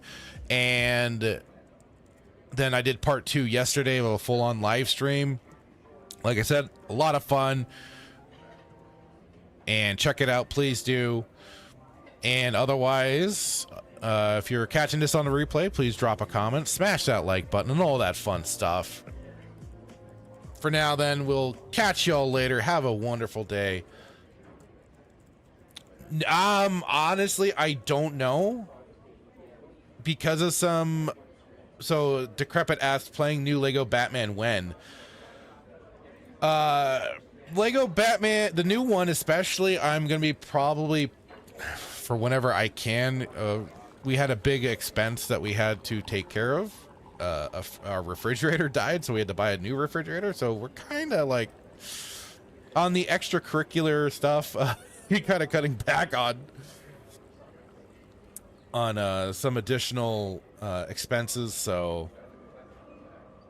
and then I did part two yesterday of a full-on live stream. Like I said, a lot of fun, and check it out, please do. And otherwise, if you're catching this on the replay, please drop a comment, smash that like button, and all that fun stuff. For now, then, we'll catch y'all later. Have a wonderful day. Honestly, I don't know, because of some. So Decrepit asked, playing new Lego Batman when? Lego Batman, the new one especially, I'm gonna be probably for whenever I can. We had a big expense that we had to take care of our refrigerator died, so we had to buy a new refrigerator. So we're kind of like on the extracurricular stuff, you kind of cutting back on some additional expenses. So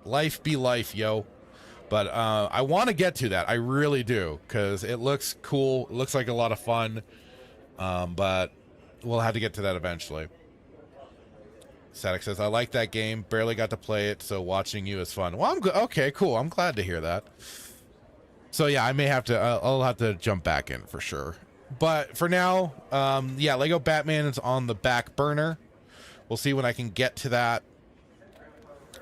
life be life, yo. But I want to get to that. I really do, because it looks cool. It looks like a lot of fun. But we'll have to get to that eventually. Static says, I like that game. Barely got to play it, so watching you is fun. Well, okay, cool. I'm glad to hear that. So yeah, I may have to, I'll have to jump back in for sure. But for now, yeah, Lego Batman is on the back burner. We'll see when I can get to that.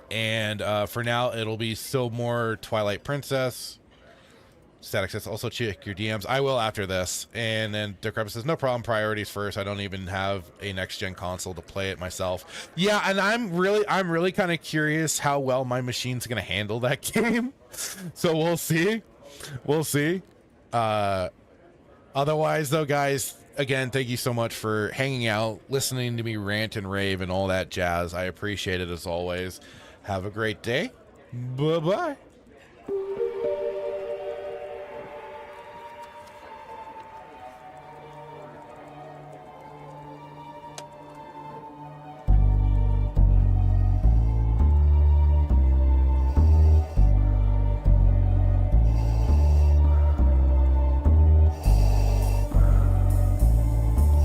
And for now, it'll be still more Twilight Princess. Static says, also check your DMs. I will after this. And then Decrepit says, no problem, priorities first. I don't even have a next-gen console to play it myself. Yeah, and I'm really kind of curious how well my machine's going to handle that game. So we'll see. We'll see. Otherwise, though, guys, again, thank you so much for hanging out, listening to me rant and rave and all that jazz. I appreciate it as always. Have a great day. Bye-bye.